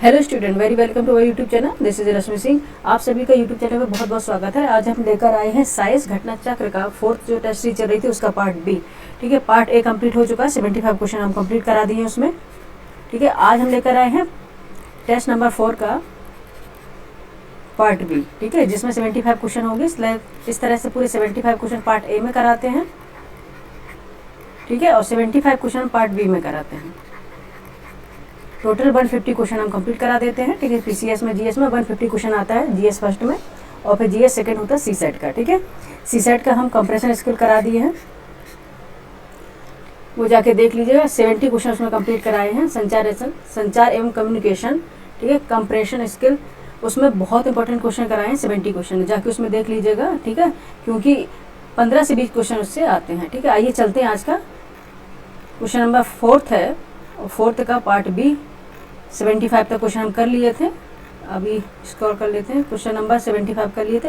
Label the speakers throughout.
Speaker 1: Hello student, very welcome to our YouTube channel. This is Rashmi Singh. आप सभी का YouTube channel में बहुत बहुत स्वागत है। आज हम लेकर आए हैं साइंस घटना चक्र का फोर्थ जो टेस्ट सीरीज चल रही थी उसका पार्ट बी। ठीक है, पार्ट ए कंप्लीट हो चुका है, 75 क्वेश्चन हम कंप्लीट करा दिए हैं उसमें। ठीक है, आज हम लेकर आए हैं टेस्ट नंबर 4 का पार्ट बी। ठीक है, जिसमें 75 क्वेश्चन होंगे। इस तरह से पूरे 75 क्वेश्चन पार्ट ए में कराते हैं। ठीक है, और 75 क्वेश्चन पार्ट बी में कराते हैं। टोटल 150 क्वेश्चन हम कंप्लीट करा देते हैं। ठीक है, पीसीएस में जीएस में 150 क्वेश्चन आता है, जीएस फर्स्ट में, और फिर जीएस सेकंड होता है सी सेट का। ठीक है, सी सेट का हम कंप्रेशन स्किल करा दिए हैं, वो जाके देख लीजिएगा। 70 क्वेश्चन उसमें कंप्लीट कराए हैं। संचार एवं कम्युनिकेशन, ठीक है, कंप्रेशन स्किल, उसमें बहुत इंपॉर्टेंट क्वेश्चन कराए हैं। 70 क्वेश्चन जाके उसमें देख लीजिएगा। ठीक है, क्योंकि 15 से 20 क्वेश्चन उससे आते हैं। ठीक है, आइए चलते हैं। आज का क्वेश्चन नंबर 4 है, और 4 का पार्ट बी। 75 तक क्वेश्चन हम कर लिए थे, अभी स्क्रॉल कर लेते हैं। क्वेश्चन नंबर 75 कर लिए थे,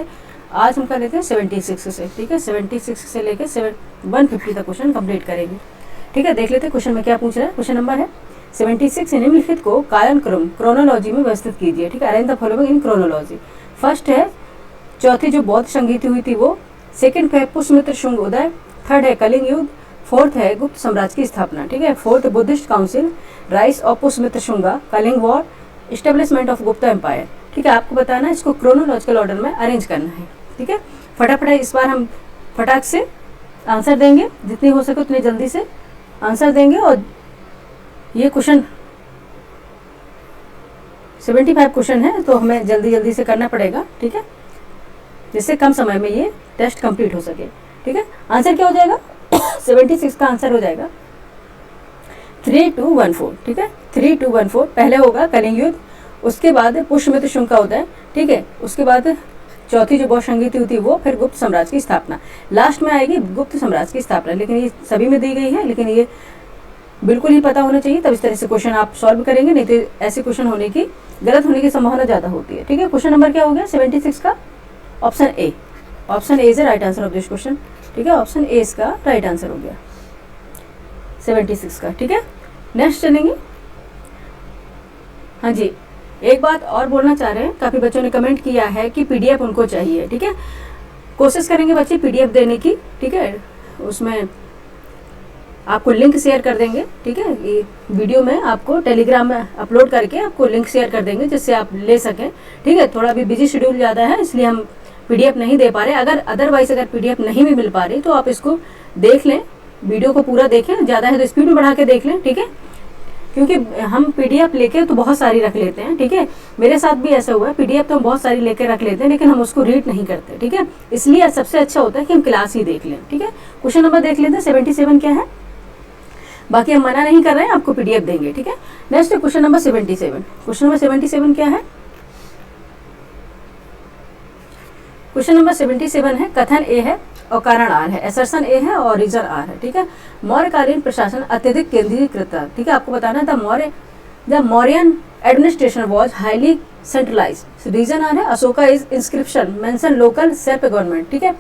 Speaker 1: आज हम कर लेते हैं 76 से। ठीक है, 76 से लेकर 150 तक क्वेश्चन कंप्लीट करेंगे। ठीक है, देख लेते हैं क्वेश्चन में क्या पूछ रहा है। क्वेश्चन नंबर है 76, निम्नलिखित को कालानुक्रम क्रोनोलॉजी में व्यवस्थित कीजिए। ठीक है, arrange the following in chronology. First है चौथी जो बौद्ध संगीति हुई थी वो। सेकंड है पुष्यमित्र शुंग उदय। थर्ड है कलिंग युद्ध। फोर्थ है गुप्त साम्राज्य की स्थापना। ठीक है, fourth Buddhist council, rise of Pushyamitra Shunga, Kalinga war, establishment of Gupta empire. ठीक है, आपको बताना है, इसको क्रोनोलॉजिकल ऑर्डर में अरेंज करना है। ठीक है, फटाफट इस बार हम फटाक से आंसर देंगे, जितनी हो सके उतनी जल्दी से आंसर देंगे। और ये क्वेश्चन 75 क्वेश्चन है, तो हमें जल्दी जल्दी से करना पड़ेगा। ठीक है, जिससे कम समय में ये टेस्ट कंप्लीट हो सके। ठीक है, आंसर क्या हो जाएगा? 76 का आंसर हो जाएगा 3214। ठीक है, 3214 पहले होगा कलिंग युद्ध, उसके बाद पुष्यमित्र शुंग का उदय। ठीक है, उसके बाद चौथी जो बौद्ध संगीति थी वो, फिर गुप्त साम्राज्य की स्थापना, लास्ट में आएगी गुप्त साम्राज्य की स्थापना। लेकिन ये सभी में दी गई है, लेकिन ये बिल्कुल ही पता होना चाहिए, तब इस तरह से क्वेश्चन आप सॉल्व करेंगे, नहीं तो ऐसे क्वेश्चन होने की, गलत होने की संभावना ज़्यादा होती है। ठीक है, क्वेश्चन नंबर क्या हो गया 76 का? Option A. Option A is the right answer of this question. ठीक है, ऑप्शन ए इसका राइट आंसर हो गया 76 का। ठीक है, नेक्स्ट चलेंगे। हाँ जी, एक बात और बोलना चाह रहे हैं, काफ़ी बच्चों ने कमेंट किया है कि पीडीएफ उनको चाहिए। ठीक है, कोशिश करेंगे बच्चे पीडीएफ देने की। ठीक है, उसमें आपको लिंक शेयर कर देंगे। ठीक है, ये वीडियो में आपको टेलीग्राम में अपलोड करके आपको लिंक शेयर कर देंगे, जिससे आप ले सकें। ठीक है, थोड़ा भी बिजी शेड्यूल ज़्यादा है, इसलिए हम पीडीएफ नहीं दे पा रहे। अगर अदरवाइज अगर पीडीएफ नहीं भी मिल पा रही तो आप इसको देख लें, वीडियो को पूरा देखें, ज़्यादा है तो स्पीड में बढ़ा के देख लें। ठीक है, क्योंकि हम पीडीएफ लेके तो बहुत सारी रख लेते हैं। ठीक है, मेरे साथ भी ऐसा हुआ है, पीडीएफ तो हम बहुत सारी लेके रख लेते हैं, लेकिन हम उसको रीड नहीं करते। ठीक है, इसलिए सबसे अच्छा होता है कि हम क्लास ही देख लें। ठीक है, क्वेश्चन नंबर देख लेते हैं 77 क्या है। बाकी हम मना नहीं कर रहे हैं, आपको पीडीएफ देंगे। ठीक है, next question number 77। Question number 77 क्या है? क्वेश्चन नंबर 77 है, कथन ए है और कारण आर है, असर्शन ए है और रीजन आर है। ठीक है, मौर्यकालीन प्रशासन अत्यधिक केंद्रीकृत था। ठीक है, आपको बताना था the Mauryan administration was highly centralised. Reason are है, Ashoka is inscription mention local self government. ठीक है,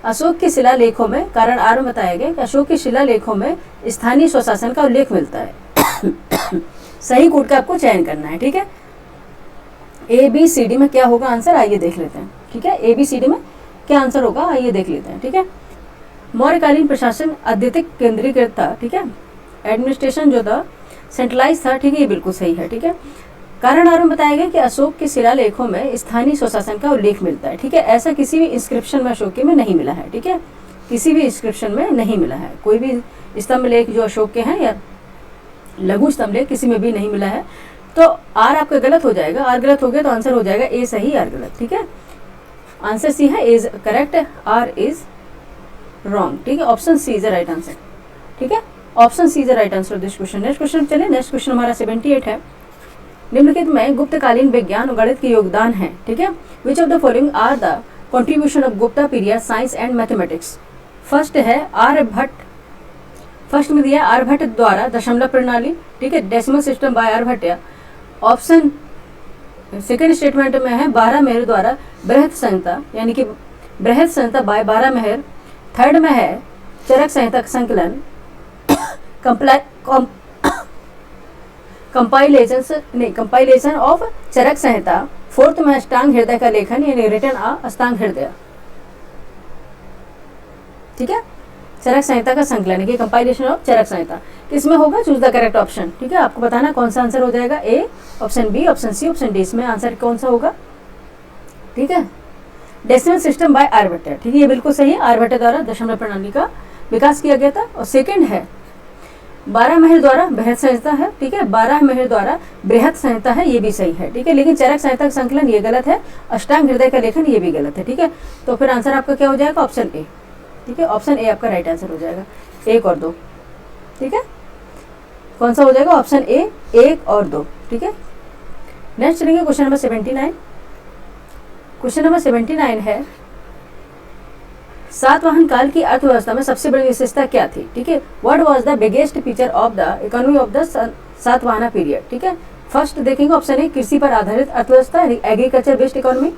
Speaker 1: अशोक के शिलालेखों में, कारण आर में बताया गया कि अशोक के शिलालेखों में स्थानीय स्वशासन का उल्लेख मिलता है। सही कोड का आपको चयन करना है। ठीक है, ए बी सी डी में क्या होगा आंसर, आइए देख लेते हैं। ठीक है, ए बी सी डी में क्या आंसर होगा, आइए देख लेते हैं। ठीक है, मौर्यकालीन प्रशासन अत्यधिक केंद्रीकृत था। ठीक है, एडमिनिस्ट्रेशन जो था सेंट्रलाइज था। ठीक है, ये बिल्कुल सही है। ठीक है, कारण आर में बताया गया कि अशोक के शिलालेखों में स्थानीय स्वशासन का उल्लेख मिलता है। ठीक है, ऐसा किसी भी इंस्क्रिप्शन में अशोक के में नहीं मिला है। ठीक है, किसी भी इंस्क्रिप्शन में नहीं मिला है, कोई भी स्तंभ लेख जो अशोक के हैं या लघु स्तंभ लेख किसी में भी नहीं मिला है। तो आर आपका गलत हो जाएगा, आर गलत हो गया तो आंसर हो जाएगा ए सही, आर गलत। ठीक है, आंसर सी है, is correct, R is wrong. ठीक है, option C is the right answer. ठीक है, option C is the right answer of this question. Next question चले। नेक्स्ट क्वेश्चन हमारा 78 है, निम्नलिखित में गुप्तकालीन विज्ञान और गणित के योगदान है। ठीक है, which of the following are the contribution of Gupta period science and mathematics. First है आर्यभट्ट, फर्स्ट में दिया आर्यभट्ट द्वारा दशमलव प्रणाली। ठीक है, decimal system by Aryabhata. Option second statement में है 12 मेहर द्वारा बृहत संहिता, यानी कि बृहत संहिता बाय 12 मेहर। थर्ड में है चरक संहिता संकलन, compilation of Charaka Samhita, fourth में अष्टांग हृदय का लेखन यानी रिटन अष्टांग हृदय, ठीक है, चरक संहिता का संकलन की कंपाइलेशन ऑफ चरक संहिता किसमें होगा, चूज द करेक्ट ऑप्शन, ठीक है, आपको बताना कौन सा आंसर हो जाएगा, A, option B, option C, option D, इसमें आंसर कौन सा होगा, ठीक है। डेसिमल सिस्टम बाय आर्यभट्ट, ठीक है, ये बिल्कुल सही है, आर्यभट्ट द्वारा दशमलव प्रणाली का विकास किया गया था। और सेकंड है बारहमाही द्वारा बृहत संहिता है, ठीक है, बारहमाही द्वारा बृहत संहिता है, ये भी सही है, ठीक है, लेकिन चरक संहिता का संकलन ये गलत है, अष्टांग हृदय का लेखन ये भी गलत है, ठीक है, तो फिर आंसर आपका क्या हो जाएगा, ऑप्शन ए, ठीक है, ऑप्शन ए आपका राइट आंसर हो जाएगा, 1 और 2, ठीक है, कौन सा हो जाएगा, ऑप्शन ए, 1 और 2, ठीक है। नेक्स्ट चलेंगे क्वेश्चन नंबर 79। क्वेश्चन नंबर 79 है सातवाहन काल की अर्थव्यवस्था में सबसे बड़ी विशेषता क्या थी, ठीक है, what was the biggest feature of the economy of the Satavahana period, ठीक है। फर्स्ट देखेंगे ऑप्शन ए कृषि पर आधारित अर्थव्यवस्था agriculture based economy,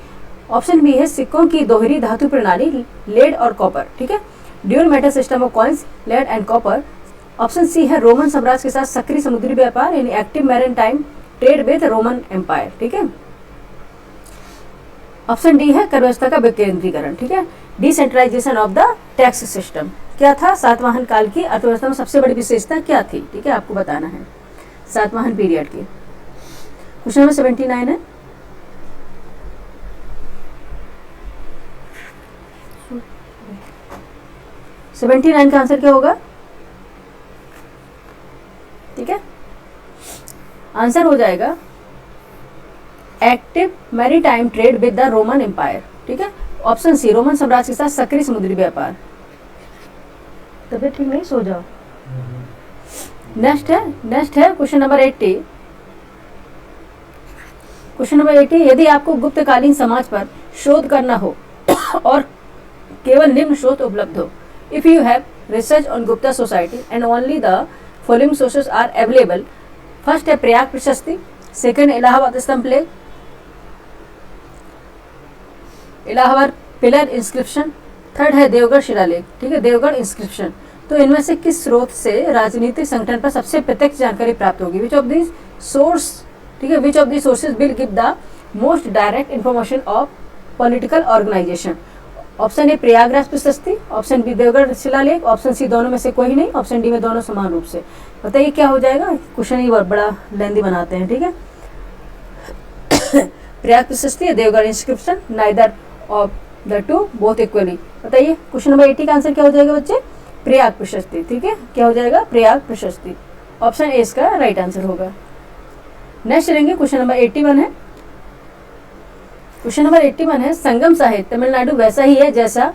Speaker 1: option B है सिक्कों की दोहरी धातु प्रणाली लेड और कॉपर, ठीक है, dual metal system of coins lead and copper, option C है रोमन साम्राज्य के साथ सक्रिय समुद्री व्यापार यानी active maritime trade with Roman empire, ठीक है, ऑप्शन डी है कर व्यवस्था का विकेंद्रीकरण, ठीक है, decentralization of the tax system. क्या था सातवाहन काल की अर्थव्यवस्था में सबसे बड़ी विशेषता क्या थी, ठीक है, आपको बताना है सातवाहन पीरियड की। क्वेश्चन नंबर 79 है, सेवेंटी नाइन का आंसर क्या होगा, ठीक है, आंसर हो जाएगा active maritime trade with the Roman empire, ठीक है, ऑप्शन सी रोमन साम्राज्य के साथ सक्रिय समुद्री व्यापार। तबियत ठीक नहीं, सो जाओ। नेक्स्ट है क्वेश्चन नंबर 80। क्वेश्चन नंबर 80, यदि आपको गुप्तकालीन समाज पर शोध करना हो और केवल निम्न स्रोत उपलब्ध हो, if you have research on Gupta society and only the following sources are available, first है प्रयाग प्रशस्ति, सेकंड इलाहाबाद स्तंभ लेख, इलाहाबाद पिलर इंस्क्रिप्शन, थर्ड है देवगढ़ शिलालेख, ठीक है, देवगढ़ इंस्क्रिप्शन। तो इनमें से किस स्रोत से राजनीतिक संगठन पर सबसे प्रत्यक्ष जानकारी प्राप्त होगी, विच ऑफ दिस सोर्स, ठीक है, which of this sources will give the most direct information of political organisation, option A Prayagraj Prashasti, option B Deogarh शिलालेख, ऑप्शन सी दोनों में से कोई नहीं, ऑप्शन डी में दोनों समान रूप से। बताइए क्या हो जाएगा, क्वेश्चन ही बड़ा लेंदी बनाते हैं, ठीक है, प्रयाग प्रशस्ति या Deogarh inscription, neither of the two both equally. बताइए क्वेश्चन नंबर 80 का आंसर क्या हो जाएगा बच्चे, प्रयाग प्रशस्ति, ठीक है, क्या हो जाएगा, प्रयाग प्रशस्ति, ऑप्शन ए इसका राइट आंसर होगा। नेक्स्ट लेंगे क्वेश्चन नंबर 81 है। क्वेश्चन नंबर 81 है संगम साहित्य तमिलनाडु वैसा ही है जैसा,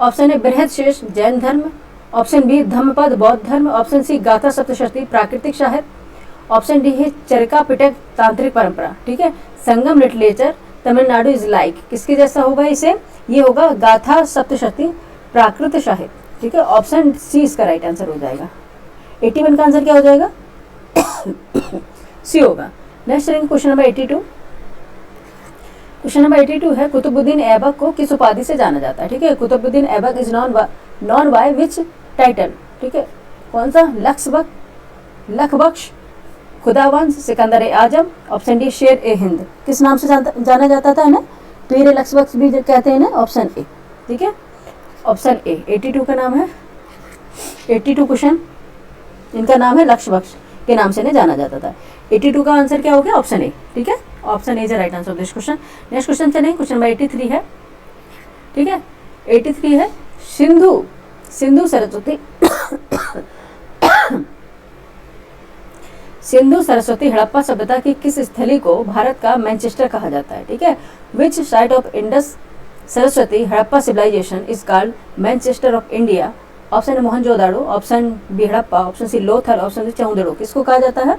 Speaker 1: ऑप्शन ए बृहद शेष जैन धर्म, ऑप्शन बी धम्मपद बौद्ध धर्म, ऑप्शन सी गाथा सप्तशती प्राकृतिक साहित्य, ऑप्शन डी है चरका पिटक तांत्रिक परंपरा, ठीक है, संगम लिटरेचर तमिलनाडु इज लाइक, किसके जैसा होगा इसे, ये होगा गाथा सप्तशती प्राकृत साहित्य, ठीक है, ऑप्शन सी इसका राइट आंसर हो जाएगा। 81 का आंसर क्या हो जाएगा, सी होगा। नेक्स्ट चलेंगे क्वेश्चन नंबर 82। क्वेश्चन नंबर 82 है कुतुबुद्दीन ऐबक को किस उपाधि से जाना जाता है, ठीक है, Qutubuddin Aibak is known by which title, ठीक है, कौन सा, लखबख्श, खुदावंश, सिकंदर ए आजम, ऑप्शन डी शेर ए हिंद, किस नाम से जाना जाता था ना, पीर लखबख्श भी कहते हैं ना, ऑप्शन ए, ठीक है, ऑप्शन ए। 82 का नाम है, 82 क्वेश्चन इनका नाम है लखबख्श के नाम से जाना जाता था। 82 का आंसर क्या हो गया, ऑप्शन ए, ठीक है, option A is the right answer of this question. Next question चलें, क्वेश्चन नंबर 83 है, ठीक है, 83 है सिंधु सरस्वती सिंधु सरस्वती हड़प्पा सभ्यता की किस स्थली को भारत का मैनचेस्टर कहा जाता है, ठीक है, which site of Indus Saraswati Harappa civilisation is called Manchester of India, option है Mohenjodaro, option B Harappa, option C Lothal, option C Chanhudaro, किसको कहा जाता है,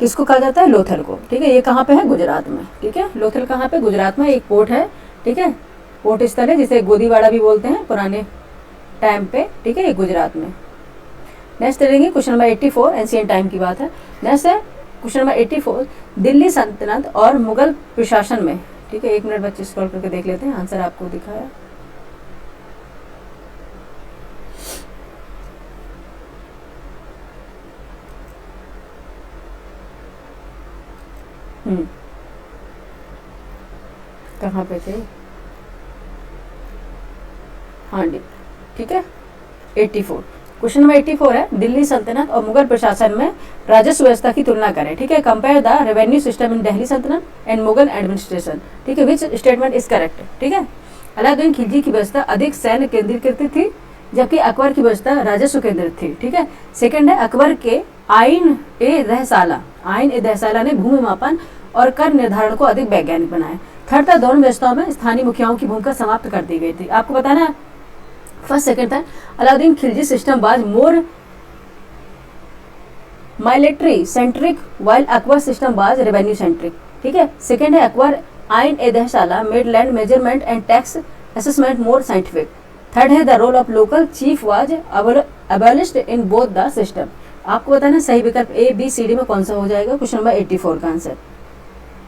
Speaker 1: किसको कहा जाता है, लोथल को, ठीक है, ये कहाँ पे है, गुजरात में, ठीक है, लोथल कहाँ पे, गुजरात में एक पोर्ट है, ठीक है, पोर्ट स्थल है जिसे गोदीवाड़ा भी बोलते हैं पुराने टाइम पे, ठीक है, ये गुजरात में। नेक्स्ट चलेंगे क्वेश्चन नंबर 84, एंशिएंट टाइम की बात है। नेक्स्ट है क्वेश्चन नंबर 84, दिल्ली सल्तनत और मुगल प्रशासन में, ठीक है, 1 मिनट बच्चे स्क्रॉल करके देख लेते हैं, आंसर आपको दिखाया। कहाँ पे थे, हाँ जी, ठीक है 84। क्वेश्चन नंबर 84 है, दिल्ली सल्तनत और मुगल प्रशासन में राजस्व व्यवस्था की तुलना करें, ठीक है। Compare the revenue system in Delhi सल्तनत एंड मुगल एडमिनिस्ट्रेशन, ठीक है, विच स्टेटमेंट इज करेक्ट, ठीक है। अलाउद्दीन खिलजी की व्यवस्था अधिक सैन्य केंद्रीकृत थी, जबकि अकबर की व्यवस्था राजस्व केंद्रित थी, ठीक है। सेकंड है, अकबर के आइन ए दहसाला ने भूमि मापन और कर निर्धारण को अधिक वैज्ञानिक बनाया। थर्ड था, दोनों व्यवस्थाओं में स्थानीय मुखियाओं की भूमिका समाप्त कर दी गई थी। आपको बताना है फर्स्ट सेकंड था, Alauddin Khilji system was more military centric while Akbar system was revenue centric, ठीक है। सेकंड है, Akbar Ain e Dahsala made land measurement and tax assessment more scientific. Third है, the role of local chief was abolished in both the system. आपको बताना सही विकल्प ए B C D में कौन सा हो जाएगा क्वेश्चन नंबर 84 का आंसर,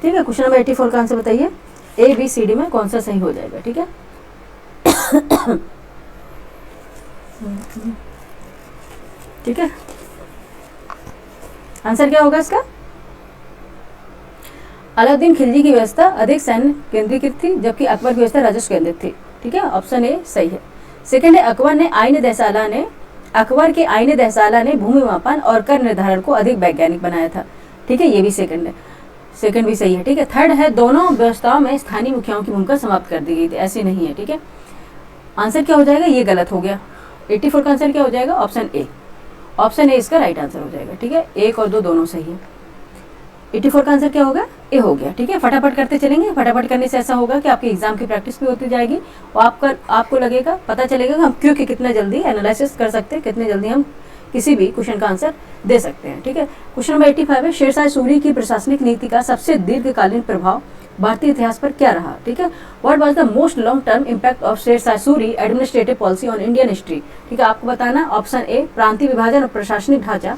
Speaker 1: ठीक है। क्वेश्चन नंबर 84 का आंसर बताइए, ए बी सी डी में कौन सा सही हो जाएगा, ठीक है। ठीक है, आंसर क्या होगा इसका, अलाउद्दीन खिलजी की व्यवस्था अधिक सैन्य केंद्रीकृत थी, जबकि अकबर की व्यवस्था राजस्व केंद्रित थी, ठीक है, ऑप्शन ए सही है। सेकंड है, अकबर के आईने दहसाला ने भूमि मापन और कर निर्धारण को अधिक वैज्ञानिक बनाया था, ठीक है, ये भी सेकंड है, सेकंड भी सही है, ठीक है। थर्ड है, दोनों व्यवस्थाओं में स्थानीय मुखियाओं की भूमिका समाप्त कर दी गई थी, ऐसी नहीं है, ठीक है। आंसर क्या हो जाएगा, ये गलत हो गया, 84 का आंसर क्या हो जाएगा, ऑप्शन ए, ऑप्शन ए इसका राइट आंसर हो जाएगा, ठीक है। 1 और 2 दोनों सही है। 84 का आंसर क्या होगा, ए हो गया, ठीक है। फटाफट करते चलेंगे, फटाफट करने से ऐसा होगा कि आपकी एग्जाम की प्रैक्टिस भी होती जाएगी और आपको लगेगा, पता चलेगा कि हम क्यों कि कितना जल्दी एनालिसिस कर सकते हैं, कितने जल्दी हम किसी भी क्वेश्चन का आंसर दे सकते हैं, ठीक है। क्वेश्चन नंबर 85 है, शेरशाह सूरी की प्रशासनिक नीति का सबसे दीर्घकालीन प्रभाव भारतीय इतिहास पर क्या रहा, ठीक है। What was the most long term impact of Sher Shah Suri administrative policy on Indian history, ठीक है। आपको बताना ऑप्शन ए, प्रांतीय विभाजन और प्रशासनिक ढांचा,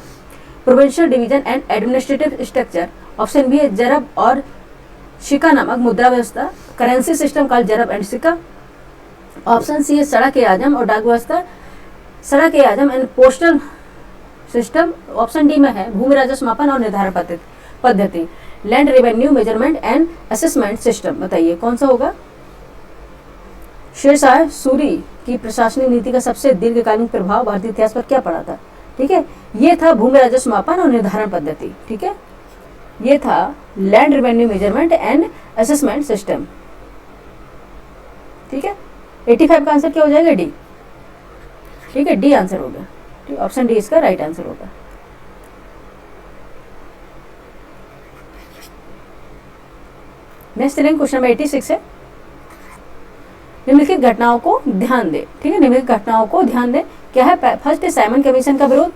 Speaker 1: provincial division and administrative structure. Option B है, जरब और शिका नामक मुद्रा व्यवस्था, currency system called Zarb and Sikka. Option C है, सड़क ए आजम और डाक व्यवस्था, Sadak e Azam and postal system. Option D में है, भूमि राजस्व मापन और निर्धारण पद्धति, land revenue measurement and assessment system. बताइए कौन सा होगा। शेरशाह सूरी की प्रशासनिक नीति का सबसे दीर्घकालीन प्रभाव भारतीय इतिहास पर क्या पड़ा था, ठीक है। ये था भूमि राजस्व मापन और निर्धारण पद्धति, ठीक है। ये था land revenue measurement and assessment system, ठीक है। 85 का आंसर क्या हो जाएगा, डी, ठीक है, डी आंसर होगा, ठीक, ऑप्शन डी इसका राइट आंसर होगा। नेक्स्ट चलेंगे, क्वेश्चन नंबर 86 है, निम्नलिखित घटनाओं को ध्यान दे, ठीक है, निम्नलिखित घटनाओं को ध्यान दे। क्या है, फर्स्ट है साइमन कमीशन का विरोध,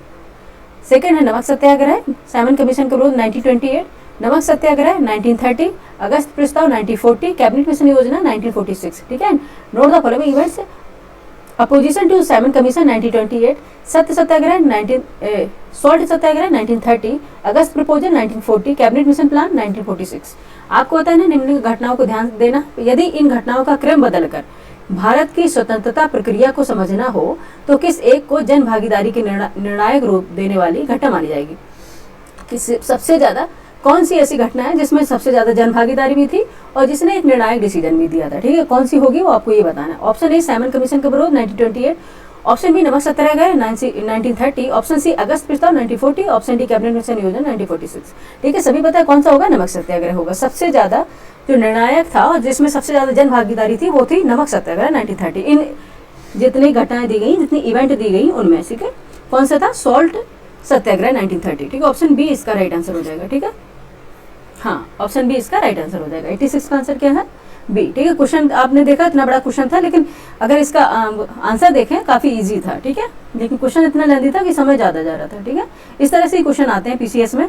Speaker 1: सेकंड है नमक सत्याग्रह, साइमन कमीशन का विरोध 1928, नमक सत्याग्रह 1930, अगस्त प्रस्ताव 1940, कैबिनेट मिशन योजना 1946, ठीक है। Note the following events, opposition to Simon Commission 1928, सत्य satyagraha salt satyagraha 1930, August proposal 1940, cabinet mission plan 1946। आपको पता है ना, निम्नलिखित घटनाओं को ध्यान देना। यदि इन घटनाओं का क्रम बदलकर भारत की स्वतंत्रता प्रक्रिया को समझना हो तो किस एक को जन भागीदारी के निर्णायक रूप देने वाली घटना मानी जाएगी। सबसे ज्यादा कौन सी ऐसी घटना है जिसमें सबसे ज्यादा जन भागीदारी भी थी और जिसने एक निर्णायक डिसीजन भी दिया था, ठीक है, कौन सी होगी वो आपको ये बताना है। ऑप्शन ए, साइमन कमीशन का विरोध 1928, ऑप्शन बी, नमक सत्याग्रह 1930, ऑप्शन सी, अगस्त प्रस्ताव 1940, ऑप्शन डी, कैबिनेट मिशन योजना 1946, ठीक है। सभी पता है कौन सा होगा, नमक सत्याग्रह होगा। सबसे ज्यादा जो निर्णायक था और जिसमें सबसे ज्यादा जन भागीदारी थी वो थी नमक सत्याग्रह 1930। इन जितनी घटनाएं दी गई, जितनी इवेंट दी गई उनमें, ठीक है, कौन सा था, सॉल्ट सत्याग्रह 1930, ठीक है। ऑप्शन बी इसका राइट आंसर हो जाएगा, ठीक है, हाँ, ऑप्शन बी इसका राइट आंसर हो जाएगा। 86 का आंसर क्या है, बी, ठीक है। क्वेश्चन आपने देखा इतना बड़ा क्वेश्चन था, लेकिन अगर इसका आंसर देखें काफी इजी था, ठीक है, लेकिन क्वेश्चन इतना लेंदी था कि समय ज्यादा जा रहा था, ठीक है। इस तरह से क्वेश्चन आते हैं पीसीएस में,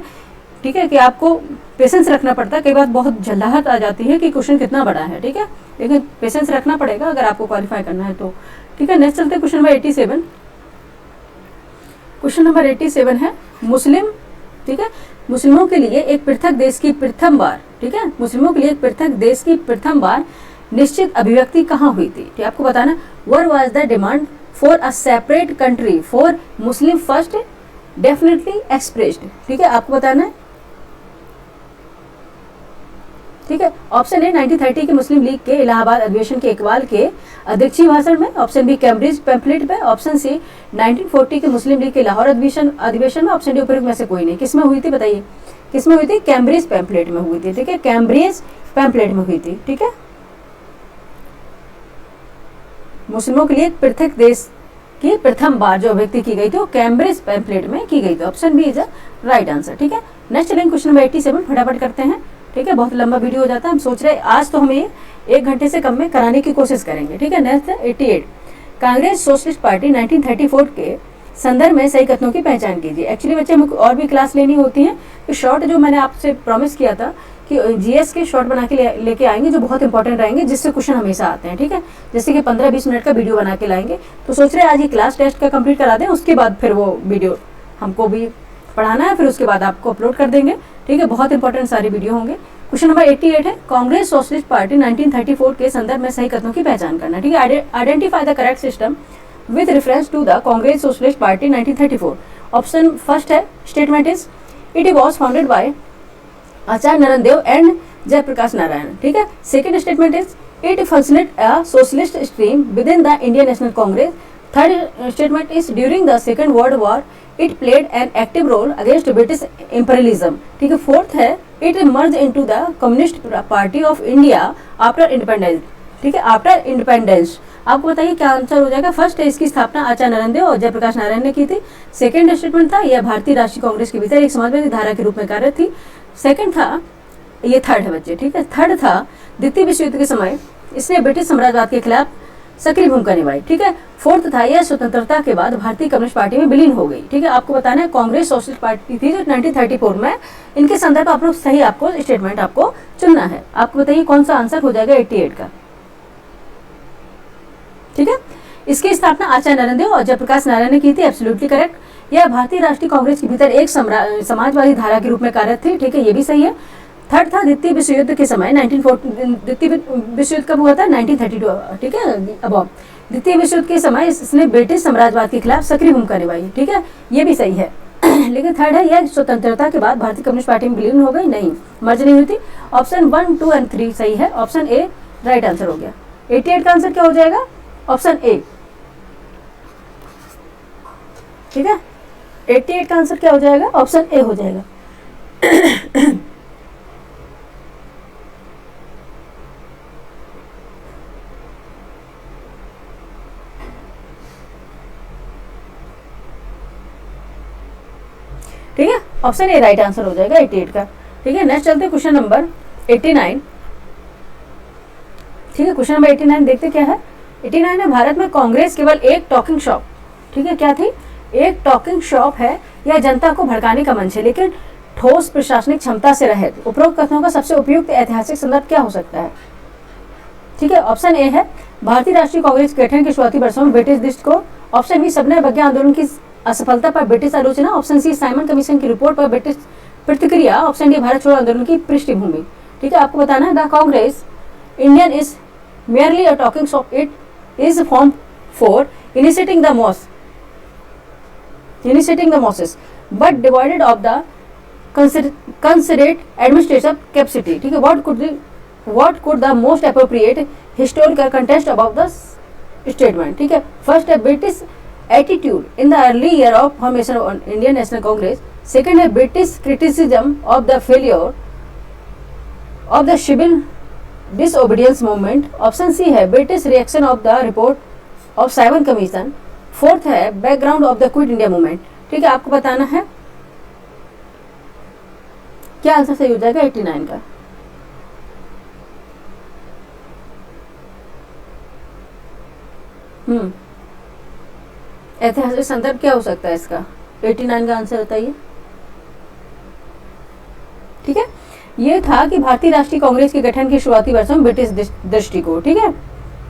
Speaker 1: ठीक है, कि आपको पेशेंस रखना पड़ता है। कई बार बहुत झल्लाहट आ जाती है कि क्वेश्चन कितना बड़ा है, ठीक है, लेकिन पेशेंस रखना पड़ेगा अगर आपको क्वालिफाई करना है तो, ठीक है। नेक्स्ट चलते हैं क्वेश्चन नंबर 87। क्वेश्चन नंबर 87 है, मुस्लिम, ठीक है, मुस्लिमों के लिए एक पृथक देश की प्रथम बार, ठीक है, मुस्लिमों के लिए एक पृथक देश की प्रथम बार निश्चित अभिव्यक्ति कहाँ हुई थी, ठीक है। आपको बताना, what was the demand for a separate country for Muslim first definitely expressed, ठीक है। आपको बताना है ठीक है। ऑप्शन ए 1930 के मुस्लिम लीग के इलाहाबाद अधिवेशन के इकबाल के अध्यक्षीय भाषण में, ऑप्शन बी कैम्ब्रिज पैम्फलेट पे, ऑप्शन सी 1940 के मुस्लिम लीग के लाहौर अधिवेशन में, ऑप्शन डी उपयुक्त में से कोई नहीं। किसमें हुई थी बताइए, किसमें हुई थी? कैम्ब्रिज पैम्फलेट में हुई थी, ठीक है, कैम्ब्रिज पैम्फलेट में हुई थी, ठीक है। मुस्लिमों के लिए एक पृथक देश की प्रथम बार जो अभिव्यक्ति की गई थी वो कैम्ब्रिज पैम्फलेट में की गई थी। Option B is a right answer, ठीक है। नेक्स्ट चलेंगे क्वेश्चन नंबर 87, फटाफट करते हैं, ठीक है, बहुत लंबा वीडियो हो जाता है। हम सोच रहे हैं आज तो हम ये 1 घंटे से कम में कराने की कोशिश करेंगे, ठीक है। नेक्स्ट 88, कांग्रेस सोशलिस्ट पार्टी 1934 के संदर्भ में सही कथनों की पहचान कीजिए। एक्चुअली बच्चे हमें और भी क्लास लेनी होती है, तो शॉर्ट जो मैंने आपसे प्रॉमिस किया था कि जीएस के शॉर्ट बना के लेके आएंगे जो बहुत इंपॉर्टेंट रहेंगे, जिससे क्वेश्चन हमेशा आते हैं, ठीक है। जैसे कि 15-20 मिनट का वीडियो बना के लाएंगे, तो सोच रहे हैं आज ये क्लास टेस्ट का कंप्लीट करा दें, उसके बाद फिर वो वीडियो हमको भी पढ़ाना है, फिर उसके बाद आपको अपलोड कर देंगे, ठीक है। बहुत इंपॉर्टेंट सारे वीडियो होंगे। क्वेश्चन नंबर 88 है, कांग्रेस सोशलिस्ट पार्टी 1934 के संदर्भ में सही कथनों की पहचान करना, ठीक है। Identify the correct system with reference to the Congress Socialist Party 1934। Option first है, statement is it was founded by Acharya Narendra Dev and Jayaprakash Narayan, ठीक है। Second statement is it functioned a socialist stream within the Indian National Congress. Third statement is during the second world war it played an active role against British imperialism, ठीक है। Fourth है it merge into the communist party of India after independence, ठीक है, after independence. आपको बताइए क्या answer हो जाएगा। फर्स्ट है, इसकी स्थापना आचार्य नरेंद्र देव और जयप्रकाश नारायण ने की थी। सेकंड स्टेटमेंट था, यह भारतीय राष्ट्रीय कांग्रेस के भीतर एक समाजवादी धारा के रूप में कार्यरत थी। सेकंड था, ये थर्ड है बच्चे, ठीक है। थर्ड था, द्वितीय विश्व युद्ध के समय इसने ब्रिटिश साम्राज्यवाद के खिलाफ सक्रिय भूमिका निभाई, ठीक है। फोर्थ था, यह स्वतंत्रता के बाद भारतीय कम्युनिस्ट पार्टी में विलीन हो गई, ठीक है। आपको बताना है कांग्रेस सोशलिस्ट पार्टी थी जो 1934 में, इनके संदर्भ आप लोग सही आपको स्टेटमेंट आपको चुनना है। आपको बताइए कौन सा आंसर हो जाएगा 88 का, ठीक है। इसकी स्थापना आचार्य नरेंद्र देव और जयप्रकाश नारायण ने की थी, एब्सोल्युटली करेक्ट। यह भारतीय राष्ट्रीय कांग्रेस के भीतर एक समाजवादी धारा के रूप में कार्यरत थी, ठीक है, ये भी सही है। थर्ड था, द्वितीय विश्व युद्ध के समय द्वितीय विश्व युद्ध कब हुआ था? 1932, ठीक है, अब द्वितीय विश्व युद्ध के समय इसने ब्रिटिश साम्राज्यवाद के खिलाफ सक्रिय भूमिका निभाई, ठीक है, ये भी सही है। लेकिन थर्ड है, यह स्वतंत्रता के बाद भारतीय कम्युनिस्ट पार्टी में विलीन हो गई, नहीं, मर्ज नहीं हुई थी। ऑप्शन 1, 2 एंड 3 सही है, ऑप्शन ए राइट आंसर हो गया। 88 का आंसर क्या हो जाएगा? ऑप्शन ए, ठीक है। 88 का आंसर क्या हो जाएगा? ऑप्शन ए हो जाएगा। ठीक है, ऑप्शन ए राइट आंसर हो जाएगा 88 का, ठीक है। नेक्स्ट चलते हैं क्वेश्चन नंबर 89, ठीक है। क्वेश्चन नंबर 89 देखते क्या है। 89 है, भारत में कांग्रेस केवल एक टॉकिंग शॉप, ठीक है, क्या थी? एक टॉकिंग शॉप है या जनता को भड़काने का मंच है, लेकिन ठोस प्रशासनिक क्षमता से रहित। उपरोक्त कथनों का सबसे उपयुक्त ऐतिहासिक संदर्भ क्या हो सकता है? ठीक है, ऑप्शन ए है भारतीय राष्ट्रीय कांग्रेस के गठन के शुरुआती वर्षों में ब्रिटिश दृष्टिकोण। ऑप्शन बी सबने अवज्ञा आंदोलन की असफलता पर ब्रिटिश आलोचना। ऑप्शन सी साइमन कमीशन की रिपोर्ट पर ब्रिटिश प्रतिक्रिया। ऑप्शन डी भारत छोड़ो आंदोलन की पृष्ठभूमि। ठीक है, आपको बताना है the Congress Indian is merely a talking shop. It is formed for initiating the masses, but devoid of the considerate administrative capacity. ठीक है, what could the most appropriate historical context about the statement? ठीक है, first है British attitude in the early year of formation of Indian National Congress. Second है British criticism of the failure of the civil disobedience movement. Option C है British reaction of the report of Simon Commission. Fourth है background of the Quit India movement. ठीक है, आपको बताना है क्या answer सही हो जाएगा 89 का. ऐतिहासिक संदर्भ क्या हो सकता है इसका? 89 का आंसर बताइए. ठीक है, ये था कि भारतीय राष्ट्रीय कांग्रेस के गठन के शुरुआती वर्षों में ब्रिटिश दृष्टिकोण. ठीक है,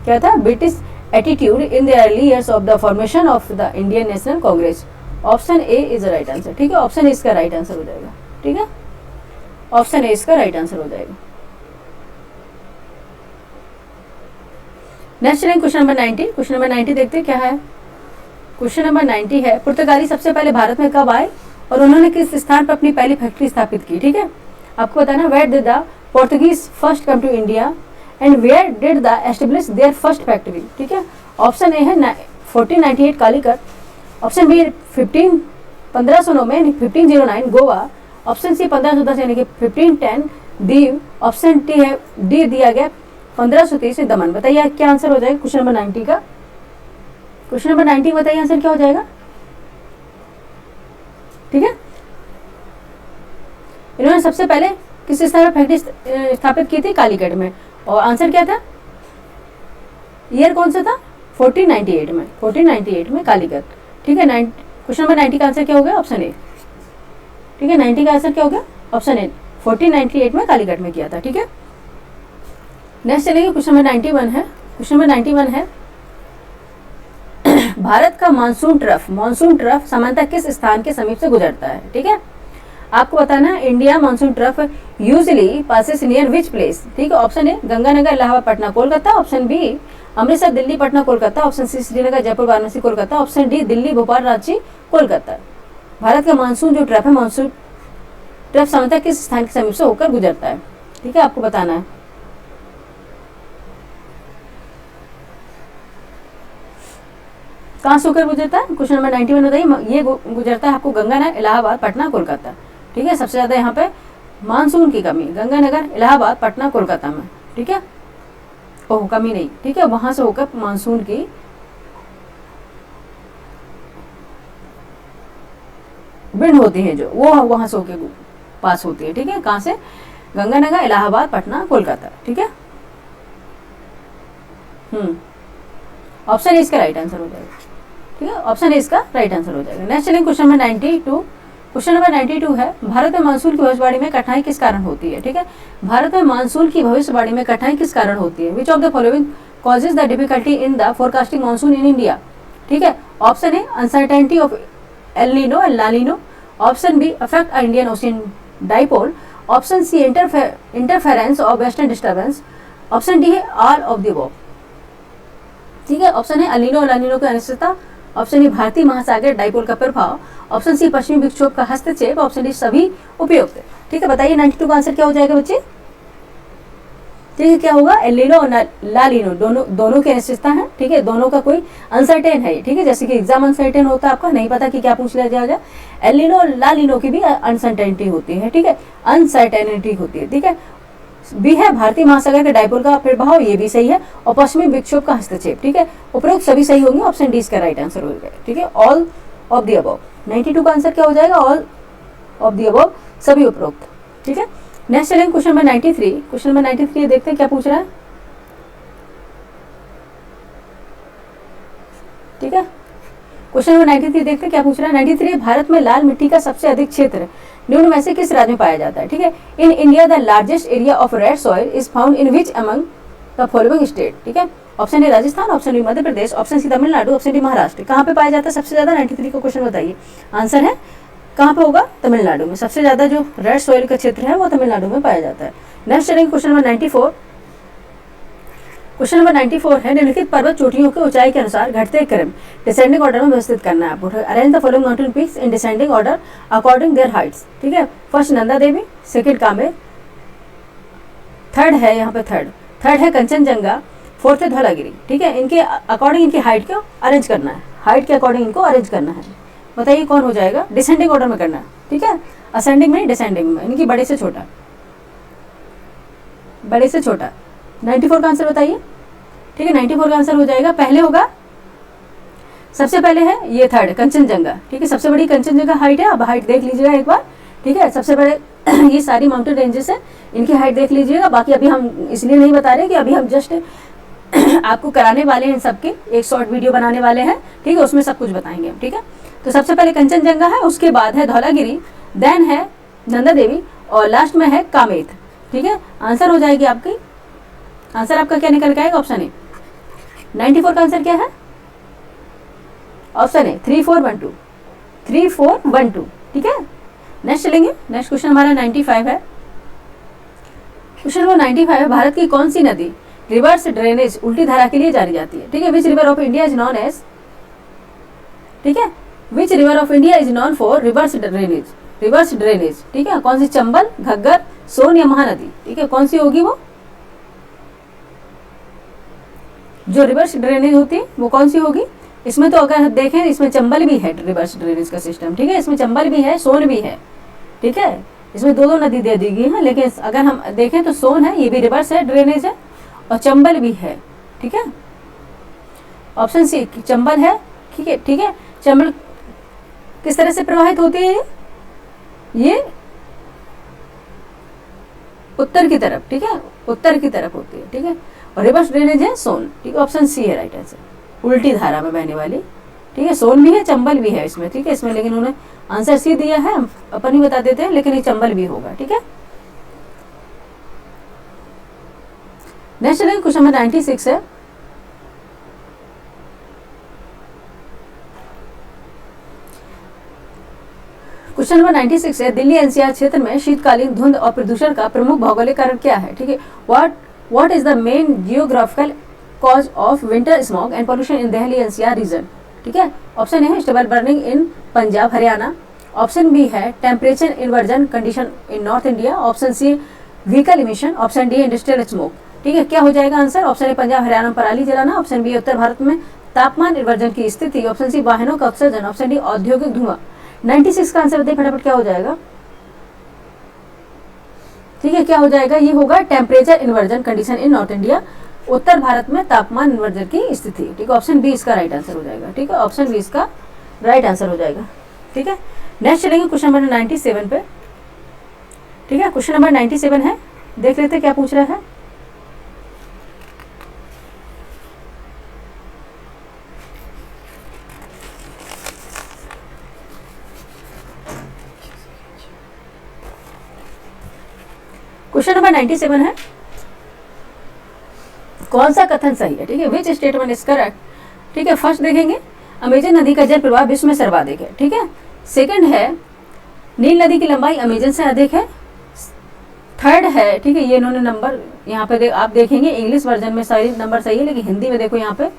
Speaker 1: क्या था? British attitude in the early years of the formation of the Indian National Congress. Option A is the right answer. ठीक है, ऑप्शन ए इसका राइट आंसर हो जाएगा. ठीक है, ऑप्शन ए इसका राइट आंसर हो जाएगा. नेक्स्ट चलेंगे क्वेश्चन नंबर 90. क्वेश्चन नंबर 90 देखते हैं क्या है. क्वेश्चन नंबर 90 है पुर्तगाली सबसे पहले भारत में कब आए और उन्होंने किस स्थान पर अपनी पहली फैक्ट्री स्थापित की. ठीक है, आपको बताना where did the Portuguese first come to India and where did the establish their first factory, ठीक है। ऑप्शन ए है 1498 कालीकट, ऑप्शन बी 1509 में 1509 गोवा, ऑप्शन सी 1510 यानी कि 1510 दीव, ऑप्शन डी दिया गया 1530 दमन। बताइए क्या आंसर हो जाएगा क्वेश्चन नंबर 90 का। क्वेश्चन नंबर 90 बताइए आंसर क्या हो जाएगा, ठीक है। इन्होंने सबसे पहले किस स्थान पर फैक्ट्री स्थापित की थी, कालीकट में, और आंसर क्या था, ईयर कौन सा था, 1498 में कालीकट, ठीक है। क्वेश्चन नंबर 90 का आंसर क्या हो गया, ऑप्शन ए, ठीक है। 90 का आंसर क्या हो गया, ऑप्शन ए, 1498 में कालीकट में किया था, ठीक है। नेक्स्ट चलेंगे, क्वेश्चन नंबर 91 है। क्वेश्चन नंबर 91 है भारत का मानसून ट्रफ सामान्यतः किस स्थान के समीप से गुजरता है, ठीक है। आपको बताना है India monsoon trough usually passes near which place, ठीक है। Option A Ganganagar, Allahabad, Patna, Kolkata, option B Amritsar, Delhi, Patna, Kolkata, option C Srinagar, Jaipur, Varanasi, Kolkata, option D Delhi, Bhopal, Ranchi, Kolkata. Bharat का मानसून जो ट्रफ है, मानसून ट्रफ सामान्यतः किस स्थान के समीप से होकर गुजरता है, ठीक है, आपको बताना है। कहाँ से होकर गुजरता है, क्वेश्चन नंबर 91 बताइए। ये गुजरता है आपको गंगानगर, इलाहाबाद, पटना, कोलकाता, ठीक है। सबसे ज्यादा यहाँ पे मानसून की कमी गंगानगर, इलाहाबाद, पटना, कोलकाता में, ठीक है। ओह कमी नहीं, ठीक है, वहां से होकर मानसून की विंड होती है जो वो वहां से होकर पास होती है, ठीक है। कहां से, गंगानगर, इलाहाबाद, पटना, कोलकाता, ठीक है। ऑप्शन ए इसका राइट आंसर हो जाएगा, ठीक है। ऑप्शन ए इसका राइट आंसर हो जाएगा। नेक्स्ट चलेंगे क्वेश्चन नंबर 92। क्वेश्चन नंबर 92 है भारत में मानसून की भविष्यवाणी में कठिनाई किस कारण होती है, ठीक है। भारत में मानसून की भविष्यवाणी में कठिनाई किस कारण होती है, which of the following causes the difficulty in the forecasting monsoon in India, ठीक है। Option A uncertainty of El Nino and La Nino, option B affect Indian Ocean dipole, option C interference of western disturbance, option D है all of the above, ठीक है। Option है अलीनो और लानीनो की अनिश्चितता, option A भारतीय महासागर डाइपोल का प्रभाव, ऑप्शन सी पश्चिमी विक्षोभ का हस्तक्षेप, ऑप्शन डी सभी उपयुक्त, ठीक है। बताइए 92 का आंसर क्या हो जाएगा बच्चे, ठीक है। क्या होगा, एलिनो और लालिनो दोनों की अनिश्चितता है, ठीक है। दोनों का कोई अनसर्टेन है, ठीक है। जैसे कि एग्जाम अनसर्टेन होता है, आपका नहीं पता कि क्या पूछ लिया जाएगा, एलिनो और लालिनो की भी अनसर्टेनिटी होती है, ठीक है, अनसर्टेनिटी होती है, ठीक है। बी है भारतीय महासागर के डाइपोल का प्रभाव, ये भी सही है, और पश्चिमी विक्षोभ का हस्तक्षेप, ठीक है। उपरोक्त सभी सही होंगे, ऑप्शन डी इसका राइट आंसर हो जाएगा, ठीक है। All of the above. 92 का आंसर क्या हो जाएगा, ऑल ऑफ द अबव, सभी उपरोक्त, ठीक है। नेक्स्ट चलेंगे क्वेश्चन नंबर 93। क्वेश्चन नंबर 93 देखते हैं क्या पूछ रहा है, ठीक है। क्वेश्चन नंबर 93 देखते हैं क्या पूछ रहा है। 93 भारत में लाल मिट्टी का सबसे अधिक क्षेत्र निम्न में से किस राज्य में पाया जाता है, ठीक है। In India the largest area of red soil is found in which among the following state, ठीक है। Option A Rajasthan, option B Madhya Pradesh, option C Tamil Nadu, option D Maharashtra. कहाँ पे पाया जाता है सबसे ज्यादा, 93 का क्वेश्चन बताइए। आंसर है कहाँ पे होगा, तमिलनाडु में। सबसे ज्यादा जो रेड सॉइल का क्षेत्र है वो तमिलनाडु में पाया जाता है। नेक्स्ट चलेंगे क्वेश्चन नंबर 94। क्वेश्चन नंबर 94 है निम्नलिखित पर्वत चोटियों की ऊंचाई के अनुसार घटते क्रम डिसेंडिंग ऑर्डर में व्यवस्थित करना है आपको। Arrange the following mountain peaks in descending order according there Heights, ठीक है। फर्स्ट नंदा देवी, सेकंड कामेर, थर्ड है यहाँ पे थर्ड है कंचनजंगा, फोर्थ है धौलागिरी, ठीक है। इनके अकॉर्डिंग इनकी हाइट को अरेंज करना है, हाइट के अकॉर्डिंग इनको अरेंज करना है। बताइए कौन हो जाएगा, डिसेंडिंग ऑर्डर में करना है, ठीक है। असेंडिंग में, डिसेंडिंग में, इनकी बड़े से छोटा, बड़े से छोटा। 94 का आंसर बताइए, ठीक है। 94 का आंसर हो जाएगा, पहले होगा, सबसे पहले है ये थर्ड कंचनजंगा, ठीक है। सबसे बड़ी कंचनजंगा हाइट है, अब हाइट देख लीजिएगा एक बार, ठीक है। सबसे बड़े ये सारी माउंटेन रेंजेस है, इनकी हाइट देख लीजिएगा। बाकी अभी हम इसलिए नहीं बता रहे कि अभी हम जस्ट आपको कराने वाले हैं, सबके एक शॉर्ट वीडियो बनाने वाले हैं, ठीक है। उसमें सब कुछ बताएंगे, ठीक है। तो सबसे पहले कंचनजंगा है, उसके बाद है धौलागिरी, देन है नंदा देवी, और लास्ट में है कामेत, ठीक है। आंसर हो जाएगी आपकी, आंसर आपका क्या निकल के आएगा, ऑप्शन ए। 94 का आंसर क्या है, ऑप्शन ए 3412, 3412, ठीक है। नेक्स्ट चलेंगे, नेक्स्ट क्वेश्चन हमारा 95 है। क्वेश्चन नंबर 95 है भारत की कौन सी नदी रिवर्स ड्रेनेज उल्टी धारा के लिए जानी जाती है, ठीक है। Which river of India is known as, ठीक है, which river of India is known for reverse drainage, ठीक है। कौन सी, चंबल, घग्गर, सोन या महानदी, ठीक है, कौन सी होगी वो? जो रिवर्स ड्रेनेज होती है वो कौन सी होगी? इसमें तो अगर देखें इसमें चंबल भी है रिवर्स ड्रेनेज का सिस्टम, ठीक है, इसमें चंबल भी है, सोन भी है, ठीक है, इसमें दो नदी दे दी गई है, लेकिन अगर हम देखें तो सोन है, ये भी रिवर्स है ड्रेनेज है, और चंबल भी है, ठीक है। ऑप्शन सी चंबल है, ठीक है, ठीक है। चंबल किस तरह से प्रवाहित होती है? ये उत्तर की तरफ, ठीक है, उत्तर की तरफ होती है, ठीक है, और रिवर्स ड्रेनेज है सोन, ठीक है, ऑप्शन सी है राइट आंसर, उल्टी धारा में बहने वाली, ठीक है, सोन भी है चंबल भी है इसमें, ठीक है, इसमें लेकिन उन्होंने आंसर सी दिया है, अपन ही बता देते हैं, लेकिन ये चंबल भी होगा, ठीक है। नेक्स्ट क्वेश्चन नंबर 96 है, क्वेश्चन नंबर 96 है, दिल्ली एनसीआर क्षेत्र में शीतकालीन धुंध और प्रदूषण का प्रमुख भौगोलिक कारण क्या है, ठीक है। What is the main geographical cause of winter smog and pollution in Delhi NCR region, ठीक है। ऑप्शन ए है stubble burning in Punjab Haryana, option B है temperature inversion condition in north India, option C vehicle emission, option D industrial smoke, ठीक है। क्या हो जाएगा answer? Option A Punjab Haryana में पराली जलाना, ऑप्शन बी उत्तर भारत में तापमान इन्वर्जन की स्थिति, ऑप्शन सी वाहनों का उत्सर्जन, ऑप्शन डी औद्योगिक धुआं। 96 का आंसर बताइए फटाफट, क्या हो जाएगा? ठीक है, क्या हो जाएगा? ये होगा temperature inversion condition in north India, उत्तर भारत में तापमान इन्वर्जन की स्थिति, ठीक है। ऑप्शन बी इसका राइट आंसर हो जाएगा, ठीक है, ऑप्शन बी इसका राइट आंसर हो जाएगा, ठीक है। नेक्स्ट चलेंगे क्वेश्चन नंबर 97 पे, ठीक है। क्वेश्चन नंबर 97 है, देख लेते हैं क्या पूछ रहा है। क्वेश्चन नंबर 97 है, कौन सा कथन सही है, ठीक है, विच स्टेटमेंट इज करेक्ट, ठीक है। फर्स्ट देखेंगे अमेजन नदी का जल प्रवाह विश्व में सर्वाधिक है, ठीक है। सेकंड है नील नदी की लंबाई अमेजन से अधिक है। थर्ड है, ठीक है, ये इन्होंने नंबर यहाँ पे आप देखेंगे इंग्लिश वर्जन में सारी नंबर सही है, लेकिन हिंदी में देखो यहाँ पे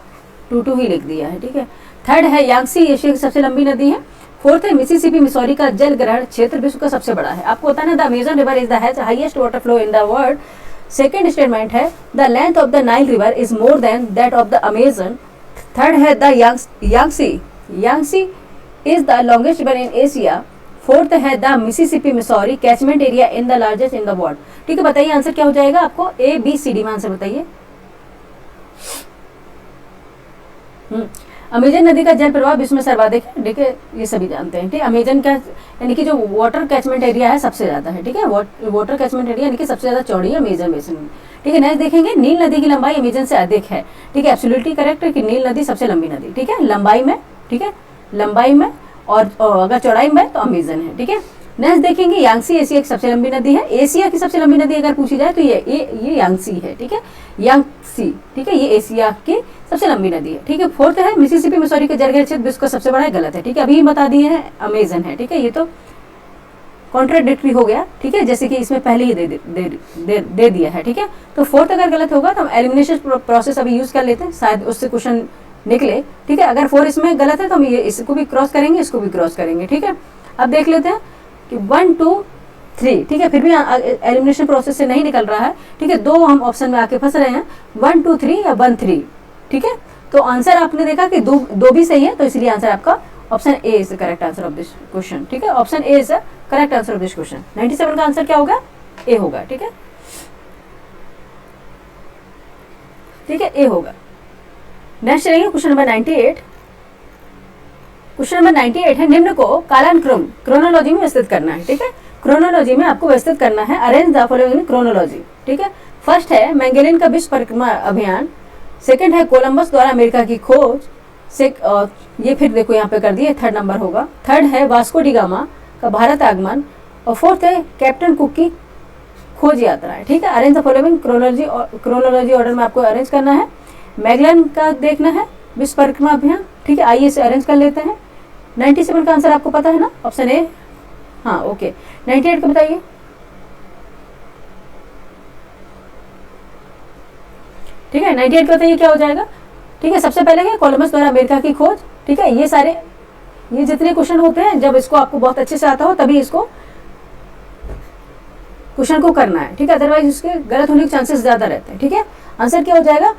Speaker 1: 2 ही लिख दिया है, ठीक है। थर्ड है यांगसी एशिया की सबसे लंबी नदी है। फोर्थ है मिसिसिपी मिसौरी का जल ग्रहण क्षेत्र विश्व का सबसे बड़ा है। आपको पता है the Amazon river is the highest water flow in the world. Second statement है the length of the Nile river is more than that of the Amazon. Third है the Yangtze is the longest river in Asia. Fourth है the Mississippi Missouri catchment area in the largest in the world. ठीक है, बताइए answer क्या हो जाएगा आपको, A B C D में आंसर बताइए। अमेजन नदी का जल प्रवाह विश्व में सर्वाधिक है, ठीक है, ये सभी जानते हैं, ठीक है। अमेजन का यानी कि जो वाटर कैचमेंट एरिया है सबसे ज्यादा है, ठीक है, वाटर कैचमेंट एरिया यानी कि सबसे ज्यादा चौड़ी है अमेजन बेसिन में, ठीक है। नेक्स्ट देखेंगे नील नदी की लंबाई अमेजन से अधिक है, ठीक है, एब्सोल्युटली करेक्ट है कि नील नदी सबसे लंबी नदी, ठीक है, लंबाई में, ठीक है, लंबाई में और अगर चौड़ाई में तो अमेजन है, ठीक है। नेक्स्ट देखेंगे यांगसी एशिया की सबसे लंबी नदी है। एशिया की सबसे लंबी नदी अगर पूछी जाए तो ये यांगसी है, ठीक है, यांगसी, ठीक है, ये एशिया की सबसे लंबी नदी है, ठीक है। फोर्थ है मिसिसिपी मिसौरी के जलग्रहण क्षेत्र विश्व का सबसे बड़ा है, गलत है, ठीक है, अभी बता दिए हैं अमेजन है, ठीक है, ये तो कॉन्ट्राडिक्टरी हो गया, ठीक है, जैसे कि इसमें पहले ही दे दिया है, ठीक है। तो फोर्थ अगर गलत होगा तो हम एलिमिनेशन प्रोसेस अभी यूज कर लेते हैं, शायद उससे क्वेश्चन निकले, ठीक है। अगर 4 इसमें गलत है तो हम ये इसको भी क्रॉस करेंगे, इसको भी क्रॉस करेंगे, ठीक है। अब देख लेते हैं कि 1 2 3, ठीक है, फिर भी एलिमिनेशन प्रोसेस से नहीं निकल रहा है, ठीक है, 2 हम ऑप्शन में आके फंस रहे हैं, 1 2 3 या 1 3, ठीक है। तो आंसर आपने देखा कि दो भी सही है, तो इसलिए आंसर आपका option A is the correct answer of this question, ठीक है, option A is the correct answer of this question. 97 का आंसर क्या होगा, ए होगा, ठीक है, ठीक है, ए होगा। नेक्स्ट चलेंगे क्वेश्चन नंबर 98। क्वेश्चन नंबर 98 है, निम्न को कालानुक्रम क्रोनोलॉजी में विस्तृत करना है, ठीक है, क्रोनोलॉजी में आपको विस्तृत करना है, अरेंज द फॉलोइंग क्रोनोलॉजी, ठीक है। फर्स्ट है मैगेलन का विश्व परिक्रमा अभियान। सेकंड है कोलंबस द्वारा अमेरिका की खोज, ये फिर देखो यहाँ पे कर दिए, थर्ड नंबर होगा। थर्ड है वास्को डी गामा का भारत आगमन, और फोर्थ है कैप्टन कुक की खोज यात्रा है, ठीक है। Arrange the following chronology order में आपको अरेंज करना है। मैगेलन का देखना है विश्व परिक्रमा अभियान, ठीक है, आइए इसे अरेंज कर लेते हैं। 97 का आंसर आपको पता है ना, ऑप्शन ए, हाँ ओके। 98 का बताइए, ठीक है, 98 का बताइए क्या हो जाएगा, ठीक है। सबसे पहले है कोलंबस द्वारा अमेरिका की खोज, ठीक है। ये जितने क्वेश्चन होते हैं जब इसको आपको बहुत अच्छे से आता हो तभी इसको क्वेश्चन को करना है, ठीक है, अदरवाइज उसके गलत होने के चांसेस ज़्यादा रहते हैं, ठीक है। आंसर क्या हो जाएगा,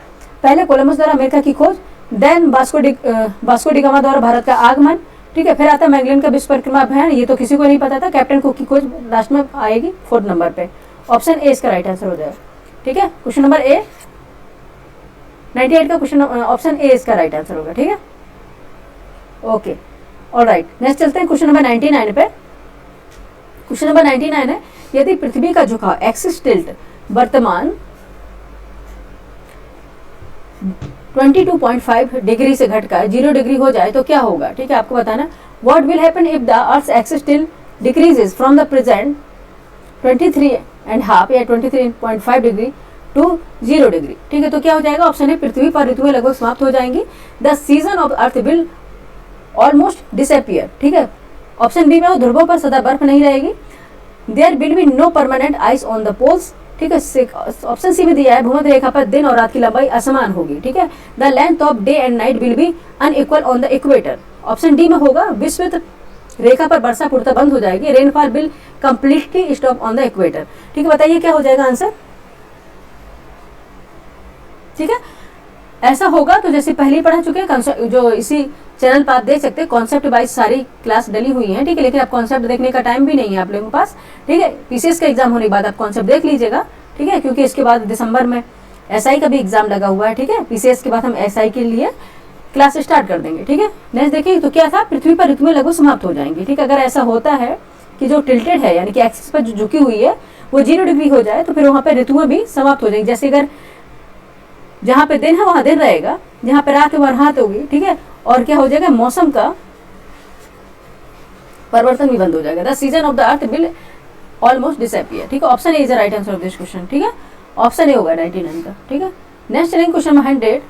Speaker 1: पहले कोलंबस द्वारा अमेरिका की खोज, देन वास्को डी गामा द्वारा भारत का आगमन, ठीक है, फिर आता है मैगलन का विश्व परिक्रमा अभियान, ये तो किसी को नहीं पता था, कैप्टन कुक की खोज लास्ट में आएगी 4th नंबर पे। ऑप्शन ए इसका राइट आंसर हो जाएगा, ठीक है। क्वेश्चन नंबर ए 98 का क्वेश्चन, ऑप्शन ए इसका राइट आंसर होगा, ठीक है। ओके, ऑलराइट, नेक्स्ट चलते हैं क्वेश्चन नंबर 99 पे। क्वेश्चन नंबर 99 है, यदि पृथ्वी का झुकाव एक्सिस टिल्ट वर्तमान 22.5 डिग्री से घटकर 0 डिग्री हो जाए तो क्या होगा, ठीक है, आपको बताना। What will happen if the earth axis tilt decreases from the present 23.5 या 23.5 डिग्री टू 0 डिग्री, ठीक है, तो क्या हो जाएगा। ऑप्शन है, पृथ्वी पर ऋतुएं लगभग समाप्त हो जाएंगी, the season of earth will almost disappear, ठीक है। ऑप्शन बी में ध्रुवों पर सदा बर्फ नहीं रहेगी, there will be no permanent ice on the poles, ठीक है। ऑप्शन सी में दिया है, भूमध्य रेखा पर दिन और रात की लंबाई असमान होगी, ठीक है। The length of day and night will be unequal on the equator. Option D में होगा, विश्व रेखा पर वर्षा पूर्णतः बंद हो जाएगी, rainfall will completely stop on the equator, ठीक है। बताइए क्या हो जाएगा आंसर, ठीक है। ऐसा होगा तो जैसे पहले ही पढ़ा चुके हैं, जो इसी चैनल पर आप देख सकते हैं, कॉन्सेप्ट वाइज सारी क्लास डली हुई है, ठीक है, लेकिन अब कॉन्सेप्ट देखने का टाइम भी नहीं है आप लोगों के पास, ठीक है। पीसीएस का एग्जाम होने के बाद आप कॉन्सेप्ट देख लीजिएगा, ठीक है, क्योंकि इसके बाद दिसंबर में एसआई का भी एग्जाम लगा हुआ है, ठीक है। पीसीएस के बाद हम एसआई के लिए क्लास स्टार्ट कर देंगे, ठीक है। नेक्स्ट देखिए, तो क्या था, पृथ्वी पर ऋतुएं लगभग समाप्त हो जाएंगी, ठीक है। अगर ऐसा होता है कि जो टिल्टेड है यानी कि एक्सिस पर जो झुकी हुई है वो 0 डिग्री हो जाए, तो फिर वहां पर ऋतुएं भी समाप्त हो जाएंगी। जैसे अगर जहां पे दिन है वहां दिन रहेगा, जहां पे रात है वहां रात होगी, ठीक है। और क्या हो जाएगा, मौसम का परिवर्तन भी बंद हो जाएगा, the season of the earth will almost disappear, ठीक है। Option A is the right answer of this question, ठीक है। ऑप्शन ए होगा 99 का, ठीक है। नेक्स्ट चलेंगे क्वेश्चन नंबर 100।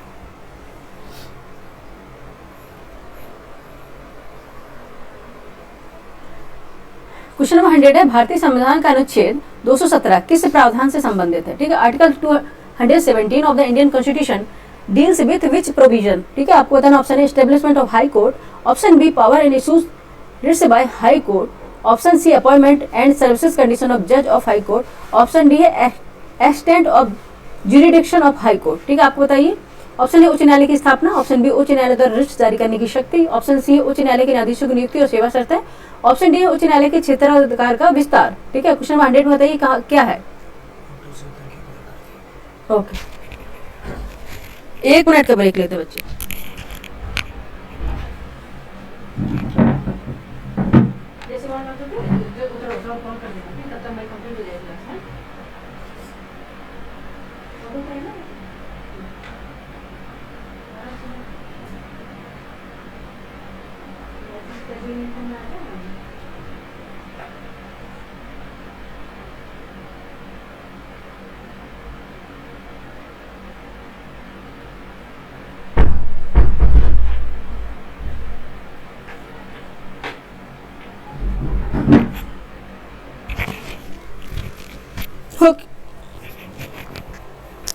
Speaker 1: क्वेश्चन नंबर 100 है, भारतीय संविधान का अनुच्छेद 217 किस प्रावधान से संबंधित है, ठीक है। Article 217 of the Indian constitution deals with which provision, ठीक है। आपको बताना, option A establishment of high court, option B power and issues writs by high court, option C appointment and services condition of जज of high court, option D है extent of jurisdiction of high court, ठीक है। आपको बताइए, option A उच्च न्यायालय की स्थापना, ऑप्शन बी उच्च न्यायालय द्वारा रिट्स जारी करने की शक्ति, ऑप्शन सी उच्च न्यायालय के न्यायाधीशों की नियुक्ति और सेवा शर्तें, ऑप्शन डी है उच्च न्यायालय के क्षेत्राधिकार का विस्तार, ठीक है। क्वेश्चन नंबर 100 में बताइए क्या है। ओके, 1 मिनट का ब्रेक लेते बच्चे। जैसे वहां कर दो, उधर उधर कॉल कर देना, फिर तब तक मैं कंप्लीट हो जाएगी क्लास, है तो कहीं ना ओके।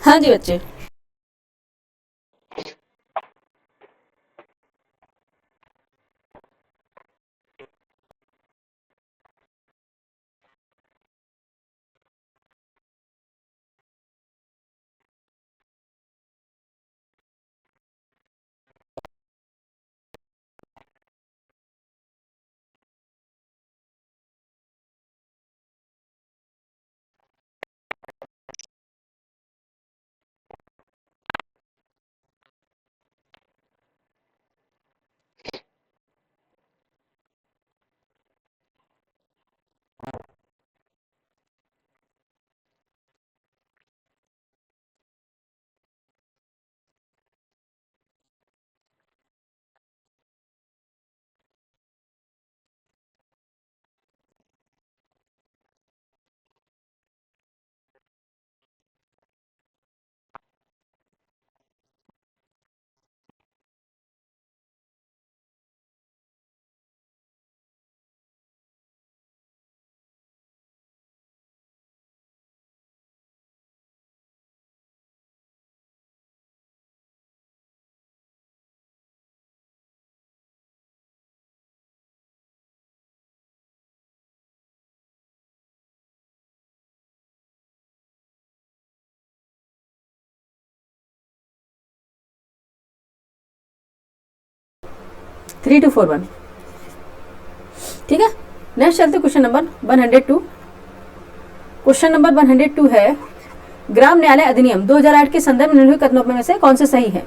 Speaker 1: हाँ जी बच्चे, 3241। ठीक है, नेक्स्ट चलते क्वेश्चन नंबर 102। क्वेश्चन नंबर 102 है, ग्राम न्यायालय अधिनियम 2008 के संदर्भ में निम्नलिखित कथनों में से कौन से सही है?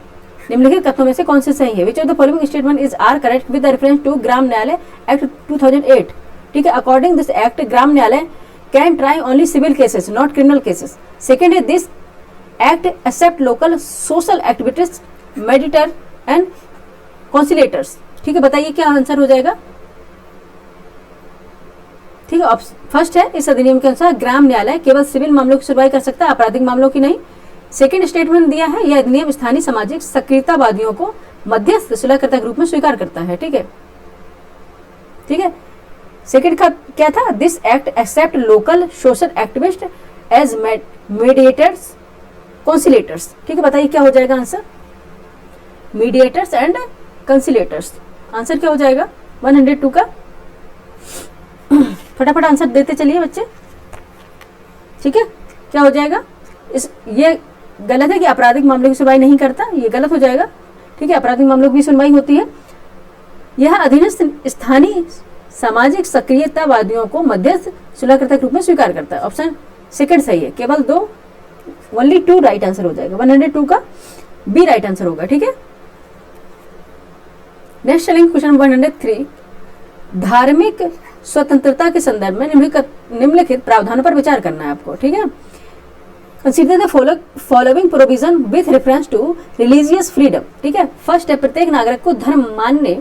Speaker 1: निम्नलिखित कथनों में से कौन से सही है? Which of the following statement is are correct with reference to Gram Nyayalaya act 2008? ठीक है, according this act Gram Nyayalaya can try only civil cases not criminal cases. Second है, this act accept local social activities mediator and conciliators. ठीक है, बताइए क्या answer हो जाएगा? ठीक है, फर्स्ट है, इस अधिनियम के अनुसार ग्राम न्यायालय केवल सिविल मामलों की सुनवाई कर सकता है, आपराधिक मामलों की नहीं। सेकेंड स्टेटमेंट दिया है, यह अधिनियम स्थानीय सामाजिक सक्रियतावादियों को मध्यस्थ सुलहकर्ता के रूप में स्वीकार करता है। ठीक है, ठीक है। सेकेंड का क्या था? This act accept local social activist as mediators conciliators. ठीक है, बताइए क्या हो जाएगा answer? Mediators and conciliators. Answer क्या हो जाएगा 102 का? फटाफट आंसर देते चलिए बच्चे। ठीक है, क्या हो जाएगा? ये गलत है कि आपराधिक मामलों की सुनवाई नहीं करता, ये गलत हो जाएगा। ठीक है, आपराधिक मामलों की सुनवाई होती है। यह अधिनियम स्थानीय सामाजिक सक्रियतावादियों को मध्यस्थ सुलहकर्ता के रूप में स्वीकार करता है। ऑप्शन सेकंड सही है, केवल दो, ओनली 2 राइट आंसर हो जाएगा। 102 का बी राइट आंसर होगा। ठीक है, नेक्स्ट चलेंगे क्वेश्चन 103। धार्मिक स्वतंत्रता के संदर्भ में निम्नलिखित प्रावधानों पर विचार करना है आपको। ठीक है, consider the following provision with reference to religious freedom. ठीक है, फर्स्ट है, प्रत्येक नागरिक को धर्म मानने,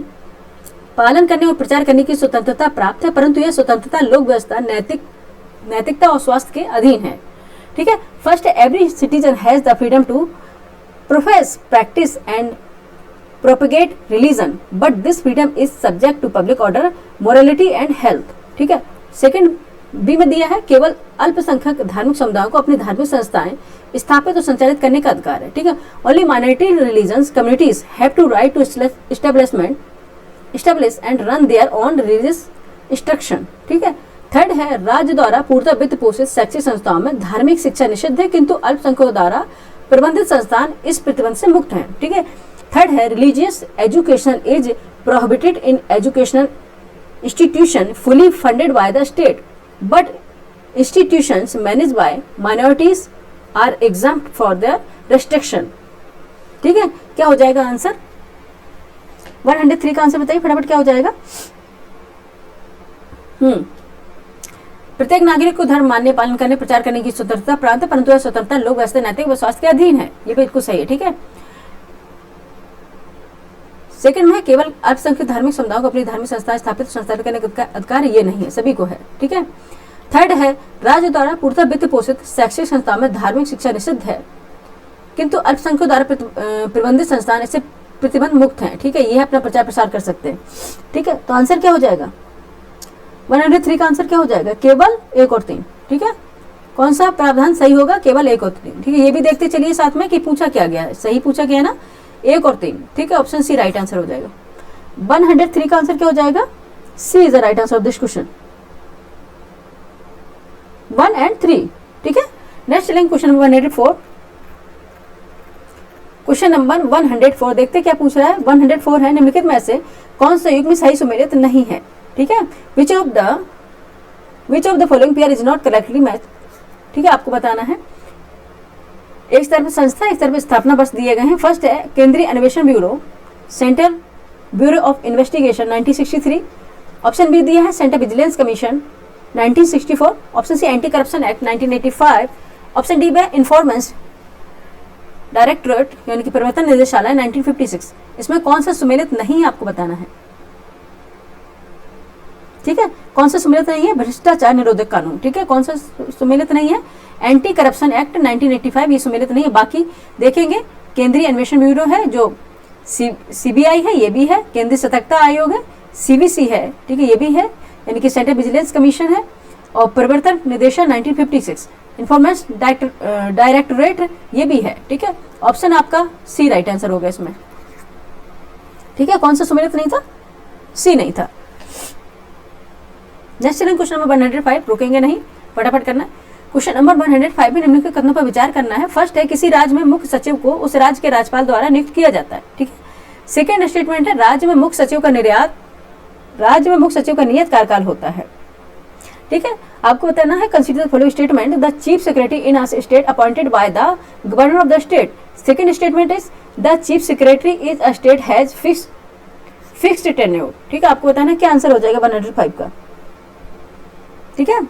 Speaker 1: पालन करने और प्रचार करने की स्वतंत्रता प्राप्त है, परंतु यह स्वतंत्रता लोक व्यवस्था, नैतिकता और स्वास्थ्य के अधीन है। ठीक है, फर्स्ट है, every citizen has the freedom to profess, practice and propagate religion but this freedom is subject to public order, morality and health। ठीक है, सेकंड बी में दिया है, केवल अल्पसंख्यक धार्मिक समुदायों को अपनी धार्मिक संस्थाएं स्थापित और संचालित करने का अधिकार है। ठीक है, only minority religions communities have to right to establish and run their own religious instruction. ठीक है, थर्ड है, राज्य द्वारा पूर्णतः वित्त पोषित शैक्षिक संस्थाओं में धार्मिक शिक्षा निषिद्ध है, किंतु अल्पसंख्यकों द्वारा प्रबंधित संस्थान इस प्रतिबंध से मुक्त हैं। ठीक है, थर्ड है, religious education is prohibited in educational institution fully funded by the state but institutions manage by minorities are exempt for the restriction. ठीक है, क्या हो जाएगा आंसर? 103 का आंसर बताइए फटाफट, क्या हो जाएगा? प्रत्येक नागरिक को धर्म मानने, पालन करने, प्रचार करने की स्वतंत्रता प्राप्त है, परंतु यह स्वतंत्रता लोक व्यवस्था, नैतिक व स्वास्थ्य के अधीन है। ये बिल्कुल सही है। ठीक है, सेकंड में केवल अल्पसंख्यक धार्मिक समुदायों को अपनी धार्मिक संस्थाएं स्थापित संचालित करने का अधिकार ये नहीं है, सभी को है। ठीक है, थर्ड है, राज्य द्वारा पूर्णतः वित्त पोषित शैक्षिक संस्थाओं में धार्मिक शिक्षा निषिद्ध है, किंतु अल्पसंख्यकों द्वारा प्रबंधित संस्थान इससे प्रतिबंध मुक्त है। ठीक है, ये अपना प्रचार प्रसार कर सकते हैं। ठीक है, तो आंसर क्या हो जाएगा? 103 का आंसर क्या हो जाएगा? केवल 1 और 3। ठीक है, कौन सा प्रावधान सही होगा? केवल 1 और 3। ठीक है, ये भी देखते चलिए साथ में कि पूछा क्या गया है, सही पूछा गया है ना, 1 और 3। ठीक है, ऑप्शन सी राइट आंसर हो जाएगा। 103 का आंसर क्या हो जाएगा? C is the right answer of this question, 1 and 3। ठीक है, नेक्स्ट चलेंगे क्वेश्चन नंबर 104। क्वेश्चन नंबर 104 देखते क्या पूछ रहा है। 104 है, निम्नलिखित में से कौन सा युग्म सही सुमेलित नहीं है? ठीक है, which of the following pair is not correctly match. ठीक है, आपको बताना है। एक तरफ संस्था, एक तरफ स्थापना वर्ष दिए गए हैं। फर्स्ट है, केंद्रीय अन्वेषण bureau, central bureau of investigation 1963। Option B दिया है central vigilance commission 1964। Option C anti corruption act 1985। Option D है इन्फॉर्मेंस डायरेक्टरेट यानी कि प्रवर्तन निदेशालय 1956। इसमें कौन सा सुमेलित नहीं है आपको बताना है। ठीक है, कौन सा सुमेलित नहीं है? भ्रष्टाचार निरोधक कानून। ठीक है, कौन सा सुमेलित नहीं है? एंटी करप्शन एक्ट 1985, ये सुमेलित नहीं है। बाकी देखेंगे, केंद्रीय अन्वेषण ब्यूरो है जो सीबीआई है, ये भी है। केंद्रीय सतर्कता आयोग है, सीवीसी है। ठीक है, ये भी है, यानी कि सेंट्रल विजिलेंस कमीशन है। और प्रवर्तन निदेशालय 1956, इन्फॉर्मेशन डायरेक्टोरेट ये भी है। ठीक है, ऑप्शन आपका सी राइट आंसर होगा इसमें। ठीक है, कौन सा सुमेलित नहीं था? सी नहीं था। नेक्स्ट चलेंगे क्वेश्चन नंबर 105, रुकेंगे नहीं, फटाफट करना। क्वेश्चन नंबर 105 में निम्नलिखित कथनों पर विचार करना है। फर्स्ट है, किसी राज्य में मुख्य सचिव को उस राज्य के राज्यपाल द्वारा नियुक्त किया जाता है। ठीक है, सेकेंड स्टेटमेंट है राज्य में मुख्य सचिव का नियत कार्यकाल होता है। ठीक है, आपको बताना है consider the following statement, the chief secretary in a state appointed by the governor of the state. Second statement is the chief secretary is a state has fixed tenure. ठीक है, आपको बताना क्या आंसर हो जाएगा 105 का। ठीक है,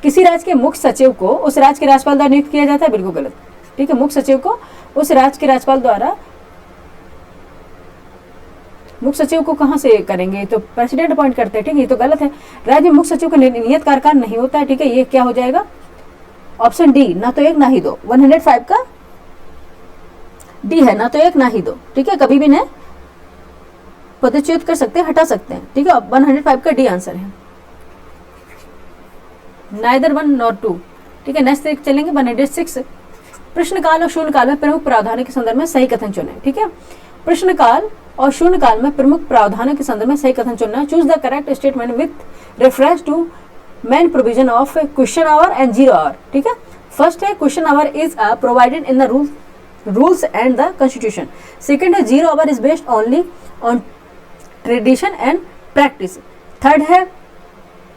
Speaker 1: किसी राज्य के मुख्य सचिव को उस राज्य के राज्यपाल द्वारा नियुक्त किया जाता है, बिल्कुल गलत। ठीक है, मुख्य सचिव को उस राज्य के राज्यपाल द्वारा, मुख्य सचिव को कहां से करेंगे, तो प्रेसिडेंट अपॉइंट करते हैं। ठीक है, ये तो गलत है। राज्य में मुख्य सचिव का नियत कार्यकाल नहीं होता है। ठीक है, ये क्या हो जाएगा, ऑप्शन डी, ना तो एक ना ही दो। 105 का डी है, ना तो एक ना ही दो। ठीक है, कभी भी नहीं पदच्युत कर सकते हैं, हटा सकते हैं। ठीक है, 105 का डी आंसर है, नाइदर 1 नॉर 2। ठीक है, नेक्स्ट चलेंगे 106। प्रश्नकाल और शून्यकाल में प्रमुख प्रावधानों के संदर्भ में सही कथन चुनें। ठीक है, प्रश्नकाल और शून्यकाल में प्रमुख प्रावधानों के संदर्भ में सही कथन चुनना। Choose the correct statement with reference to main provision of question hour and zero hour. ठीक है, फर्स्ट है question hour is provided in the rules and the constitution. Second है zero hour is based only on tradition and practice. Third है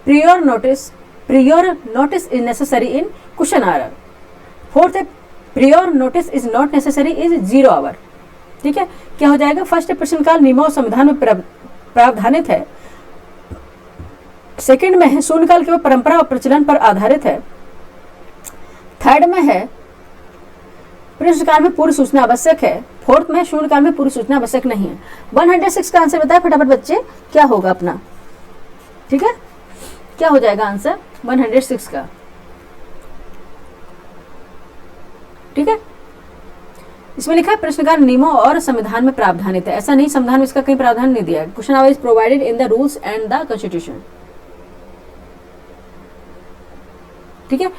Speaker 1: prior notice is necessary in question hour। Fourth है prior notice is not necessary is 0 hour। ठीक है, क्या हो जाएगा, first प्रश्नकाल नियमों और संविधान में प्रावधानित है। सेकंड में है शून्यकाल केवल परंपरा और प्रचलन पर आधारित है। थर्ड में है प्रश्नकाल में पूर्व सूचना आवश्यक है। फोर्थ में शून्यकाल में पूर्व सूचना आवश्यक नहीं है। 106 का आंसर बताए फटाफट बच्चे, क्या होगा अपना। ठीक है, क्या हो जाएगा आंसर 106 का। ठीक है, इसमें लिखा है प्रश्नकाल नियमों और संविधान में प्रावधानित है। ऐसा नहीं, संविधान में इसका कहीं प्रावधान नहीं दिया है। Question hour is provided in the rules and the constitution. ठीक है,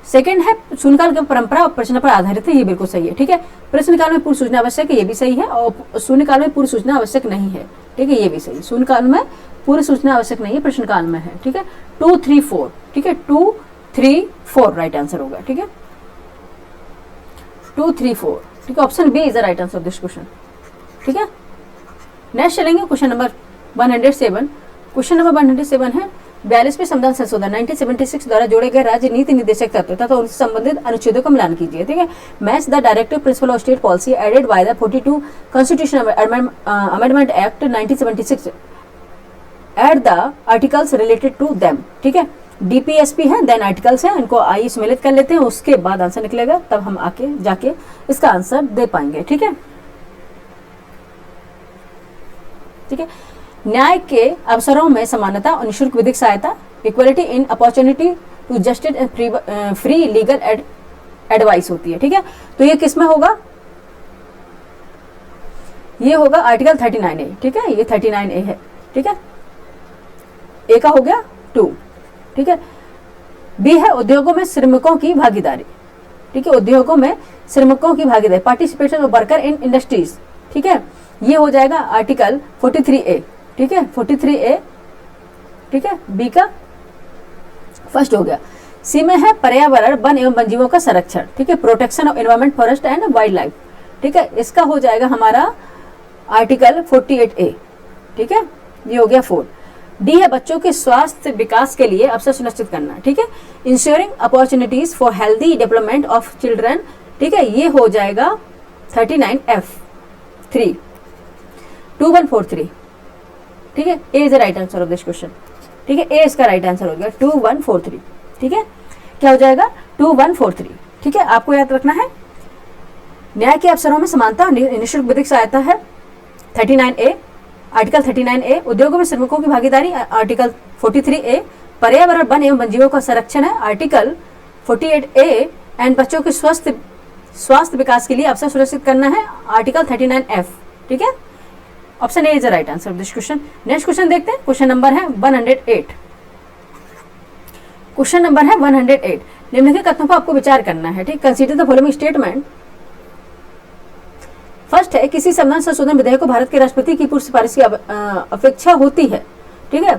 Speaker 1: सेकंड है शून्यकाल की परंपरा और प्रचलन पर आधारित है, ये बिल्कुल सही है। ठीक है, प्रश्नकाल में पूर्व सूचना आवश्यक है, ये भी सही है। और शून्यकाल में पूर्व सूचना आवश्यक नहीं है। ठीक है, ये भी सही। शून्यकाल में पूर्व सूचना आवश्यक नहीं है, प्रश्नकाल में है। ठीक है, 2, 3, 4। ठीक है, 2, 3, 4 राइट आंसर होगा। ठीक है, 2, 3, 4। ठीक है, option B is the right answer of this question. ठीक है, नेक्स्ट चलेंगे क्वेश्चन नंबर 107। क्वेश्चन नंबर 107 है 42वें संविधान संशोधन 1976 द्वारा जोड़े गए राज्य नीति निर्देशक तत्व तथा उनसे संबंधित अनुच्छेदों का मिलान कीजिए। ठीक है, match the directive principle of state policy added by the 42 constitution amendment act 1976 at the articles related to them. ठीक है, डीपीएसपी है, देन आर्टिकल्स है, इनको आइए सम्मिलित कर लेते हैं, उसके बाद आंसर निकलेगा, तब हम आके जाके इसका आंसर दे पाएंगे। ठीक है, ठीक है, न्याय के अवसरों में समानता और निःशुल्क विधिक सहायता, equality in opportunity to justice and free legal advice होती है। ठीक है, तो ये किस में होगा, ये होगा आर्टिकल 39A। ठीक है, ये 39A है। ठीक है, ए का हो गया 2। ठीक है, बी है उद्योगों में श्रमिकों की भागीदारी। ठीक है, उद्योगों में श्रमिकों की भागीदारी, participation of worker in industries. ठीक है, ये हो जाएगा आर्टिकल 43A। ठीक है, 43A। ठीक है, बी का फर्स्ट हो गया। सी में है पर्यावरण वन एवं वन्यजीवों का संरक्षण। ठीक है, protection of environment forest and wild life. ठीक है, इसका हो जाएगा हमारा आर्टिकल 48A। ठीक है, ये हो गया 4। डी है बच्चों के स्वास्थ्य विकास के लिए अवसर सुनिश्चित करना। ठीक है, ensuring opportunities for healthy development of children. ठीक है, ये हो जाएगा 39F3 2143। ठीक है, A is the right answer of this question. ठीक है, ए इसका राइट आंसर हो गया 2143। ठीक है, क्या हो जाएगा 2143। ठीक है, आपको याद रखना है न्याय के अवसरों में समानता, निःशुल्क विधिक सहायता है 39A, आर्टिकल 39A। उद्योगों में श्रमिकों की भागीदारी आर्टिकल 43A। पर्यावरण वन एवं वन्यजीवों का संरक्षण है आर्टिकल 48A। एंड बच्चों के स्वास्थ्य विकास के लिए अवसर सुनिश्चित करना है आर्टिकल 39F। ठीक है, option A is the right answer of this question. Next question देखते हैं, क्वेश्चन नंबर है 108। क्वेश्चन नंबर है 108। निम्नलिखित कथनों पर आपको विचार करना है। ठीक, consider the following statement. First है किसी संविधान संशोधन विधेयक को भारत के राष्ट्रपति की पूर्व सिफारिश की अपेक्षा होती है। ठीक है,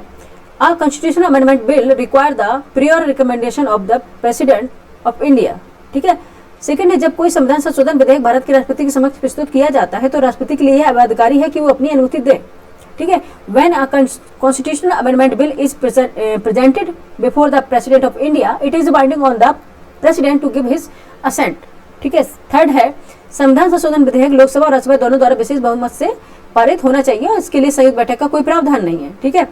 Speaker 1: a constitutional amendment bill require the prior recommendation of the President of India. ठीक है, सेकंड है, जब कोई संविधान संशोधन विधेयक भारत के राष्ट्रपति के समक्ष प्रस्तुत किया जाता है तो राष्ट्रपति के लिए यह बाध्यकारी है कि वो अपनी अनुमति दे, ठीक है। When a constitutional amendment bill is presented before the President of India, it is binding on the President to give his assent, ठीक है। थर्ड है, संविधान संशोधन विधेयक लोकसभा और राज्यसभा दोनों द्वारा विशेष बहुमत से पारित होना चाहिए और इसके लिए संयुक्त बैठक का कोई प्रावधान नहीं है, ठीक है।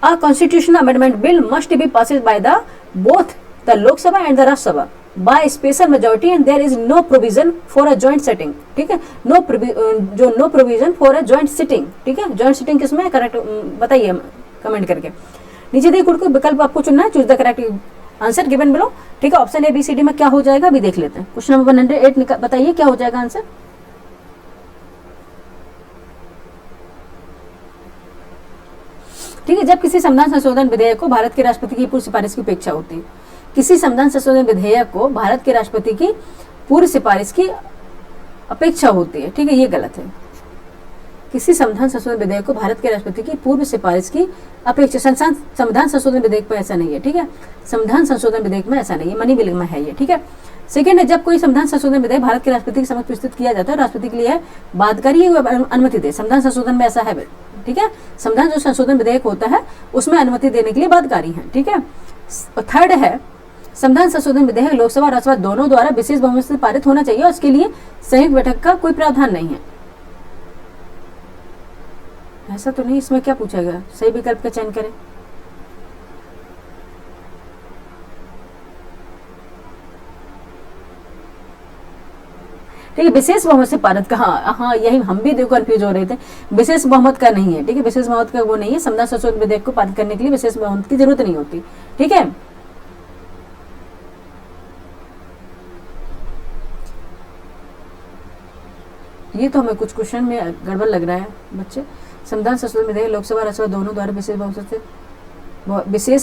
Speaker 1: A constitutional amendment bill must be passed by the both the Lok Sabha and the Rajya Sabha by special majority and there is no provision for a joint sitting, ठीक है। No provision for a joint sitting, ठीक है। Joint sitting किसमें है, correct बताइए comment करके। नीचे देखिए कुछ विकल्प आपको चुनना है, choose the correct answer given below, ठीक है। Option A B C D में क्या हो जाएगा अभी देख लेते हैं। क्वेश्चन नंबर 108 बताइए क्या हो जाएगा आंसर। ठीक है, जब किसी संविधान संशोधन विधेयक को भारत के राष्ट्रपति की पूर्व सिफारिश की अपेक्षा होती है, किसी संविधान संशोधन विधेयक को भारत के राष्ट्रपति की पूर्व सिफारिश की अपेक्षा होती है, ठीक है, ये गलत है। किसी संविधान संशोधन विधेयक को भारत के राष्ट्रपति की पूर्व सिफारिश की अपेक्षा, संविधान संशोधन विधेयक में ऐसा नहीं है, ठीक है। संविधान संशोधन विधेयक में ऐसा नहीं है, मनी बिल में है ये, ठीक है। सेकेंड है, जब कोई संविधान संशोधन विधेयक भारत के राष्ट्रपति के समक्ष प्रस्तुत किया जाता है, राष्ट्रपति के लिए बाध्यकारी अनुमति दे। संविधान संशोधन में ऐसा है, ठीक है। संविधान जो संशोधन विधेयक होता है उसमें अनुमति देने के लिए बाध्यकारी है, ठीक है। थर्ड है, संविधान संशोधन विधेयक लोकसभा और राज्यसभा दोनों द्वारा विशेष बहुमत से पारित होना चाहिए और इसके लिए संयुक्त बैठक का कोई प्रावधान नहीं है। ऐसा तो नहीं, इसमें क्या पूछा गया, सही विकल्प का चयन करें। ठीक है, विशेष बहुमत से पारित का, हाँ यही हम भी देखो कंफ्यूज हो रहे थे, विशेष बहुमत का नहीं है, ठीक है। विशेष बहुमत का वो नहीं है, संविधान संशोधन विधेयक को पारित करने के लिए विशेष बहुमत की जरूरत नहीं होती, ठीक है। ये तो हमें कुछ क्वेश्चन में गड़बड़ लग रहा है बच्चे। संविधान संशोधन विधेयक लोकसभा राज्यसभा दोनों द्वारा विशेष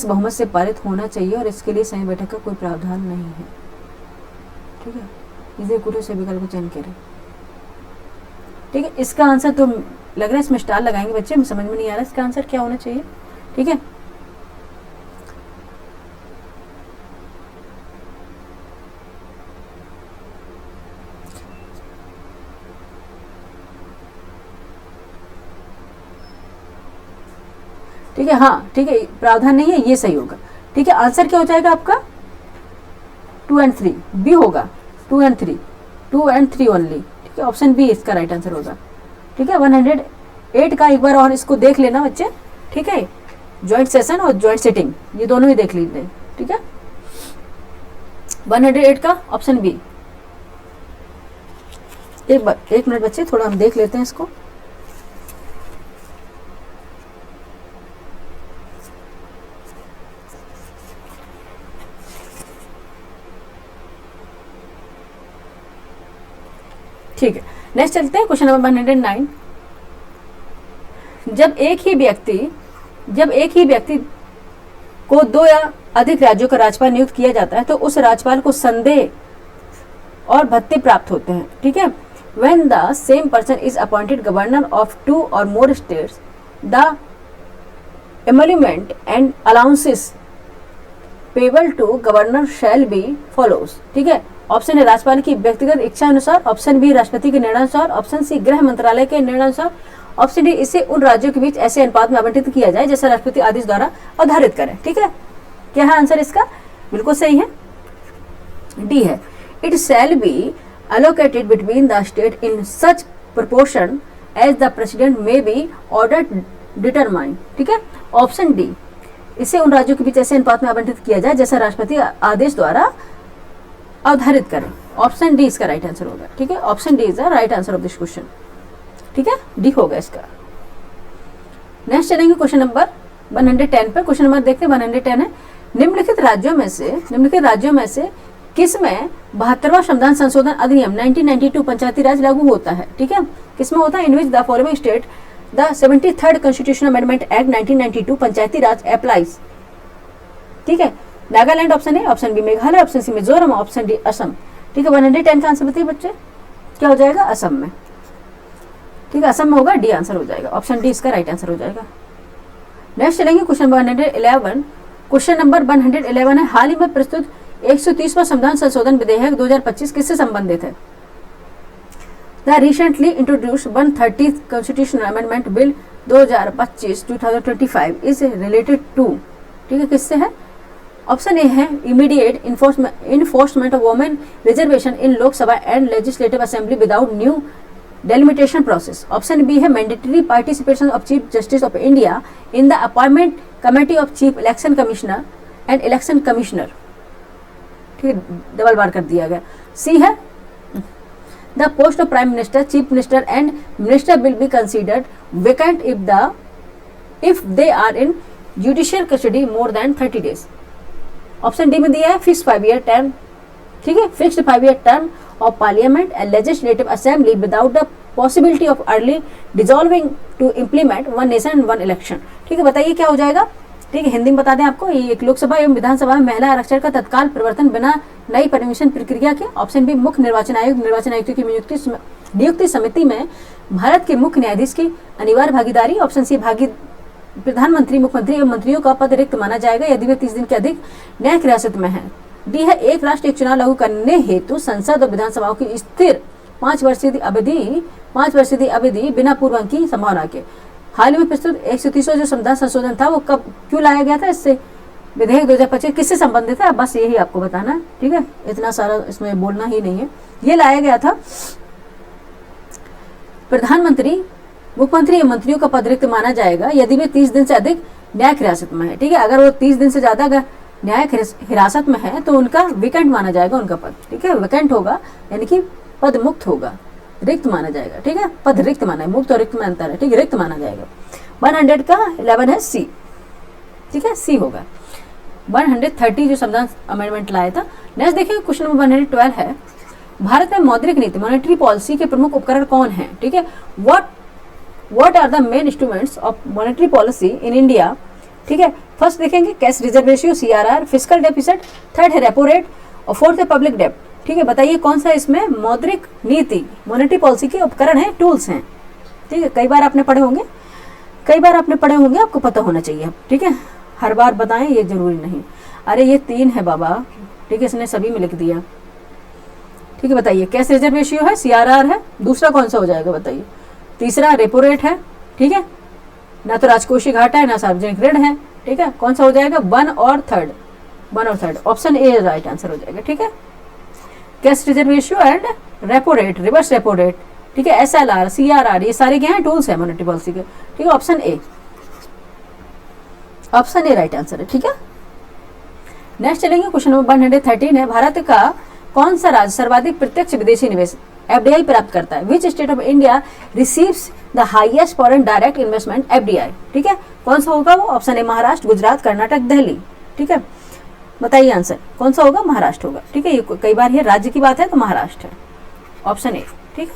Speaker 1: बहुमत से पारित होना चाहिए और इसके लिए संयुक्त बैठक का कोई प्रावधान नहीं है, ठीक है। इसे कुछ से विकल्प को चयन करें, ठीक है। इसका आंसर तो लग रहा है इसमें स्टार लगाएंगे बच्चे, समझ में नहीं आ रहा इसका आंसर क्या होना चाहिए, ठीक है। ठीक है, हाँ ठीक है, प्रावधान नहीं है, ये सही होगा, ठीक है। आंसर क्या हो जाएगा आपका 2 और 3, बी होगा 2 और 3 ओनली, ठीक है। ऑप्शन बी इसका राइट आंसर होगा, ठीक है। 108 का एक बार और इसको देख लेना बच्चे, ठीक है। ज्वाइंट सेशन और ज्वाइंट सिटिंग ये दोनों ही देख लीजिए, ठीक है। 108 का ऑप्शन बी। एक मिनट बच्चे, थोड़ा हम देख लेते हैं इसको। ठीक है, नेक्स्ट चलते हैं क्वेश्चन नंबर 109। जब एक ही व्यक्ति को 2 या अधिक राज्यों का राज्यपाल नियुक्त किया जाता है तो उस राज्यपाल को संदेह और भत्ते प्राप्त होते हैं, ठीक है। When the same person is appointed governor of 2 और more states, the emoluments and allowances payable to governor shall be follows, ठीक है। ऑप्शन है राज्यपाल की व्यक्तिगत इच्छा अनुसार, ऑप्शन बी राष्ट्रपति के निर्णय अनुसार, ऑप्शन सी गृह मंत्रालय के निर्णय अनुसार, ऑप्शन डी इसे उन राज्यों के बीच ऐसे अनुपात में आवंटित किया जाए जैसा राष्ट्रपति आदेश द्वारा अवधारित करे, ठीक है। क्या है आंसर इसका, बिल्कुल सही है, डी है। It shall be allocated between the state in such proportion as the president may be ordered determine, ठीक है। ऑप्शन डी, इसे उन राज्यों के बीच ऐसे अनुपात में आवंटित किया जाए जैसा राष्ट्रपति आदेश द्वारा अवधारित करें। ऑप्शन डी इसका राइट आंसर होगा, ठीक है। Option D is the right answer of this question, ठीक है, डी होगा इसका। नेक्स्ट चलेंगे क्वेश्चन नंबर 110 पर। क्वेश्चन नंबर देखते हैं 110 है, निम्नलिखित राज्यों में से किसमें 72वां संविधान संशोधन अधिनियम 1992 पंचायती राज लागू होता है, ठीक है। किसमें होता है, in which the following state the 73rd constitutional amendment act 1992 Panchayati Raj applies, ठीक है। Nagaland option A, option B Meghalaya, option C Mizoram, option D Assam, ठीक है। 110 का आंसर बताइए बच्चे, क्या हो जाएगा, असम में, ठीक है, असम में होगा, डी आंसर हो जाएगा, ऑप्शन डी इसका राइट आंसर हो जाएगा। नेक्स्ट चलेंगे क्वेश्चन नंबर 111। क्वेश्चन नंबर 111 है, हाल ही में प्रस्तुत 130वां संविधान संशोधन विधेयक 2025 किससे संबंधित है? The recently introduced 130th constitutional amendment bill 2025 is related to, ठीक है, किससे है? ऑप्शन ए है immediate enforcement of women reservation in Lok Sabha and legislative assembly without new delimitation process. Option B है mandatory participation of chief justice of India in the appointment committee of chief election commissioner and election commissioner, ठीक है, double bar कर दिया गया। C है the post of prime minister, chief minister and minister will be considered vacant if they are in judicial custody more than 30 days। Option D में दिया है fix 5-year term, ठीक है, fixed 5-year term of parliament and legislative assembly without the possibility of early dissolving to implement one nation one election, ठीक है। बताइए क्या हो जाएगा? ठीक है, हिंदी में बता दें आपको, ये एक लोकसभा एवं विधानसभा में महिला आरक्षण का तत्काल परिवर्तन बिना नई परमिशन प्रक्रिया के। ऑप्शन बी मुख्य निर्वाचन आयोग निर्वाचन आयुक्तों की नियुक्ति समिति में भारत के मुख्य न्यायाधीश की अनिवार्य भागीदारी। ऑप्शन सी प्रधानमंत्री, मुख्यमंत्री एवं मंत्रियों का पद रिक्त माना जाएगा यदि वे 30 दिन के अधिक न्यायिक हिरासत में है। डी है एक राष्ट्र एक चुनाव लागू करने हेतु संसद और विधानसभाओं की स्थिर 5 वर्षीय अवधि बिना पूर्व की संभावना के। हाल में प्रस्तुत 130वां जो संविधान संशोधन था वो कब क्यों लाया गया था? इससे विधेयक 2025 किससे संबंधित है? बस यही आपको बताना है, ठीक है, इतना सारा इसमें बोलना ही नहीं है। ये लाया गया था प्रधानमंत्री, मुख्यमंत्री या मंत्रियों का पद रिक्त माना जाएगा यदि वे 30 दिन से अधिक न्यायिक हिरासत में है, ठीक है। अगर वो 30 दिन से ज्यादा न्यायिक हिरासत में है तो उनका वेकेंट माना जाएगा उनका पद, ठीक है, वेकेंट होगा यानी कि पद मुक्त होगा, रिक्त माना जाएगा, ठीक है, पद रिक्त माना है, मुक्त और रिक्त में अंतर है, ठीक है, रिक्त माना जाएगा। 100 का 11 है सी, ठीक है, सी होगा। 130 जो संविधान अमेंडमेंट लाया था। नेक्स्ट देखिए क्वेश्चन नंबर 112 है, भारत में मौद्रिक नीति मॉनेटरी पॉलिसी के प्रमुख उपकरण कौन है? ठीक है, what are the main instruments of monetary policy in India? ठीक है, फर्स्ट देखेंगे cash reserve ratio CRR, fiscal deficit, third है रेपो रेट और फोर्थ है पब्लिक डेब्ट। ठीक है, बताइए कौन सा इसमें मौद्रिक नीति मॉनेटरी पॉलिसी के उपकरण है, टूल्स हैं। ठीक है, कई बार आपने पढ़े होंगे, आपको पता होना चाहिए। ठीक है, हर बार बताएं ये जरूरी नहीं। अरे ये 3 है बाबा, ठीक है, इसने सभी में लिख दिया। ठीक है, बताइए कैश रिजर्व रेशियो है, CRR है, दूसरा कौन सा हो जाएगा बताइए? तीसरा रेपो रेट है। ठीक है, ना तो राजकोषीय घाटा है ना सार्वजनिक ऋण है। ठीक है, कौन सा हो जाएगा? 1 और 3rd। Option A right answer हो जाएगा। ठीक है, cash reserve ratio and repo rate, reverse repo rate. ठीक है, SLR, CRR, ये सारे क्या हैं? टूल्स है मॉनेटरी पॉलिसी के। ठीक है, ऑप्शन ए राइट आंसर है। ठीक है, नेक्स्ट चलेंगे क्वेश्चन नंबर 113 है, भारत का कौन सा राज्य सर्वाधिक प्रत्यक्ष विदेशी निवेश FDI प्राप्त करता है? Which state of India receives the highest foreign direct investment FDI? ठीक है, कौन सा होगा वो? Option A Maharashtra, Gujarat, Karnataka, Delhi. ठीक है, बताइए आंसर कौन सा होगा? महाराष्ट्र होगा। ठीक है, ये कई बार ये राज्य की बात है तो महाराष्ट्र है, ऑप्शन ए। ठीक है,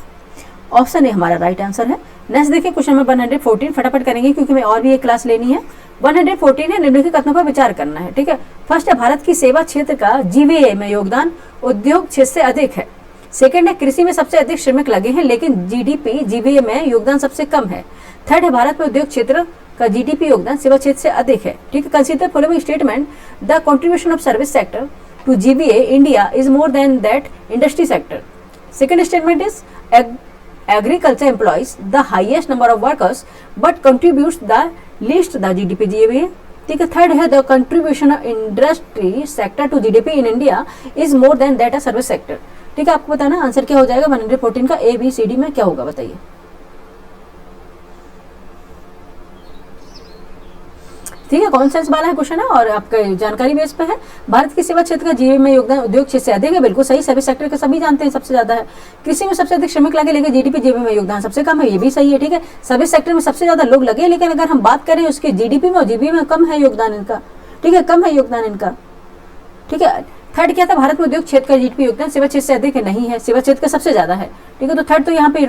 Speaker 1: ऑप्शन ए हमारा राइट आंसर है। नेक्स्ट देखिए क्वेश्चन नंबर 114, फटाफट करेंगे क्योंकि हमें और भी एक क्लास लेनी है। 114 है, निम्नलिखित कथनों पर विचार करना है। ठीक है, फर्स्ट है भारत की सेवा क्षेत्र का GVA में योगदान उद्योग क्षेत्र से अधिक है। सेकंड है कृषि में सबसे अधिक श्रमिक लगे हैं लेकिन GDP GVA में योगदान सबसे कम है। थर्ड है भारत में उद्योग क्षेत्र का GDP योगदान सेवा क्षेत्र से अधिक है। ठीक है, consider following statement, the contribution of service sector to GVA India is more than that industry sector. Second statement is agriculture employs the highest number of workers but contributes the least the GDP GVA। ठीक है, third है the contribution of industry sector to GDP in India is more than that of service sector. ठीक है, आपको बताना answer क्या हो जाएगा 114 का ABCD में क्या होगा बताइए? ठीक है, कौन सेंस वाला है क्वेश्चन है और आपके जानकारी बेस पे है। भारत की सेवा क्षेत्र का GVA में योगदान उद्योग क्षेत्र से अधिक है, बिल्कुल सही। सर्विस सेक्टर के सभी जानते हैं सबसे ज्यादा है। कृषि में सबसे अधिक श्रमिक लगे लेकिन GDP GVA में योगदान सबसे कम है, ये भी सही है। ठीक है, सर्विस सेक्टर में सबसे ज्यादा लोग लगे लेकिन अगर हम बात करें उसके GDP में और GVA में कम है योगदान इनका। ठीक है, कम है योगदान इनका। ठीक है, थर्ड क्या था? भारत में उद्योग क्षेत्र का GDP योगदान सेवा क्षेत्र से अधिक है, नहीं है, सेवा क्षेत्र का सबसे ज्यादा है। ठीक है, तो थर्ड तो यहाँ पे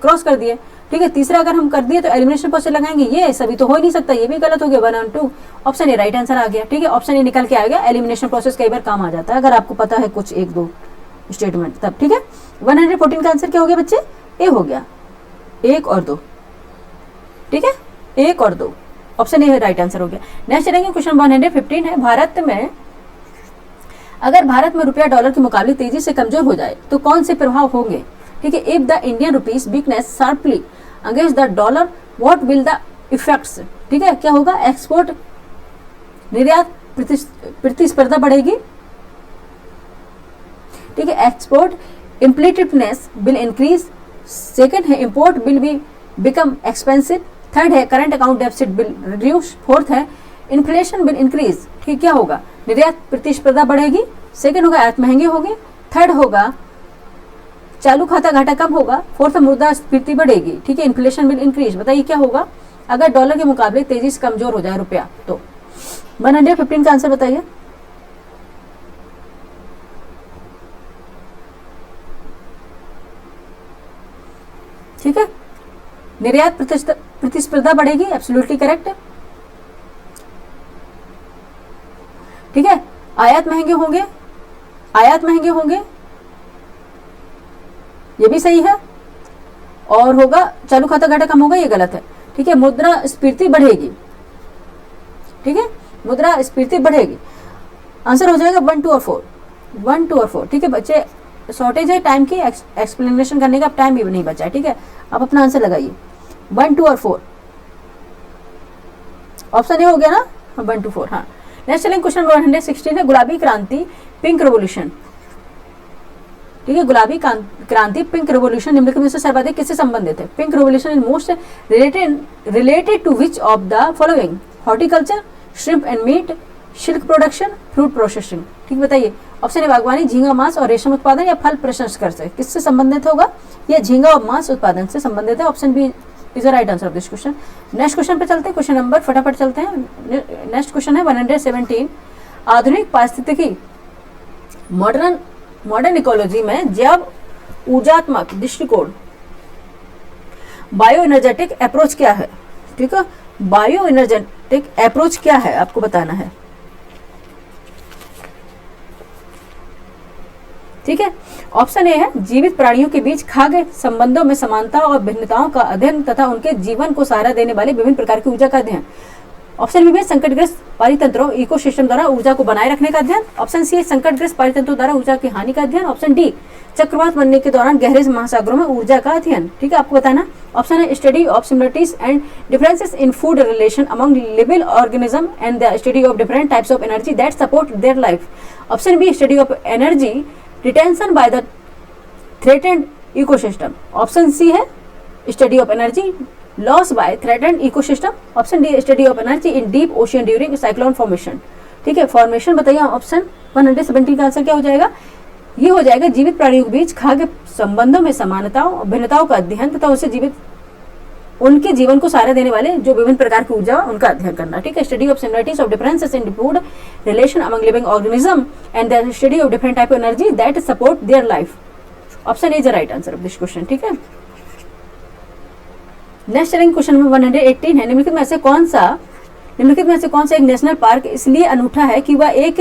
Speaker 1: क्रॉस कर दिए। ठीक है, तीसरा अगर हम कर दिए तो एलिमिनेशन प्रोसेस लगाएंगे, ये सभी तो हो ही नहीं सकता, ये भी गलत हो गया। 1 और 2 ऑप्शन ए राइट आंसर आ गया। ठीक है, ऑप्शन ए निकल के आएगा। एलिमिनेशन प्रोसेस कई बार काम आ जाता है अगर आपको पता है कुछ 1-2 स्टेटमेंट तब। ठीक है, 114 का आंसर क्या हो गया बच्चे? ए हो गया, 1 और 2। ठीक है, 1 और 2 ऑप्शन ए राइट आंसर हो गया। नेक्स्ट चलेंगे क्वेश्चन 115 है, भारत में अगर भारत में रुपया डॉलर के मुकाबले तेजी से कमजोर हो जाए तो कौन से प्रभाव होंगे? ठीक है, if the Indian rupees weakness sharply against the dollar what will the effects? ठीक है, क्या होगा? एक्सपोर्ट, निर्यात प्रतिस्पर्धा बढ़ेगी। ठीक है, export competitiveness will increase. Second है import will be become expensive. Third है current account deficit will reduce. Fourth है इन्फ्लेशन विल इंक्रीज। ठीक, क्या होगा? निर्यात प्रतिस्पर्धा बढ़ेगी। सेकंड होगा आयात महंगे होंगे। थर्ड होगा चालू खाता घाटा कम होगा। फोर्थ मुद्रास्फीति बढ़ेगी। ठीक है, इन्फ्लेशन विल इंक्रीज। बताइए क्या होगा अगर डॉलर के मुकाबले तेजी से कमजोर हो जाए रुपया? तो 115 का आंसर बताइए। ठीक है, निर्यात प्रतिस्पर्धा बढ़ेगी, एब्सोल्युटली करेक्ट। ठीक है, आयात महंगे होंगे, आयात महंगे होंगे, ये भी सही है। और होगा चालू खाता घाटा कम होगा, ये गलत है। ठीक है, मुद्रास्फीति बढ़ेगी। ठीक है, मुद्रास्फीति बढ़ेगी। आंसर हो जाएगा 1, 2 और 4। 1, 2 और 4। ठीक है बच्चे, शॉर्टेज है टाइम की, एक्सप्लेनेशन करने का अब टाइम भी नहीं बचा है। ठीक है, आप अपना आंसर लगाइए 1, 2 और 4। ऑप्शन ए हो गया ना? 1, 2, 4। हाँ, नेक्स्ट चलेंगे क्वेश्चन 116 है गुलाबी क्रांति पिंक रेवोल्यूशन। ठीक है, गुलाबी क्रांति पिंक रेवोल्यूशन निम्नलिखित में से सर्वाधिक किससे संबंधित है? Pink revolution in most related to which of the following? Horticulture, shrimp and meat, silk production, fruit processing. ठीक, बताइए। ऑप्शन ए बागवानी, झींगा मांस और रेशम उत्पादन या फल प्रसंस्करण से किससे संबंधित होगा? यह झींगा और मांस उत्पादन से संबंधित है। Option B is the right answer of this question. Next question पे चलते हैं, क्वेश्चन नंबर फटाफट चलते हैं। नेक्स्ट क्वेश्चन है 117। आधुनिक पारिस्थितिकी मॉडर्न इकोलॉजी में जैव ऊर्जात्मक दृष्टिकोण बायो एनर्जेटिक अप्रोच क्या है? ठीक है, बायो एनर्जेटिक अप्रोच क्या है आपको बताना है। ठीक है, ऑप्शन ए है जीवित प्राणियों के बीच खाद्य संबंधों में समानता और भिन्नताओं का अध्ययन तथा उनके जीवन को सहारा देने वाले विभिन्न प्रकार की ऊर्जा का अध्ययन। ऑप्शन बी में संकटग्रस्त पारितंत्रों इकोसिस्टम द्वारा ऊर्जा को बनाए रखने का अध्ययन। ऑप्शन सी संकटग्रस्त पारितंत्रों द्वारा ऊर्जा की हानि का अध्ययन। ऑप्शन डी चक्रवात बनने के दौरान गहरे महासागरों में ऊर्जा का अध्ययन। ठीक है, आपको बताना। ऑप्शन है study of similarities and differences in food relation among living organism and the study of different types of energy that support their life. Option B study of energy retention by the threatened ecosystem. Option C है study of energy loss by threatened ecosystem. Option D study of energy in deep ocean during cyclone formation. ठीक है, formation बताइए। Option 117 का answer क्या हो जाएगा? ये हो जाएगा जीवित प्राणियों के बीच खाद्य संबंधों में समानताओं और भिन्नताओं का अध्ययन तथा उसे जीवित उनके जीवन को सहारा देने वाले जो विभिन्न प्रकार की ऊर्जा उनका अध्ययन करना। ठीक है, study of similarities of differences in food relation among living organism and the study of different type of energy that support their life. Option is the right answer of this question. ठीक है, next चलेंगे question number 118 है निम्नलिखित में से कौन सा एक नेशनल पार्क इसलिए अनूठा है कि वह एक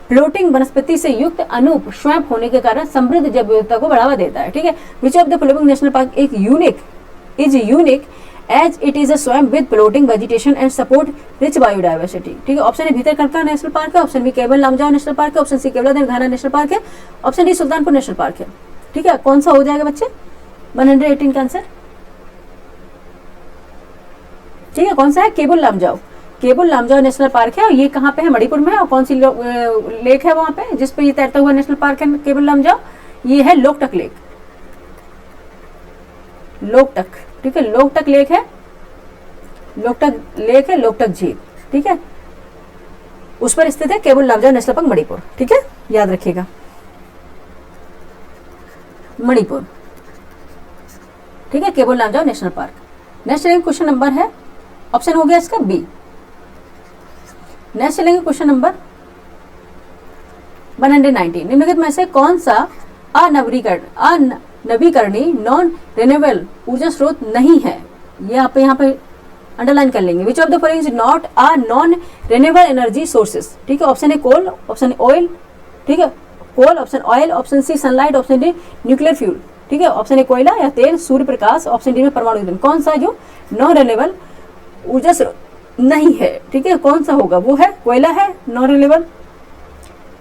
Speaker 1: फ्लोटिंग वनस्पति से युक्त अनूप स्वयं होने के कारण समृद्ध जैव विविधता को बढ़ावा देता है। ठीक है, which of the following national park is unique as it is a swamp with floating vegetation and support rich biodiversity. ठीक है, option A Bhitarkanika national park है। Option B Keibul Lamjao national park है। Option C Keoladeo Ghana national park है। Option D Sultanpur national park है। ठीक है, कौन सा हो जाएगा बच्चे 118 का आंसर? ठीक है, कौन सा है? केबुल लामजाओ नेशनल पार्क है। और ये कहाँ पे है? मणिपुर में है। और कौन सी लेक है वहां पे जिसपे ये तैरता हुआ नेशनल पार्क है केबुल लामजाओ? ये है लोकटक लेक। ठीक है, लोकटक लेक है, लोकटक झील। ठीक है, उस पर स्थित है केबुल लामजाओ नेशनल पार्क मणिपुर। ठीक है, याद रखिएगा मणिपुर। ठीक है, Keibul Lamjao national park. Next question number है, ऑप्शन हो गया इसका बी। नेक्स्ट चलेंगे क्वेश्चन नंबर 119। निम्नलिखित में से कौन सा अनवीकरणीय नॉन रिन्यूएबल ऊर्जा स्रोत नहीं है? ये आप यहाँ पे अंडरलाइन कर लेंगे। Which of the following is not a non renewable energy sources? ठीक है, option A coal, option oil. ठीक है, coal, option oil, option C sunlight, option D nuclear fuel. ठीक है, ऑप्शन ए कोयला या तेल, सूर्य प्रकाश, ऑप्शन डी में परमाणु ईंधन। कौन सा जो नॉन रिन्यूएबल ऊर्जा स्रोत नहीं है? ठीक है, कौन सा होगा? वो है कोयला है नॉन रिन्यूएबल।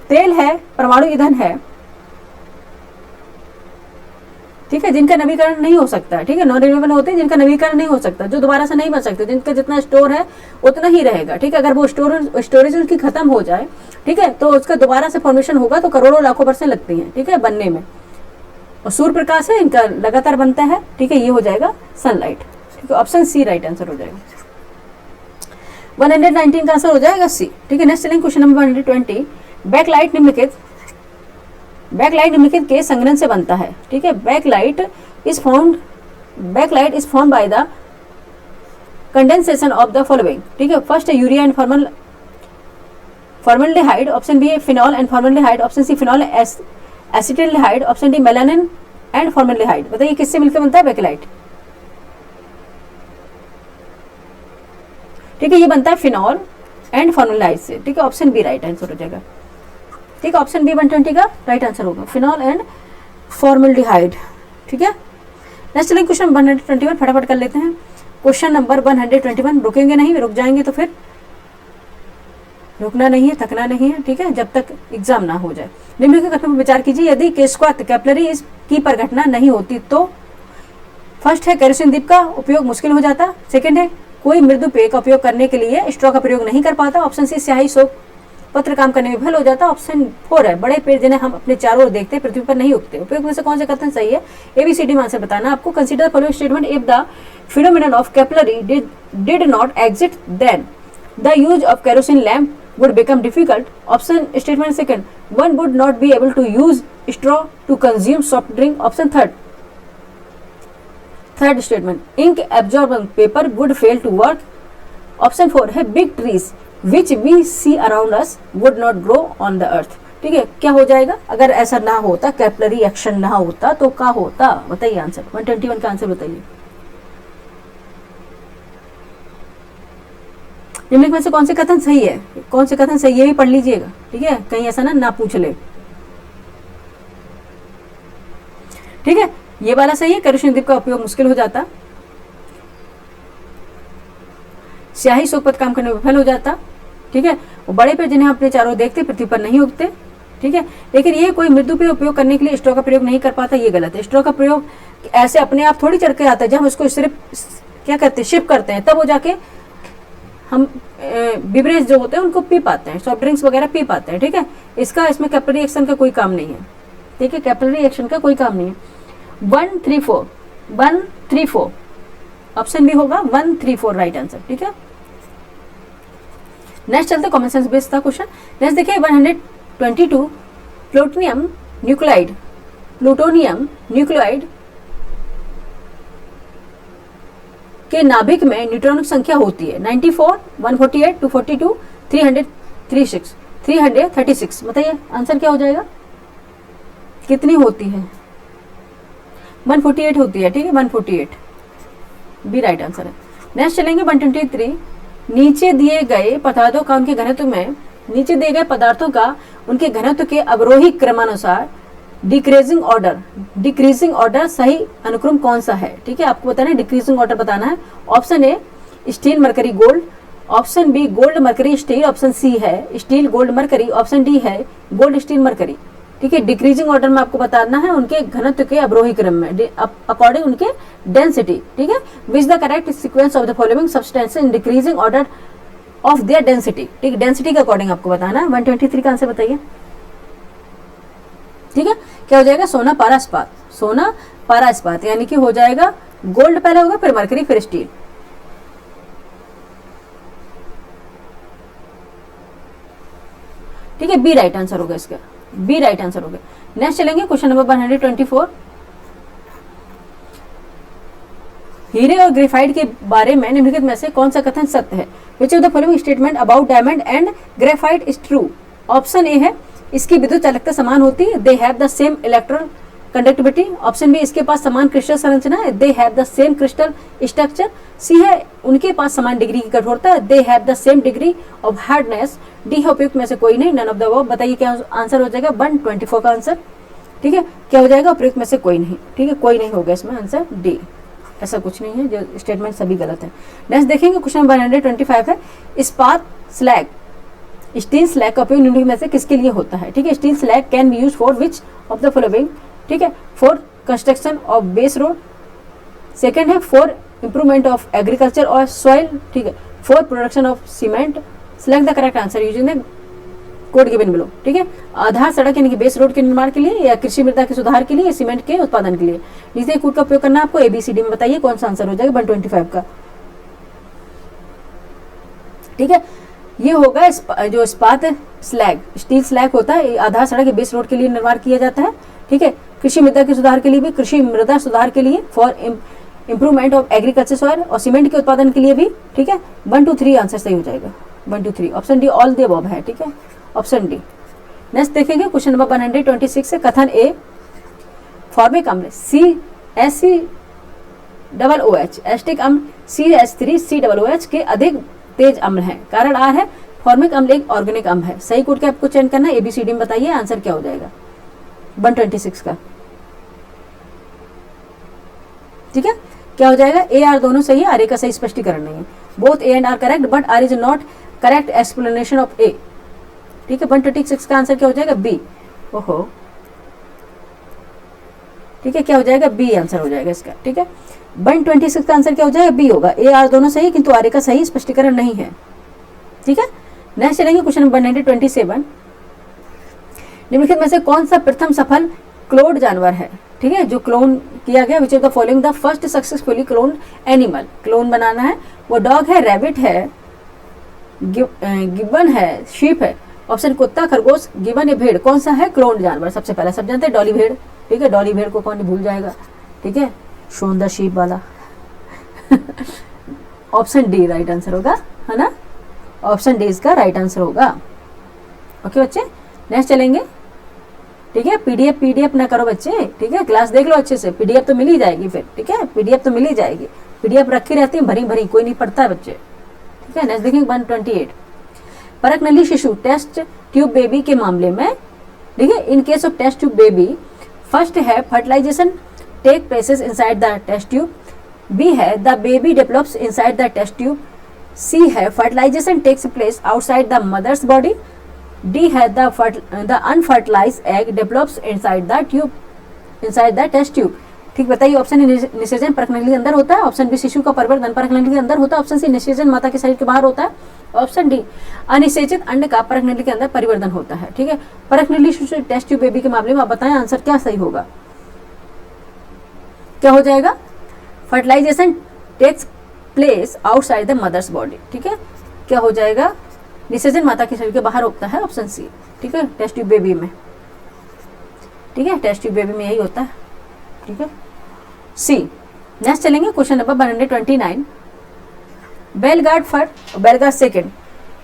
Speaker 1: तेल है, परमाणु ईंधन है, ठीक है, जिनका नवीकरण नहीं हो सकता, ठीक है, नॉन रिन्यूएबल होते हैं जिनका नवीकरण नहीं हो सकता, जो दोबारा से नहीं बन सकते, जिनका जितना स्टोर है उतना ही रहेगा, ठीक है। अगर वो स्टोरेज उनकी खत्म हो जाए, ठीक है, तो उसका दोबारा से फॉर्मेशन होगा तो करोड़ों लाखों वर्ष लगती हैं, ठीक है, बनने में। और सूर्य प्रकाश है, इनका लगातार बनता है, ठीक है, ये हो जाएगा सनलाइट, ठीक है। ऑप्शन सी राइट आंसर हो जाएगा। 119 का आंसर हो जाएगा सी, ठीक है। नेक्स्ट चलेंगे क्वेश्चन नंबर 120। बैकलाइट निम्नलिखित के संघनन से बनता है, ठीक है। Bakelite is formed by the condensation of the following, ठीक है। फर्स्ट है urea and formaldehyde, option B है phenol and formaldehyde, option C phenol acetaldehyde, option D melanin and formaldehyde. बताइए किससे मिलकर बनता है बैकलाइट, ठीक है, ये बनता है फिनॉल एंड फॉर्मल्डिहाइड से, ठीक है। ऑप्शन बी राइट आंसर हो जाएगा, ठीक है। ऑप्शन बी 120 का राइट आंसर होगा, फिनॉल एंड फॉर्मल्डिहाइड, ठीक है। नेक्स्ट चलिए क्वेश्चन 121 फटाफट कर लेते हैं। क्वेश्चन नंबर 121, रुकेंगे नहीं, रुक जाएंगे तो फिर रुकना नहीं है, थकना नहीं है, ठीक है, जब तक एग्जाम ना हो जाए। निम्नलिखित कथन पर विचार कीजिए। यदि केस्क्वाथ कैपिलरी की परिघटना नहीं होती तो फर्स्ट है केरोसिन दीप का उपयोग मुश्किल हो जाता, सेकंड है कोई मृदु पेय का उपयोग करने के लिए स्ट्रॉ का प्रयोग नहीं कर पाता, ऑप्शन सी स्याही सोप पत्र काम करने में विफल हो जाता, ऑप्शन 4 है बड़े पेड़ जिन्हें हम अपने चारों ओर देखते हैं पृथ्वी पर नहीं उगते। उपयोग में से कौन से कथन सही है, ABCD में आंसर बताना आपको। Consider the following statement if the phenomenon of capillary did not exist then the use of kerosene lamp would become difficult. Option statement second, one would not be able to use straw to consume soft drink. Option third statement, ink absorbing paper would fail to work. Option 4 है big trees which we see around us would not grow on the earth. ठीक है, क्या हो जाएगा अगर ऐसा ना होता, कैपिलरी एक्शन ना होता तो क्या होता, बताइए आंसर। 121 का आंसर बताइए। निम्नलिखित में से कौन से कथन सही है, कौन से कथन सही है भी पढ़ लीजिएगा, ठीक है, कहीं ऐसा ना पूछ ले, ठीक है। ये वाला सही है, केरोसिन दीप का उपयोग मुश्किल हो जाता, स्याही सोपत काम करने में विफल हो जाता, ठीक है। वो बड़े पेड़ जिन्हें अपने चारों देखते पृथ्वी पर नहीं उगते, ठीक है। लेकिन ये कोई मृदु पे उपयोग करने के लिए स्ट्रॉ का प्रयोग नहीं कर पाता, ये गलत है। स्ट्रॉ का प्रयोग ऐसे अपने आप थोड़ी चढ़ के आता है, जब हम उसको सिर्फ क्या करते हैं, शिप करते हैं, तब वो जाके हम बिवरेज जो होते हैं उनको पी पाते हैं, सॉफ्ट ड्रिंक्स वगैरह पी पाते हैं, ठीक है। इसका इसमें कैपिलरी एक्शन का कोई काम नहीं है, ठीक है, कैपिलरी एक्शन का कोई काम नहीं है। 134 ऑप्शन बी होगा 134 राइट आंसर, ठीक है। नेक्स्ट चलते कॉमन सेंस बेस्ड था क्वेश्चन। नेक्स्ट देखिए 122, प्लूटोनियम न्यूक्लियोइड के नाभिक में न्यूट्रॉन की संख्या होती है 94, 148, 242, 336। बताइए आंसर क्या हो जाएगा, कितनी होती है, 148 होती है, ठीक है, 148 बी राइट आंसर है। नेक्स्ट चलेंगे 123, नीचे दिए गए पदार्थों का उनके घनत्व के अवरोही क्रमानुसार डिक्रीजिंग ऑर्डर सही अनुक्रम कौन सा है, ठीक है, आपको बताना है, डिक्रीजिंग ऑर्डर बताना है। Option A steel mercury gold, option B gold mercury steel, option C है steel gold mercury, option D है गोल्ड स्टील मरकरी, ठीक है। डिक्रीजिंग ऑर्डर में आपको बताना है उनके घनत्व के अवरोही क्रम में अकॉर्डिंग उनके डेंसिटी, ठीक है। Which the correct sequence of the following substance in decreasing order of their density, ठीक है, डेंसिटी के अकॉर्डिंग आपको बताना है। 123 का आंसर बताइए, ठीक है, क्या हो जाएगा, सोना पारा इस्पात, यानी कि हो जाएगा गोल्ड पहले होगा, फिर मरकरी, फिर स्टील, ठीक है, बी राइट आंसर होगा इसका, बी राइट आंसर होगा। नेक्स्ट चलेंगे क्वेश्चन नंबर 124, हीरे और ग्रेफाइट के बारे में निम्नलिखित में से कौन सा कथन सत्य है। Which of the following statement about diamond and graphite is true. Option A है इसकी विद्युत चालकता समान होती है, they have the same electron conductivity. Option B इसके पास समान क्रिस्टल संरचना है, they have the same crystal structure. C है उनके पास समान डिग्री की कठोरता है, they have the same degree of hardness. D है उपयुक्त में से कोई नहीं, नन ऑफ द अबव। बताइए क्या आंसर हो जाएगा, 124 का आंसर, ठीक है, क्या हो जाएगा, उपयुक्त में से कोई नहीं, ठीक है, कोई नहीं होगा इसमें आंसर डी, ऐसा कुछ नहीं है, जो स्टेटमेंट सभी गलत है। नेक्स्ट देखेंगे क्वेश्चन 125 है, इस्पात स्लैग स्टील स्लैग का उपयोग निम्नलिखित में से किसके लिए होता है? ठीक है, steel slag can be use for which of the following? ठीक है, for construction of base road, second है फॉर इंप्रूवमेंट ऑफ एग्रीकल्चर और सॉइल, ठीक है, for production of cement. Select the correct answer using the code given below. ठीक है, आधार सड़क यानी कि बेस रोड के निर्माण के लिए, या कृषि मृदा के सुधार के लिए, या सीमेंट के उत्पादन के लिए। नीचे कोड का उपयोग करना आपको ABCD में बताइए कौन सा आंसर हो जाएगा 125 का। ठीक है, ये होगा जो इस्पात स्लैग, स्टील स्लैग होता है, आधार सड़क या बेस रोड के लिए निर्माण किया जाता है। ठीक है, कृषि मृदा के सुधार के लिए भी, कृषि मृदा सुधार के लिए, for improvement of agriculture soil, और सीमेंट के उत्पादन के लिए भी। ठीक है, 1 2 3 आंसर सही हो जाएगा, 1 2 3 option D all the above है। ठीक है, ऑप्शन डी। नेक्स्ट देखेंगे क्वेश्चन नंबर 126 से, कथन ए फॉर्मिक अम्ल CSOH एस्टिक अम्ल CH3COOH के अधिक तेज अम्ल है। कारण आर है फॉर्मिक अम्ल एक ऑर्गेनिक अम्ल है। सही कोड के आपको चयन करना है, ABCD में बताइए आंसर क्या हो जाएगा 126 का। ठीक है, क्या हो जाएगा? ए आर दोनों सही है, आर ए का सही स्पष्टीकरण नहीं है। Both A and R correct but R is not correct explanation of A. ठीक है, 126 का आंसर क्या हो जाएगा? बी। ओहो, ठीक है, क्या हो जाएगा? बी आंसर हो जाएगा इसका। ठीक है, 126 का आंसर क्या हो जाएगा? बी होगा। ए आर दोनों सही, किंतु आर ए का सही स्पष्टीकरण नहीं है। ठीक है, नेक्स्ट चलेंगे क्वेश्चन नंबर 127। निम्नलिखित में से कौन सा प्रथम सफल क्लोन्ड जानवर है? ठीक है, जो क्लोन किया गया, which of the following the first successfully cloned animal? Clone बनाना है, वो डॉग है, रैबिट है, गिब्बन है, शीप है। ऑप्शन कुत्ता, खरगोश, गिबन या भेड़, कौन सा है क्लोन्ड जानवर? सबसे पहला सब जानते हैं डॉली भेड़। ठीक है, डॉली भेड़ को कौन भूल जाएगा? ठीक है, शोन द शीप वाला। ऑप्शन डी राइट आंसर होगा, है ना? ऑप्शन डी इसका राइट आंसर होगा। ओके बच्चे, नेक्स्ट चलेंगे। ठीक है, पीडीएफ ना करो बच्चे। ठीक है, क्लास देख लो अच्छे से, पीडीएफ तो मिल ही जाएगी फिर। ठीक है, पीडीएफ तो मिल ही जाएगी, पीडीएफ रखी रहती है भरी भरी, कोई नहीं पढ़ता है बच्चे। ठीक है, नेक्स्ट देखेंगे 128। परख नली शिशु टेस्ट ट्यूब बेबी के मामले में, ठीक है, in case of test tube baby, first है fertilization take places inside the test tube, B है the baby develops inside the test tube, C है fertilization takes place outside the mother's body, D है the unfertilized egg develops inside the tube, inside the test tube. ठीक बताइए, option A निषेचन परख नली के अंदर होता है, ऑप्शन बी शिशु का परिवर्तन परख नली के अंदर होता है, ऑप्शन सी निषेचन माता के शरीर के बाहर होता है, ऑप्शन डी अनिषेचित अंड का परख नली के अंदर परिवर्तन होता है। ठीक है, परख नली शिशु टेस्ट ट्यूब बेबी के मामले में आप बताएं आंसर क्या सही होगा? क्या हो जाएगा? Fertilisation takes place outside the mother's body. ठीक है, क्या हो जाएगा? निषेचन माता के शरीर के बाहर होता है, ऑप्शन सी। ठीक है, टेस्ट ट्यूब बेबी में। ठीक है, टेस्ट ट्यूब बेबी में यही होता है। ठीक है, सी। नेक्स्ट चलेंगे क्वेश्चन नंबर 129। बेलगार्ड फर्स्ट और बेलगार्ड सेकेंड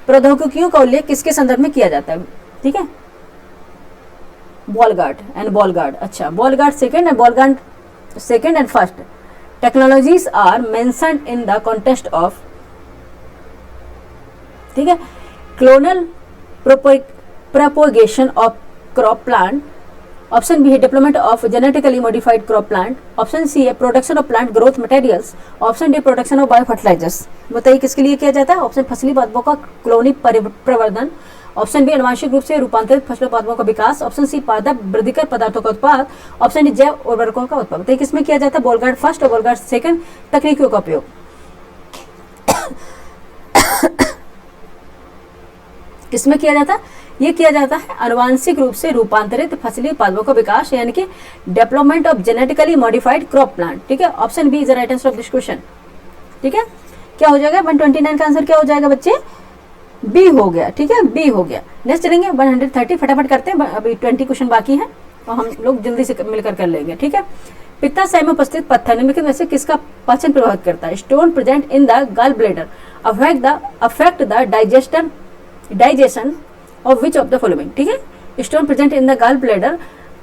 Speaker 1: प्रौद्योगिकियों का उल्लेख किसके संदर्भ में किया जाता है? ठीक है, बॉलगार्ड एंड बॉलगार्ड। अच्छा, Bollgard second and Bollgard second and first technologies are mentioned in the context of, ठीक है, clonal propagation of crop plant, option B है development of genetically modified crop plant, option C है production of plant growth materials, option D production of bio fertilizers. बताइए किसके लिए किया जाता है? ऑप्शन फसली पादपों का क्लोनिक प्रवर्धन, ऑप्शन बी अनुवांशिक रूप से रूपांतरित फसलों पादपों का विकास, ऑप्शन सी पादप वृद्धिकर पदार्थों का उत्पाद, ऑप्शन डी जैव उर्वरकों का उत्पाद। बताइए किसमें किया जाता है? बॉलगार्ड फर्स्ट और बॉलगार्ड सेकंड तकनीकियों का उपयोग किसमें किया जाता है? ये किया जाता है अनुवांशिक रूप से रूपांतरित फसली पादपों का विकास, यानी कि development of genetically modified crop plant. ठीक है, option B is the right answer of this question. ठीक है, क्या हो जाएगा? 129 का आंसर क्या हो जाएगा बच्चे? बी हो गया। ठीक है, बी हो गया। नेक्स्ट चलेंगे 130। फटाफट करते हैं, अभी 20 क्वेश्चन बाकी है और हम लोग जल्दी से मिलकर कर लेंगे। ठीक है, पित्ताशय में उपस्थित पत्थर निम्नलिखित में से किसका पाचन प्रभावित करता है? Stone present in the gall bladder affect the digestion of which of the following? ठीक है, stone present in the gall bladder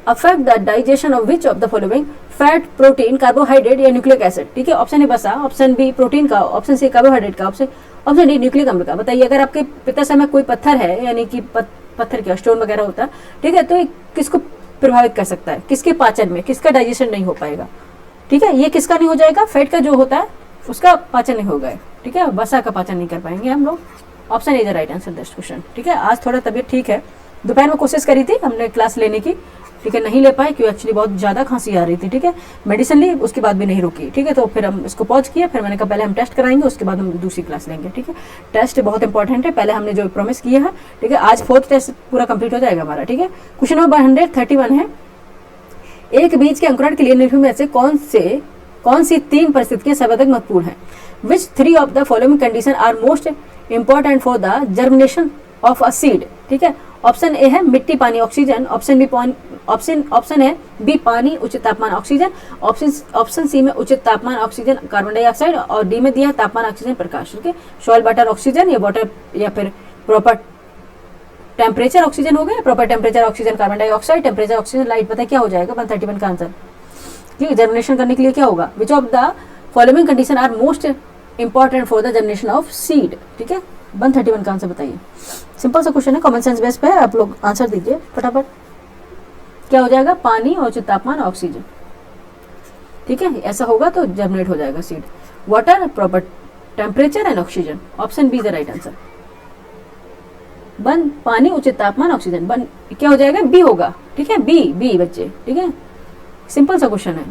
Speaker 1: affect the digestion of which of the following? Fat, protein, carbohydrate या nucleic acid. ठीक है, option ए बसा, option B protein का, option C carbohydrate का, option D nucleic अम्ल का। बताइए अगर आपके पित्ताशय में कोई पत्थर है, यानी कि पत्थर क्या स्टोन वगैरह होता है, ठीक है, तो ये किसको प्रभावित कर सकता है? किसके पाचन में, किसका डाइजेशन नहीं हो पाएगा? ठीक है, ये किसका नहीं हो जाएगा? फैट का जो होता है उसका पाचन नहीं होगा। ठीक है, वसा का पाचन नहीं कर पाएंगे हम लोग। Option is the right answer this question. ठीक है, आज थोड़ा तबीयत ठीक है, दोपहर में कोशिश करी थी हमने क्लास लेने की, ठीक है, नहीं ले पाए क्योंकि एक्चुअली बहुत ज़्यादा खांसी आ रही थी। ठीक है, मेडिसिन ली, उसके बाद भी नहीं रुकी। ठीक है, तो फिर हम इसको पॉज किया, फिर मैंने कहा पहले हम टेस्ट कराएंगे, उसके बाद हम दूसरी क्लास लेंगे। ठीक है, टेस्ट बहुत इंपॉर्टेंट है, पहले हमने जो प्रॉमिस किया है। ठीक है, आज 4th टेस्ट पूरा कंप्लीट हो जाएगा हमारा। ठीक है, क्वेश्चन नंबर 131 है, एक बीज के अंकुरण के लिए निम्न में से कौन सी 3 परिस्थितियां सर्वाधिक महत्वपूर्ण है? Which 3 of the following condition are most important for the germination of a seed? ठीक है, ऑप्शन ए है मिट्टी, पानी, ऑक्सीजन, ऑप्शन है बी पानी, उचित तापमान, ऑक्सीजन, ऑप्शन सी में उचित तापमान, ऑक्सीजन, कार्बन डाइऑक्साइड, और डी में दिया तापमान, ऑक्सीजन, प्रकाश। ठीक है, सॉइल वाटर ऑक्सीजन, या वाटर या फिर प्रॉपर टेम्परेचर ऑक्सीजन हो गया, proper temperature oxygen, carbon dioxide, temperature oxygen, light. पता है क्या हो जाएगा 131 का आंसर? ठीक है, जर्मिनेशन करने के लिए क्या होगा? Which of the following condition are most important for the germination of seed? ठीक है, 131 का आंसर बताइए। सिंपल सा क्वेश्चन है, कॉमन सेंस बेस पे है, आप लोग आंसर दीजिए फटाफट। क्या हो जाएगा? पानी, उचित तापमान, ऑक्सीजन। ठीक है, ऐसा होगा तो जर्मिनेट हो जाएगा seed. Water, proper temperature and oxygen, option B is the right answer. पानी, उचित तापमान, ऑक्सीजन, क्या हो जाएगा? बी होगा। ठीक है, बी बच्चे। ठीक है, सिंपल सा क्वेश्चन है,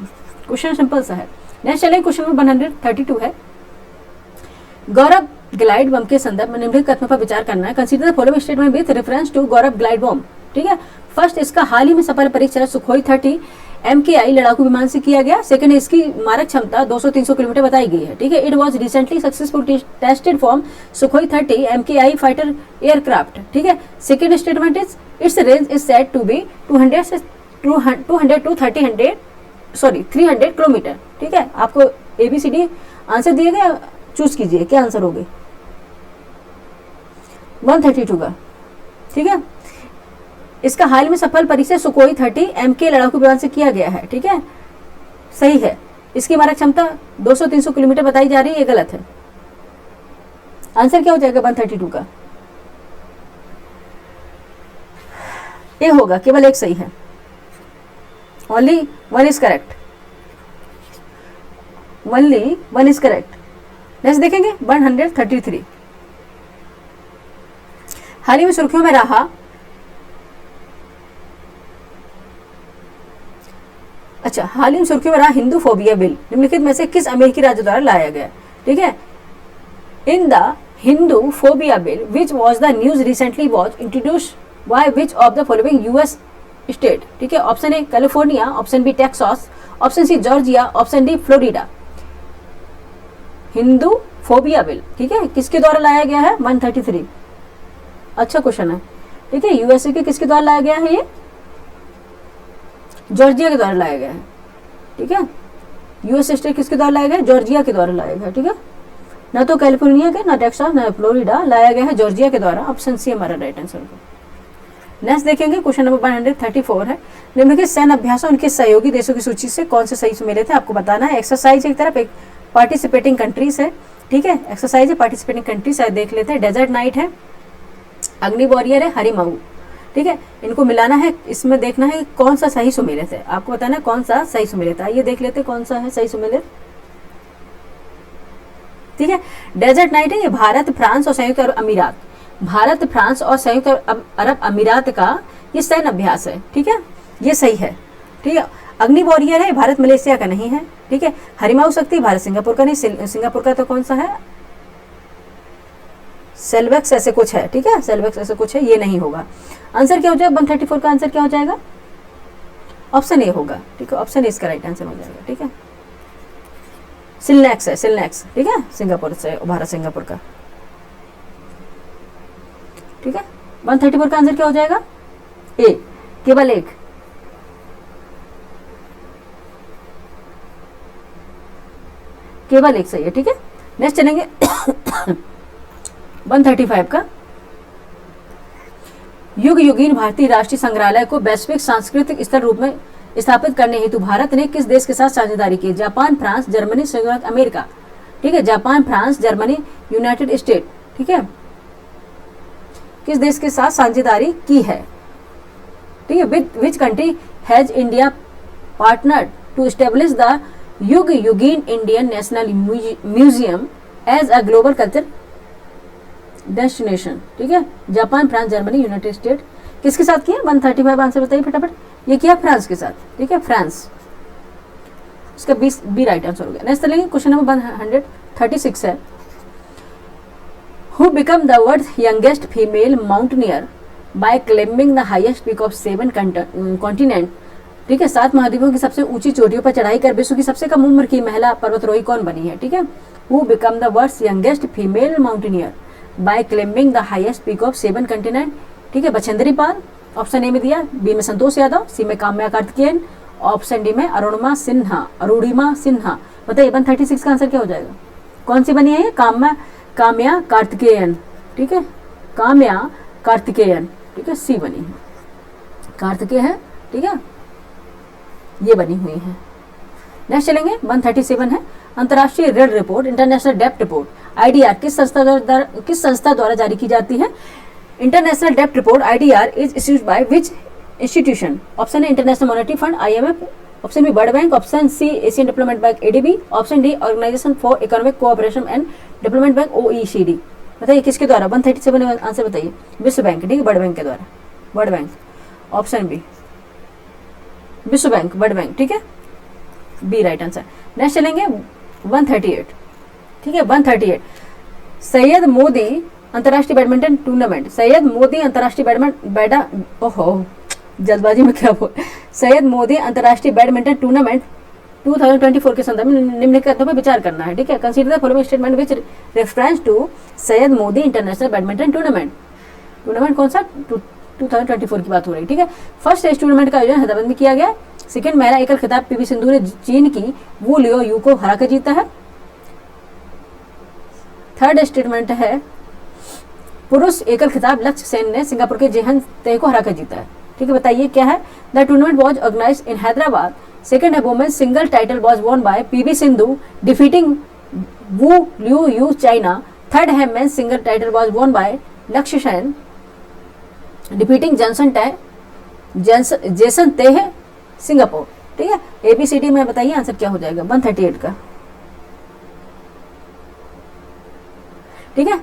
Speaker 1: क्वेश्चन सिंपल सा है। नेक्स्ट चलिए, क्वेश्चन नंबर 132 है, गौरव ग्लाइड बम के संदर्भ में निम्नलिखित कथनों पर विचार करना है। Consider the following statement with reference to Gaurav glide bomb. ठीक है, फर्स्ट, इसका हाल ही में सफल परीक्षण सुखोई 30 MKI लड़ाकू विमान से किया गया। सेकंड, इसकी मारक क्षमता 200-300 किलोमीटर बताई गई है। ठीक है, it was recently successful tested from Sukhoi 30 MKI fighter aircraft. ठीक है, second statement is it's range is said to be 200 to 300 kilometre. ठीक है, आपको ABCD आंसर दिए गए, चूज कीजिए क्या आंसर होगे 132 का। ठीक है, इसका हाल में सफल परीक्षण सुखोई 30 MK लड़ाकू विमान से किया गया है। ठीक है, सही है। इसकी मारक क्षमता 200-300 किलोमीटर बताई जा रही है, ये गलत है। आंसर क्या हो जाएगा 132 का? ये होगा, केवल एक सही है, only one is correct, only one is correct. Next देखेंगे 133, हाल ही में सुर्खियों में रहा, अच्छा, हाल ही में सुर्खियों में रहा हिंदू फोबिया बिल निम्नलिखित में से किस अमेरिकी राज्य द्वारा लाया गया? ठीक है, in the Hinduphobia bill which was the news recently was introduced by which of the following US state? ठीक है, option A California, option B Texas, option C Georgia, option D Florida. Hinduphobia bill, ठीक है, किसके द्वारा लाया गया है? 133। अच्छा क्वेश्चन है। ठीक है, USA के किसके द्वारा लाया गया है? ये जॉर्जिया के द्वारा लाया गया है। ठीक है, US स्टेट किसके द्वारा लाया गया है? जॉर्जिया के द्वारा लाया गया है। ठीक है, ना तो कैलिफोर्निया के, ना टेक्सास, ना फ्लोरिडा, लाया गया है जॉर्जिया के द्वारा। ऑप्शन सी हमारा राइट आंसर होगा। नेक्स्ट देखेंगे, क्वेश्चन नंबर 134 है, निम्नलिखित सैन्य अभ्यासों उनके सहयोगी देशों की सूची से कौन से सही सुमेलित थे? आपको बताना है। एक्सरसाइज एक तरफ, एक पार्टिसिपेटिंग कंट्रीज है। ठीक है, एक्सरसाइज है, पार्टिसिपेटिंग कंट्रीज है, देख लेते हैं। डेजर्ट नाइट है, अग्नि वॉरियर है, हरिमाऊ। ठीक है, इनको मिलाना है, इसमें देखना है कौन सा सही सुमेलित है, आपको बताना है कौन सा सही सुमेलित है। आइए देख लेते हैं कौन सा है सही सुमेलित। ठीक है, डेजर्ट नाइट है, ये भारत, फ्रांस और संयुक्त अरब अमीरात, भारत, फ्रांस और संयुक्त अरब अमीरात का ये सैन्य अभ्यास है। ठीक है, ये सही है। ठीक है, अग्नि वॉरियर है, भारत मलेशिया का नहीं है। ठीक है, हरिमाऊ शक्ति भारत सिंगापुर का नहीं, सिंगापुर का तो कौन सा है? सेल्वेक्स ऐसे कुछ है। ठीक है, सेल्वेक्स ऐसे कुछ है, ये नहीं होगा। आंसर क्या हो जाएगा 134 का? आंसर क्या हो जाएगा? ऑप्शन ए होगा। ठीक है, ऑप्शन ए इसका राइट आंसर हो जाएगा। ठीक है, सिलनेक्स है, सिलनेक्स। ठीक है, सिंगापुर से, भारत सिंगापुर का। ठीक है, 134 का आंसर क्या हो जाएगा? ए, केवल एक। केवल एक सही है। ठीक है, नेक्स्ट चलेंगे 135 का, युग युगीन भारतीय राष्ट्रीय संग्रहालय को वैश्विक सांस्कृतिक स्तर रूप में स्थापित करने हेतु भारत ने किस देश के साथ साझेदारी की? जापान, फ्रांस, जर्मनी, संयुक्त अमेरिका। ठीक है, Japan, France, Germany, United state. ठीक है, किस देश के साथ साझेदारी की है? ठीक है, which country has India partner to establish the Yuga Yugeen Indian national museum as a global culture destination, ठीक है, Japan, France, Germany, United State. किसके साथ किया? 135 आंसर बताइए फटाफट। ये किया फ्रांस के साथ, ठीक है, फ्रांस। इसका 20 बी राइट आंसर हो गया। नेक्स्ट चलेंगे, क्वेश्चन नंबर 136 है, who become the world's youngest female mountaineer by climbing the highest peak of 7 continent, ठीक है, 7 महाद्वीपों की सबसे ऊंची चोटियों पर चढ़ाई कर विश्व की सबसे कम उम्र की महिला पर्वतारोही कौन बनी है? ठीक है, who become the world's youngest female mountaineer by climbing the highest peak of 7 continent, ठीक है, बछेंद्री पाल। ऑप्शन ए में दिया, बी में संतोष यादव, सी में काम्या कार्तिकेयन, ऑप्शन डी में अरुणिमा सिन्हा। बताइए 136 का आंसर क्या हो जाएगा? कौन सी बनी है ये? काम्या कार्तिकेयन, ठीक है, काम्या कार्तिकेयन, ठीक है, सी बनी है, कार्तिकेय है, ठीक है, ये बनी हुई है। नेक्स्ट चलेंगे, 137 है, अंतर्राष्ट्रीय ऋण रिपोर्ट, इंटरनेशनल डेप्ट रिपोर्ट आईडीआर किस संस्था द्वारा जारी की जाती है? इंटरनेशनल डेप्ट report IDR is issued by which institution? Option A International Monetary Fund IMF, option B World Bank, option C Asian Development Bank ADB, option D Organisation for Economic Cooperation and Development bank OECD. बताइए किसके द्वारा? 137 answer बताइए। विश्व bank, ठीक है, world bank के द्वारा, world Bank, option B विश्व बैंक, वर्ल्ड बैंक, ठीक है, बी राइट आंसर। नेक्स्ट चलेंगे 138, ठीक है, 138 सैयद मोदी अंतर्राष्ट्रीय बैडमिंटन टूर्नामेंट, सैयद मोदी अंतर्राष्ट्रीय ओहो जल्दबाजी में क्या बोल, सैयद मोदी अंतर्राष्ट्रीय बैडमिंटन टूर्नामेंट 2024 के संदर्भ में निम्नलिखित पर विचार करना है, ठीक है, consider the following statement which reference to Syed Modi international badminton tournament कौन सा? 2024 की बात हो रही है, ठीक है। फर्स्ट इस टूर्नामेंट का आयोजन हैदराबाद में किया गया। सेकंड, महिला एकल खिताब पीवी सिंधु ने चीन की वू लियो यू को हराकर जीता है। थर्ड स्टेटमेंट है, पुरुष एकल खिताब लक्ष्य सेन ने सिंगापुर के जेहन तय को हराकर जीता है, ठीक है, बताइए क्या है? The tournament was organised in Hyderabad. Second है, women single title was won by PV Sindhu defeating Wu Luo Yu China. Third है, men single title was won by Lakshya Sen defeating Jason Teh Singapore, ठीक है, एबीसीडी में बताइए आंसर क्या हो जाएगा 138 का, ठीक है।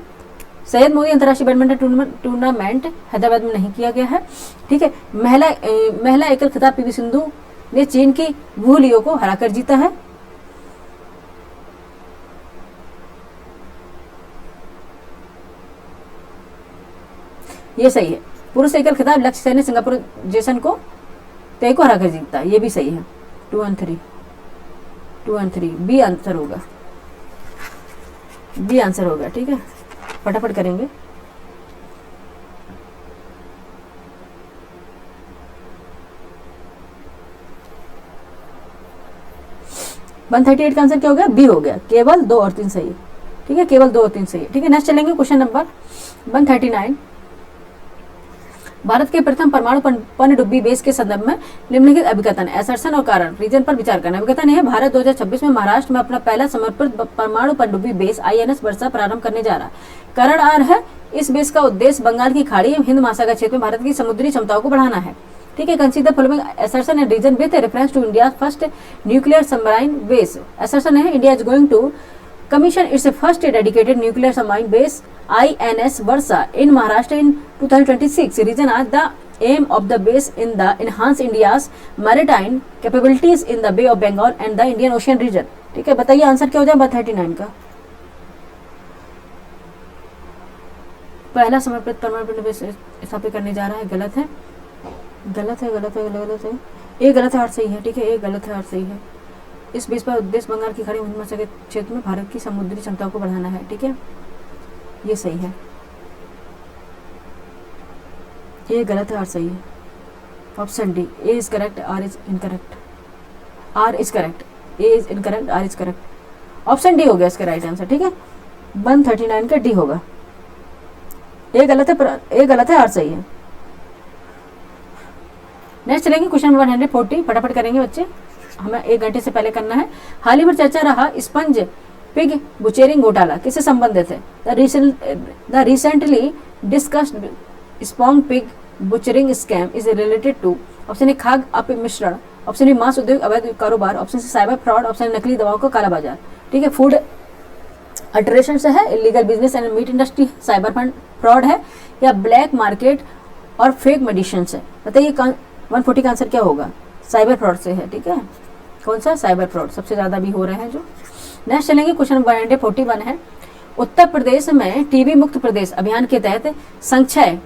Speaker 1: सैयद मोदी अंतर्राष्ट्रीय बैडमिंटन टूर्नामेंट हैदराबाद में नहीं किया गया है, ठीक है। महिला एकल खिताब पीवी सिंधु ने चीन की वू लियो को हराकर जीता है। ये सही है। पुरुष एकल खिताब लक्ष्य सेन ने सिंगापुर जेसन को तय को हराकर जीता, ये भी सही है। 2 और 3 बी आंसर होगा, बी आंसर होगा, ठीक है, फटाफट करेंगे। वन 138 का आंसर क्या हो गया? बी हो गया, केवल 2 और 3 सही है, ठीक है, केवल 2 और 3 सही है, ठीक है। नेक्स्ट चलेंगे क्वेश्चन नंबर 139, भारत के प्रथम परमाणु पनडुब्बी बेस के संदर्भ में निम्नलिखित अभिकथन, असर्शन और कारण, रीजन पर विचार करना। अभिकथन है, भारत 2026 में महाराष्ट्र में अपना पहला समर्पित परमाणु पनडुब्बी बेस आईएनएस वर्षा प्रारंभ करने जा रहा है। कारण आर है, इस बेस का उद्देश्य बंगाल की खाड़ी एवं हिंद महासागर क्षेत्र में भारत की समुद्री क्षमताओं को बढ़ाना है, ठीक है। Consider following assertion and reason with reference to India first nuclear submarine base. Assertion है, India is going to commission its first dedicated nuclear submarine base INS Varsa in Maharashtra in 2026. Reason are the aim of the base in the enhance India's maritime capabilities in the Bay of Bengal and the Indian Ocean region. ठीक है, बताइए answer क्या हो जाए 139 का? पहला समर्पित परमाणु बेस स्थापित करने जा रहा है, गलत है, गलत है, गलत है, गलत है, एक गलत है, 8 सही है, ठीक है, एक गलत है, 8 सही है। इस बेस पर उद्देश्य बंगाल की खाड़ी हिंद महासागर क्षेत्र में भारत की समुद्री क्षमताओं को बढ़ाना है, ठीक है, ये सही है, ये गलत है, 8 सही है। Option D, A is correct, R is incorrect, R is correct, A is incorrect, R is correct. Option D हो गया इसका राइट आंसर, ठीक है, 139 का डी होगा। ए गलत है, ए गलत है, आर सही है। नेक्स्ट चलेंगे क्वेश्चन 140, फटाफट करेंगे बच्चे, हमें 1 घंटे से पहले करना है। हाल ही में चर्चा रहा स्पंज पिग बुचेरिंग घोटाला किससे संबंधित है? द रिसेंटली डिस्कस्ड स्पॉन्ग pig butchering scam is related to. Option A खाद्य अपमिश्रण, ऑप्शन ए मांस उद्योग अवैध कारोबार, option C cyber fraud, option नकली दवाओं का काला बाजार, ठीक है। अल्टरेशन से है, illegal business and meat industry, cyber fund fraud है, या ब्लैक मार्केट और फेक मेडिसिन है। बताइए 140 का आंसर क्या होगा? साइबर फ्रॉड से है, ठीक है। कौन सा? साइबर फ्रॉड सबसे ज़्यादा भी हो रहे हैं जो। नेक्स्ट चलेंगे, क्वेश्चन नंबर 141 है, उत्तर प्रदेश में टीबी मुक्त प्रदेश अभियान के तहत संक्षय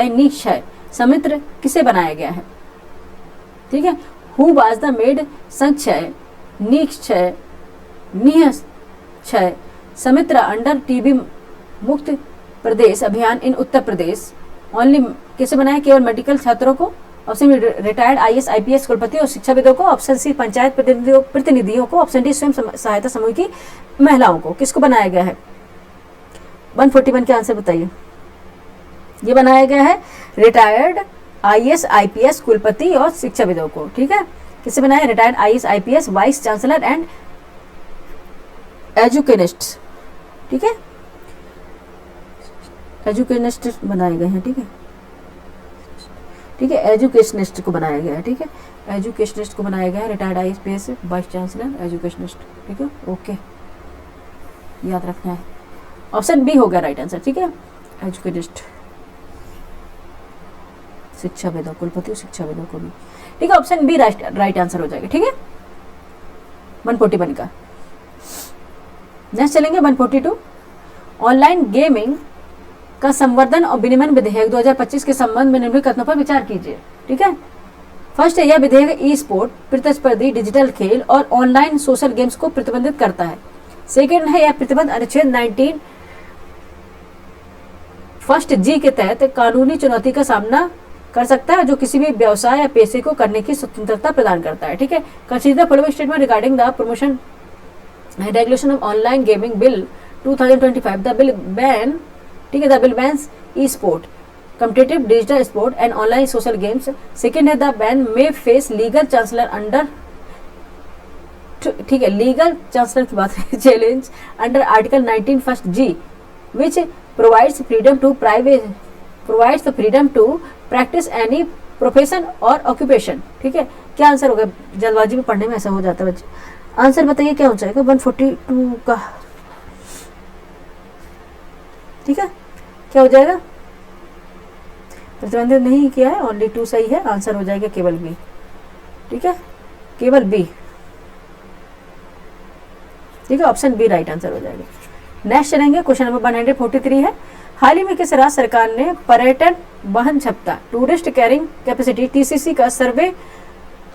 Speaker 1: निक्षय समित्र किसे बनाया गया है? ठीक है, हु वाज द मेड संक्षय निक्षय निक्षय समित्र अंडर टीबी मुक्त प्रदेश अभियान इन उत्तर प्रदेश ओनली किसे बनाया? केवल मेडिकल छात्रों को, option B retired IAS IPS कुलपति और शिक्षाविदों को, ऑप्शन सी पंचायत प्रतिनिधियों को, ऑप्शन डी स्वयं सहायता समूह की महिलाओं को। किसको बनाया गया है? 141 के आंसर बताइए। ये बनाया गया है रिटायर्ड IAS IPS कुलपति और शिक्षाविदों को, ठीक है। किसे बनाया? Retired IAS IPS vice chancellor and educationist, ठीक है, एजुकेनिस्ट बनाए गए हैं, ठीक है, ठीक है, एजुकेशनिस्ट को बनाया गया है, ठीक है, एजुकेशनिस्ट को बनाया गया है, retired IAS vice chancellor educationist, ठीक है, ओके, याद रखना है। ऑप्शन बी होगा राइट आंसर, ठीक है, एजुकेनिस्ट, शिक्षाविदों, कुलपति और शिक्षाविदों को भी, ठीक है, ऑप्शन बी राइट आंसर हो जाएगा, ठीक है, 141 का। नेक्स्ट चलेंगे 142, ऑनलाइन गेमिंग का संवर्धन और विनियमन विधेयक 2025 के संबंध में निम्नलिखित कथनों पर विचार कीजिए, ठीक है। फर्स्ट है, यह विधेयक ई स्पोर्ट, प्रतिस्पर्धी डिजिटल खेल और ऑनलाइन सोशल गेम्स को प्रतिबंधित करता है। सेकेंड है, यह प्रतिबंध अनुच्छेद 19 फर्स्ट जी के तहत कानूनी चुनौती का सामना कर सकता है, जो किसी भी व्यवसाय या पेशे को करने की स्वतंत्रता प्रदान करता है, ठीक है। Consider following statement regarding the promotion regulation of online gaming bill 2025, the bill ban, ठीक है, the bill bans e sport, competitive digital sport and online social games. Second है, the ban may face legal chancellor under, ठीक है, legal chancellor की बात है, challenge under article 19 first G which provides freedom to practice any profession और occupation, ठीक है। क्या आंसर होगा? जल्दबाजी में पढ़ने में ऐसा हो जाता है बच्चे। आंसर बताइए क्या हो जाएगा 142 का, ठीक है, क्या हो जाएगा? प्रतिबंधित नहीं किया है, ओनली 2 सही है, आंसर हो जाएगा केवल बी, ठीक है, केवल बी, ठीक है, ऑप्शन बी राइट आंसर हो जाएगा। नेक्स्ट चलेंगे, क्वेश्चन नंबर 143 है, हाल ही में किस राज्य सरकार ने पर्यटन वहन क्षमता टूरिस्ट कैरिंग कैपेसिटी TCC का सर्वे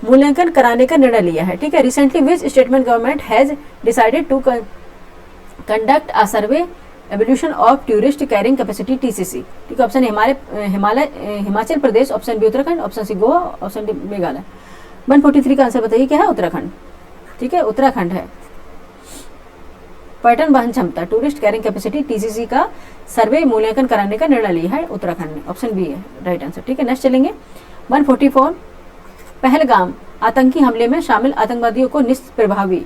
Speaker 1: मूल्यांकन कराने का निर्णय लिया है, ठीक है। Recently which statement government has decided to conduct a survey evolution of tourist carrying capacity TCC, ठीक है। Option Himachal Pradesh, option B Uttarakhand, option C Goa, option D Meghalaya. 143 का आंसर बताइए क्या है? उत्तराखंड, ठीक है, उत्तराखंड है। पर्यटन वहन क्षमता टूरिस्ट कैरिंग कैपेसिटी TCC का सर्वे मूल्यांकन कराने का निर्णय लिया है उत्तराखंड ने, ऑप्शन बी है राइट आंसर, ठीक है। नेक्स्ट चलेंगे 144, पहलगाम आतंकी हमले में शामिल आतंकवादियों को निष्प्रभावी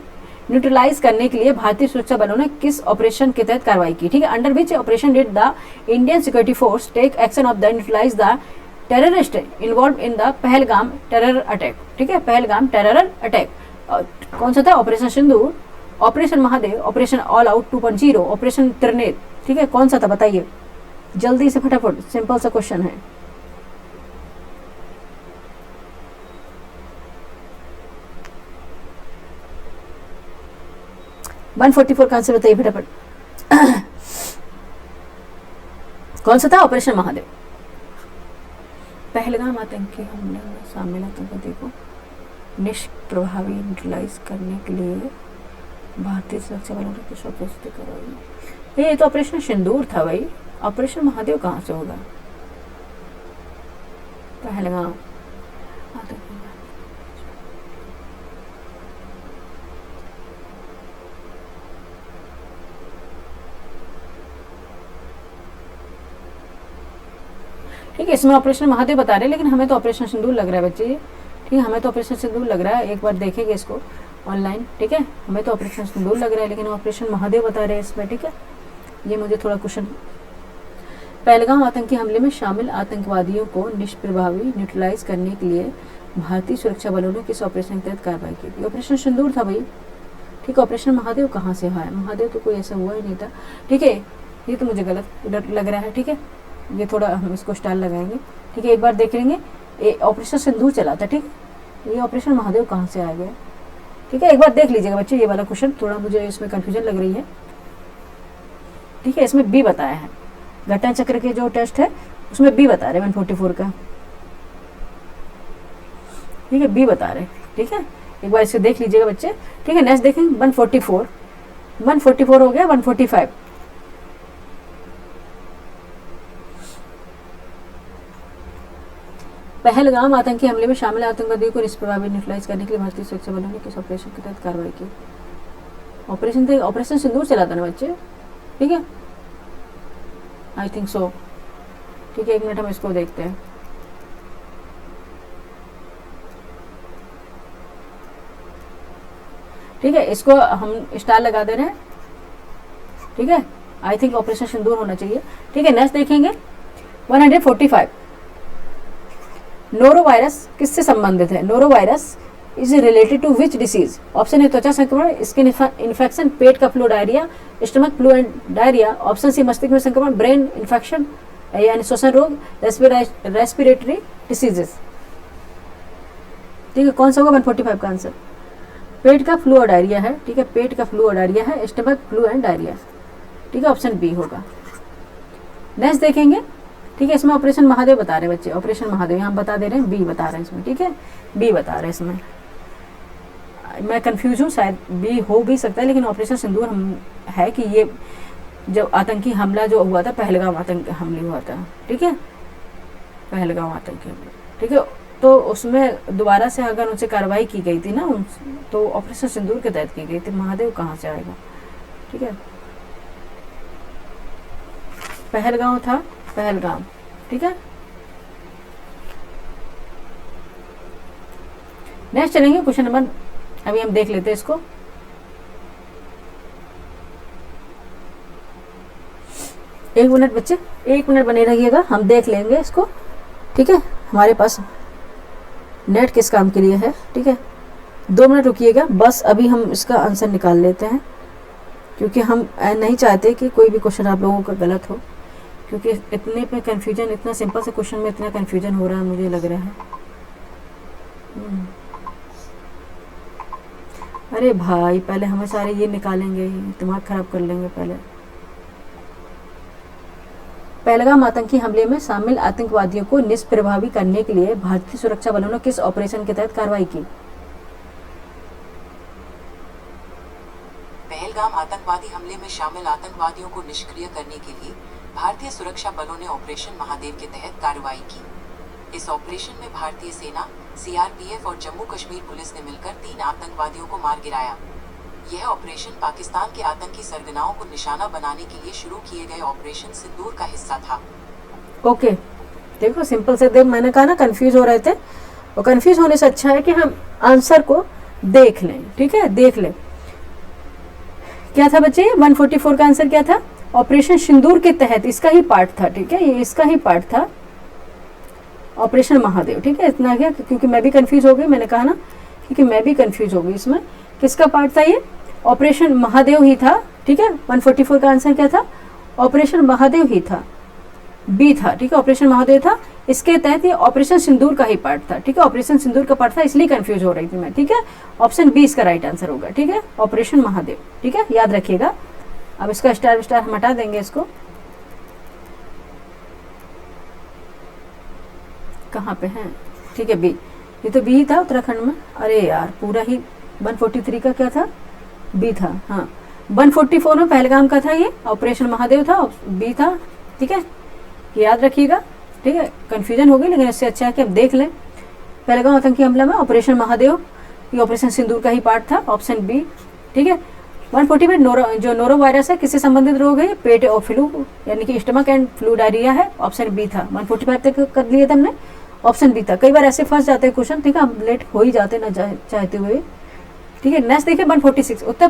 Speaker 1: न्यूट्रलाइज करने के लिए भारतीय सुरक्षा बलों ने किस ऑपरेशन के तहत कार्रवाई की, ठीक है। Under which operation did the Indian security force take action of the neutralise the terrorist involve in the Pahalgam terror attack, ठीक है, पहलगाम टेरर अटैक। कौन सा था? Operation Sindoor, operation Mahadev, operation all out 2.0, operation Trinetra, ठीक है, कौन सा था बताइए जल्दी से फटाफट, सिंपल सा क्वेश्चन है। वन 144 का आंसर बताइए फटाफट कौन सा था? ऑपरेशन महादेव। पहलगाम आतंकी हमले में शामिल आतंकवादी को निष्प्रभावी न्यूट्रलाइज करने के लिए भारतीय सुरक्षा बलों ने कुछ ऑपरेशन करवाई। ये तो ऑपरेशन सिंदूर था भाई, ऑपरेशन महादेव कहाँ से होगा? पहलगाम आतंकी, ठीक है, इसमें ऑपरेशन महादेव बता रहे हैं, लेकिन हमें तो ऑपरेशन सिंदूर लग रहा है बच्चे, ठीक है, हमें तो ऑपरेशन सिंदूर लग रहा है। एक बार देखेंगे इसको ऑनलाइन, ठीक है, हमें तो ऑपरेशन सिंदूर लग रहा है, लेकिन ऑपरेशन महादेव बता रहे हैं इसमें, ठीक है। ये मुझे थोड़ा क्वेश्चन, पहलगाम आतंकी हमले में शामिल आतंकवादियों को निष्प्रभावी न्यूट्रलाइज करने के लिए भारतीय सुरक्षा बलों ने किस ऑपरेशन के तहत कार्रवाई की थी? ऑपरेशन सिंदूर था भाई, ठीक है। ऑपरेशन महादेव कहाँ से है, महादेव तो कोई ऐसा हुआ ही नहीं था, ठीक है। ये तो मुझे गलत लग रहा है, ठीक है। ये थोड़ा हम इसको स्टाइल लगाएंगे, ठीक है। एक बार देख लेंगे, ये ऑपरेशन सिंदूर चला था, ठीक है। ये ऑपरेशन महादेव कहाँ से आ गया, ठीक है। एक बार देख लीजिएगा बच्चे, ये वाला क्वेश्चन थोड़ा मुझे इसमें कंफ्यूजन लग रही है, ठीक है। इसमें बी बताया है, घटना चक्र के जो टेस्ट है उसमें बी बता रहे 144 का, ठीक है, बी बता रहे, ठीक है। एक बार इसे देख लीजिएगा बच्चे, ठीक है। नेक्स्ट देखेंगे 144 हो गया, 145 पहलगाम आतंकी हमले में शामिल आतंकवादियों को निष्प्रभावी न्यूट्रलाइज करने के लिए भारतीय सुरक्षा बलों ने किस ऑपरेशन के तहत कार्रवाई की। ऑपरेशन सिंदूर चला था ना बच्चे, ठीक है, आई थिंक सो, ठीक है। एक मिनट हम इसको देखते हैं, ठीक है। इसको हम स्टार लगा दे रहे हैं, ठीक है। आई थिंक ऑपरेशन सिंदूर होना चाहिए, ठीक है। नेक्स्ट देखेंगे 145 नोरो वायरस किससे संबंधित है। Norovirus is related to which disease. Option A त्वचा संक्रमण, स्किन इन्फेक्शन, पेट का flu diarrhoea, stomach flu and diarrhoea. Option C मस्तिष्क में संक्रमण, ब्रेन इन्फेक्शन यानी श्वसन रोग, रेस्पिरेटरी डिसीजेस, ठीक है। कौन सा होगा 145 का आंसर। पेट का फ्लू और डायरिया है, ठीक है, पेट का फ्लू और डायरिया है, स्टमक फ्लू एंड डायरिया, ठीक है, ऑप्शन बी होगा। नेक्स्ट देखेंगे, ठीक है। इसमें ऑपरेशन महादेव बता रहे हैं बच्चे, ऑपरेशन महादेव यहाँ बता दे रहे हैं, बी बता रहे हैं इसमें, ठीक है, बी बता रहे हैं इसमें। मैं कंफ्यूज हूँ, शायद बी हो भी सकता है, लेकिन ऑपरेशन सिंदूर हम है कि ये जब आतंकी हमला जो हुआ था, पहलगाम आतंकी हमले हुआ था, ठीक है, पहलगाम आतंकी हमला, ठीक है। तो उसमें दोबारा से अगर उनसे कार्रवाई की गई थी ना, तो ऑपरेशन सिंदूर के तहत की गई थी। महादेव कहाँ से आएगा, ठीक है। पहलगाम था, पहलगाम, ठीक है। नेक्स्ट चलेंगे क्वेश्चन नंबर, अभी हम देख लेते हैं इसको। एक मिनट बच्चे, एक मिनट बने रहिएगा, हम देख लेंगे इसको, ठीक है। हमारे पास नेट किस काम के लिए है, ठीक है। 2 मिनट रुकिएगा बस, अभी हम इसका आंसर निकाल लेते हैं, क्योंकि हम नहीं चाहते कि कोई भी क्वेश्चन आप लोगों का गलत हो, क्योंकि इतने पे कंफ्यूजन, इतना सिंपल से क्वेश्चन में इतना कंफ्यूजन हो रहा है, मुझे लग रहा है। अरे भाई, पहले हमें सारे ये निकालेंगे, दिमाग खराब कर लेंगे पहले। पहलगाम आतंकी हमले में शामिल आतंकवादियों को निष्प्रभावी करने के लिए भारतीय सुरक्षा बलों ने किस ऑपरेशन के तहत कार्रवाई की।
Speaker 2: पहलगाम आतंकवादी हमले में शामिल आतंकवादियों को निष्क्रिय करने के लिए भारतीय सुरक्षा बलों ने ऑपरेशन महादेव के तहत कार्रवाई की। इस ऑपरेशन में भारतीय सेना, सीआरपीएफ और जम्मू कश्मीर पुलिस ने मिलकर 3 आतंकवादियों को मार गिराया। यह ऑपरेशन पाकिस्तान के आतंकी सरगनाओं को निशाना बनाने के लिए शुरू किए गए ऑपरेशन सिंदूर का हिस्सा था।
Speaker 1: ओके, देखो सिंपल से, देख मैंने कहा ना कंफ्यूज हो रहे थे, और कंफ्यूज होने से अच्छा है कि हम आंसर को देख लें, ठीक है, देख लें। क्या था बच्चे, 144 का आंसर क्या था, ऑपरेशन सिंदूर के तहत, इसका ही पार्ट था, ठीक है, ये इसका ही पार्ट था ऑपरेशन महादेव, ठीक है। इतना क्या, क्योंकि मैं भी कंफ्यूज हो गई, मैंने कहा ना, क्योंकि मैं भी कंफ्यूज हो गई। इसमें किसका पार्ट था, ये ऑपरेशन महादेव ही था, ठीक है। 144 का आंसर क्या था, ऑपरेशन महादेव ही था, बी था, ठीक है, ऑपरेशन महादेव था। इसके तहत ये ऑपरेशन सिंदूर का ही पार्ट था, ठीक है, ऑपरेशन सिंदूर का पार्ट था, इसलिए कंफ्यूज हो रही थी मैं, ठीक है। ऑप्शन बी इसका राइट आंसर होगा, ठीक है, ऑपरेशन महादेव, ठीक है, याद रखिएगा। अब इसका स्टार स्टार हम हटा देंगे, इसको कहाँ पे है, ठीक है, बी, ये तो बी ही था उत्तराखंड में। अरे यार, पूरा ही 143 का क्या था, बी था, हाँ। 144 में पहलगाम का था, ये ऑपरेशन महादेव था, बी था, ठीक है, याद रखिएगा, ठीक है। कंफ्यूजन हो गई, लेकिन इससे अच्छा है कि अब देख लें। पहलगाम आतंकी हमला में ऑपरेशन महादेव, ये ऑपरेशन सिंदूर का ही पार्ट था, ऑप्शन बी, ठीक है। 140 में जो नोरो वायरस है, किससे संबंधित रोग है, पेट और फ्लू यानी कि स्टमक एंड फ्लू डायरिया है, ऑप्शन बी था। 145 तक कर लिए थे हमने, ऑप्शन बी था। कई बार ऐसे फंस जाते हैं क्वेश्चन, ठीक है, हम लेट हो ही जाते ना चाहते हुए, ठीक है। नेक्स्ट देखिए 146, उत्तर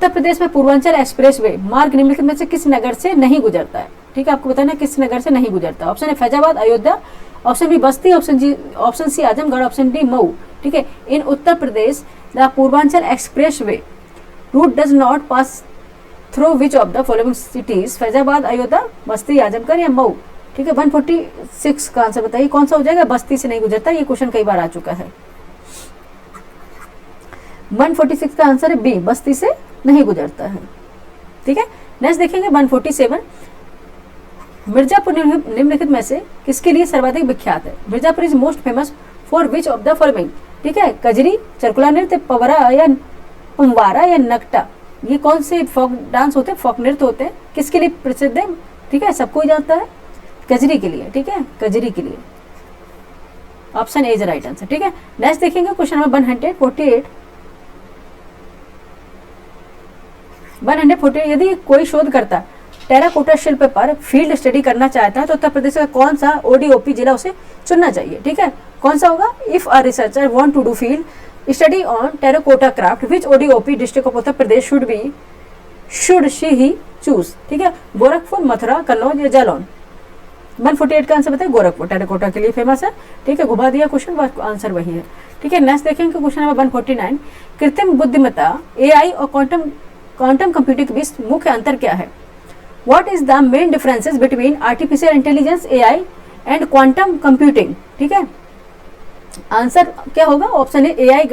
Speaker 1: प्रदेश में पूर्वांचल एक्सप्रेसवे मार्ग निम्नलिखित में से किस नगर से नहीं गुजरता है, ठीक है, आपको बताना है किस नगर से नहीं गुजरता। ऑप्शन है Faizabad, Ayodhya, option B Basti, option C Azamgarh, option D Mau ठीक है। In Uttar Pradesh the Purvanchal expressway route does not pass through which of the following cities, Faizabad, Ayodhya, Basti, Azamgarh या मऊ। ठीक है, 146 का आंसर बताइए कौन सा हो जाएगा। बस्ती से नहीं गुजरता, ये क्वेश्चन कई बार आ चुका है। 146 का आंसर है बी, बस्ती से नहीं गुजरता है। ठीक है, नेक्स्ट देखेंगे 147। मिर्जापुर निम्नलिखित में से किसके लिए सर्वाधिक विख्यात है। Mirzapur is most famous for which of the following. ठीक है, कजरी, चरकुला नृत्य, पवरा या उम्वारा या नकटा, ये कौन से फोक डांस होते हैं, फोक नृत्य होते हैं, किसके लिए प्रसिद्ध है। ठीक है, सबको ही जानता है, कजरी के लिए। ठीक है, कजरी के लिए, option A is right answer. ठीक है, नेक्स्ट देखेंगे क्वेश्चन नंबर 148। 148, यदि कोई शोधकर्ता टेराकोटा शिल्प पर फील्ड स्टडी करना चाहता है तो उत्तर प्रदेश का कौन सा ओडीओपी जिला उसे चुनना चाहिए। ठीक है, कौन सा होगा। If a researcher want to do field study on terracotta craft which ODOP district of Uttar Pradesh should she he choose. ठीक है, गोरखपुर, मथुरा, कन्नौज या जालौन। 148 का आंसर बताइए, गोरखपुर टेराकोटा के लिए फेमस है। ठीक है, घुमा दिया क्वेश्चन, आंसर वही है। ठीक है, नेक्स्ट देखेंगे क्वेश्चन नंबर 149। कृत्रिम बुद्धिमत्ता एआई और क्वांटम कंप्यूटिंग के बीच मुख्य अंतर क्या है। What is the main differences between artificial intelligence AI and quantum computing. ठीक है, आंसर क्या होगा। ऑप्शन ए एआई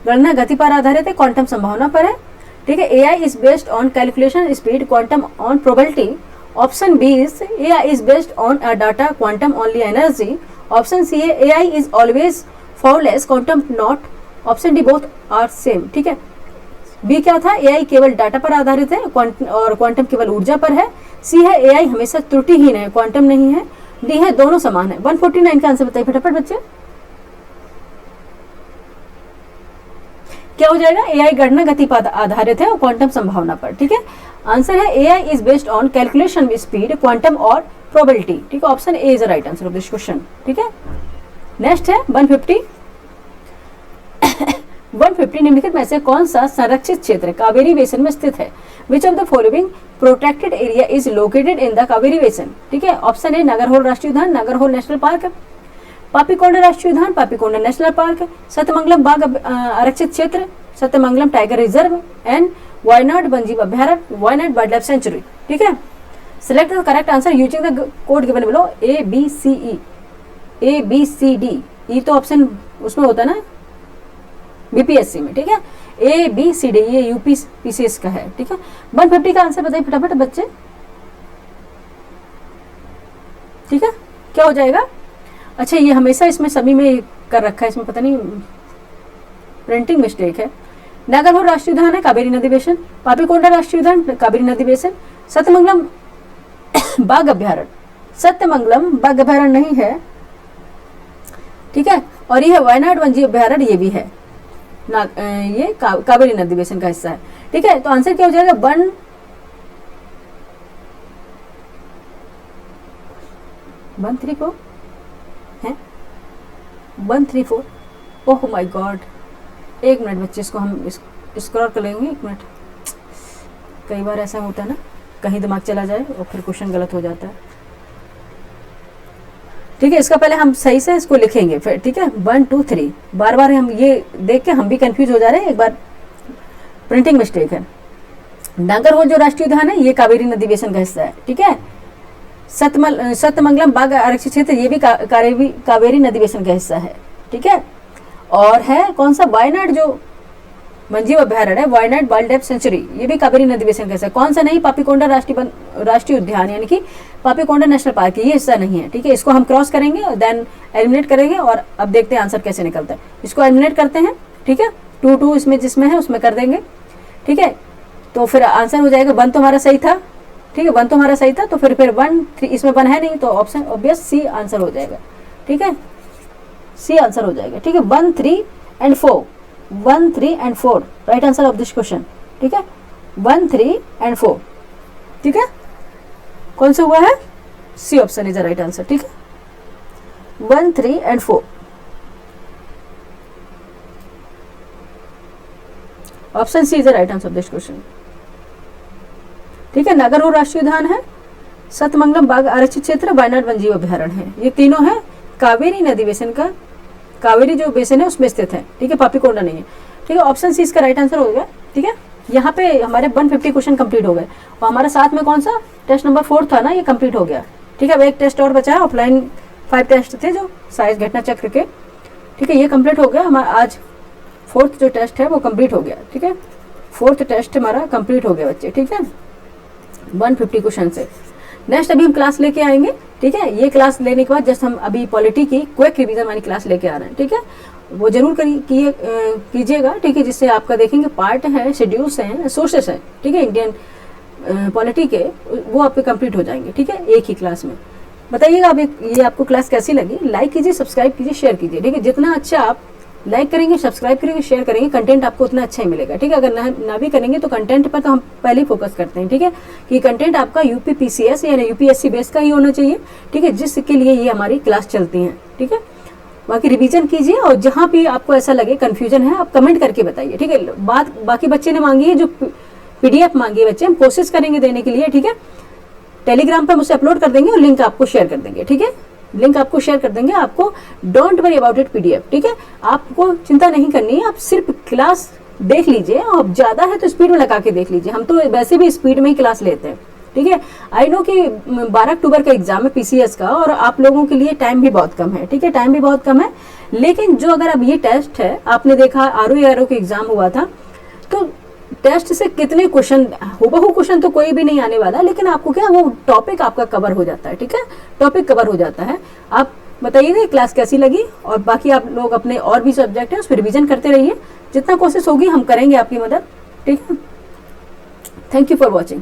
Speaker 1: गणना गति पर आधारित है, क्वांटम संभावना पर है। ठीक है, AI is based on calculation speed, quantum on probability. Option B is AI is based on a data, quantum only energy. Option C है AI is always flawless, quantum not. Option D both are same. ठीक है, B क्या था, AI केवल data पर आधारित है और क्वांटम केवल ऊर्जा पर है। सी है एआई हमेशा त्रुटिहीन है, क्वांटम नहीं है। डी है दोनों समान है। 149 का आंसर बताइए फटाफट बच्चे, क्या हो जाएगा। एआई गणना गति पर आधारित है और क्वांटम संभावना पर। ठीक है, आंसर है AI is based on calculation speed, quantum और प्रोबेबिलिटी। ठीक है, option A is the right answer of this question. ठीक है, नेक्स्ट है 150। 150 निम्नलिखित में से कौन सा संरक्षित क्षेत्र कावेरी बेसिन में स्थित है। Which of the following protected area is located in the Kaveri basin. ठीक है, ऑप्शन ए नागरहोल राष्ट्रीय उद्यान, नागरहोल नेशनल पार्क, पापीकोंडा राष्ट्रीय उद्यान, पापीकोंडा नेशनल पार्क, सतमंगलम बाघ आरक्षित क्षेत्र, Sathyamangalam tiger reserve and Wayanad वन्यजीव अभ्यारण्य, वायनाड वाइल्ड लाइफ सेंचुरी। ठीक है, select the correct answer using the code given below A B C E, A B C D. E तो ऑप्शन उसमें होता है ना बीपीएससी में। ठीक है, ए बी सी डी, ये यूपी पीसीएस का है। ठीक है, 150 का आंसर बताइए फटाफट बच्चे। ठीक है, क्या हो जाएगा। अच्छा, ये हमेशा इसमें सभी में कर रखा है, इसमें पता नहीं प्रिंटिंग मिस्टेक है। नागरहोल राष्ट्रीय उद्यान है, कावेरी नदी बेसिन। पापीकोंडा राष्ट्रीय उद्यान, कावेरी नदी बेसिन। सतमंगलम बाघ अभ्यारण्य, सत्यमंगलम बाघ अभ्यारण्य नहीं है। ठीक है, और ये है वायनाड वन्यजीव अभ्यारण्य, ये भी है ये कावेरी नदी बेसिन का हिस्सा है। ठीक है, तो आंसर क्या हो जाएगा 134 है 134। ओह माय गॉड, एक मिनट बच्चे, इसको हम स्क्रॉल कर लेंगे। एक मिनट, कई बार ऐसा होता है ना, कहीं दिमाग चला जाए और फिर क्वेश्चन गलत हो जाता है। ठीक है, इसका पहले हम सही से इसको लिखेंगे फिर। ठीक है, 1 2 3, बार बार हम ये देख के हम भी कंफ्यूज हो जा रहे हैं, एक बार प्रिंटिंग मिस्टेक है। नागरहोल जो राष्ट्रीय उद्यान है ये कावेरी नदी बेसिन का हिस्सा है। ठीक है, सतमंगलम बाघ आरक्षित क्षेत्र ये भी कावेरी नदी बेसिन का हिस्सा है। ठीक है, और है कौन सा, वायनाड जो वन्यजीव अभ्यारण्य है, वायनाड वाइल्ड लाइफ सेंचुरी, ये भी कावेरी नदी बेसिन का हिस्सा है। कौन सा नहीं, पापीकोंडा राष्ट्रीय उद्यान यानी कि पापीकोंडा नेशनल पार्क, ये हिस्सा नहीं है। ठीक है, इसको हम क्रॉस करेंगे और देन एलिमिनेट करेंगे और अब देखते हैं आंसर कैसे निकलता है। इसको एलिमिनेट करते हैं। ठीक है, 2 2 इसमें जिसमें है उसमें कर देंगे। ठीक है, तो फिर आंसर हो जाएगा 1 तो हमारा सही था। ठीक है, 1 तो हमारा सही था, तो फिर 1 3 इसमें 1 है नहीं, तो ऑप्शन ऑब्वियस सी आंसर हो जाएगा। ठीक है, सी आंसर हो जाएगा। ठीक है, 1 3 and 4, 1 3 and 4 right answer of this question. ठीक है, 1 3 and 4। ठीक है, कौन सा हुआ है, C option is the right answer. ठीक है, 1 3 and 4 option C is the right answer of this question. ठीक है, नागरहोल राष्ट्रीय उद्यान है, सतमंगलम बाघ आरक्षित क्षेत्र, वायनाड वन्यजीव अभ्यारण्य है, ये तीनों है कावेरी नदी बेसिन का कावेरी जो बेसिन है उसमें स्थित है, ठीक है, पापीकोंडा नहीं है, ठीक है। ऑप्शन सी इसका राइट आंसर हो गया, ठीक है। यहाँ पे हमारे 150 क्वेश्चन कंप्लीट हो गए और हमारे साथ में कौन सा टेस्ट नंबर 4 था ना, ये कंप्लीट हो गया, ठीक है। अब एक टेस्ट और बचा है, ऑफलाइन 5 टेस्ट थे जो साइज घटना चक्र के, ठीक है, ये कंप्लीट हो गया हमारा। आज 4th जो टेस्ट है वो कंप्लीट हो गया, ठीक है। 4th टेस्ट हमारा कंप्लीट हो गया बच्चे, ठीक है, 150 क्वेश्चन से। नेक्स्ट अभी हम क्लास लेके आएंगे, ठीक है। ये क्लास लेने के बाद जस्ट हम अभी पॉलिटी की क्विक रिवीजन वाली क्लास लेके आ रहे हैं, ठीक है। वो जरूर कीजिएगा, ठीक है, जिससे आपका देखेंगे पार्ट है, शेड्यूल्स हैं, सोर्सेस हैं, ठीक है, इंडियन पॉलिटी के, वो आपके कंप्लीट हो जाएंगे, ठीक है, एक ही क्लास में। बताइएगा अब ये आपको क्लास कैसी लगी। लाइक कीजिए, सब्सक्राइब कीजिए, शेयर कीजिए, ठीक है। जितना अच्छा आप लाइक करेंगे, सब्सक्राइब करेंगे, शेयर करेंगे, कंटेंट आपको उतना अच्छा ही मिलेगा, ठीक है। अगर ना भी करेंगे तो कंटेंट पर तो हम पहले ही फोकस करते हैं, ठीक है, कि कंटेंट आपका यूपी पीसीएस या यूपीएससी बेस का ही होना चाहिए, ठीक है, जिसके लिए ये हमारी क्लास चलती हैं, ठीक है। बाकी रिवीजन कीजिए और जहाँ भी आपको ऐसा लगे कंफ्यूजन है आप कमेंट करके बताइए, ठीक है। बात बाकी बच्चे ने मांगी है, जो पीडीएफ मांगी है बच्चे, हम कोशिश करेंगे देने के लिए, ठीक है। टेलीग्राम पर मुझसे अपलोड कर देंगे और लिंक आपको शेयर कर देंगे, ठीक है, लिंक आपको शेयर कर देंगे। आपको don't worry about it PDF, ठीक है, आपको चिंता नहीं करनी है, आप सिर्फ क्लास देख लीजिए और ज्यादा है तो स्पीड में लगा के देख लीजिए, हम तो वैसे भी स्पीड में ही क्लास लेते हैं, ठीक है। आई नो कि 12 अक्टूबर का एग्जाम है पीसीएस का और आप लोगों के लिए टाइम भी बहुत कम है, ठीक है, टाइम भी बहुत कम है। लेकिन जो अगर अब ये टेस्ट है, आपने देखा आरओ का एग्जाम हुआ था, तो टेस्ट से कितने क्वेश्चन, हुबहू क्वेश्चन तो कोई भी नहीं आने वाला, लेकिन आपको क्या वो टॉपिक आपका कवर हो जाता है, ठीक है, टॉपिक कवर हो जाता है। आप बताइएगा क्लास कैसी लगी और बाकी आप लोग अपने और भी सब्जेक्ट है उस पर रिविजन करते रहिए, जितना कोशिश होगी हम करेंगे आपकी मदद, ठीक है। Thank you for watching.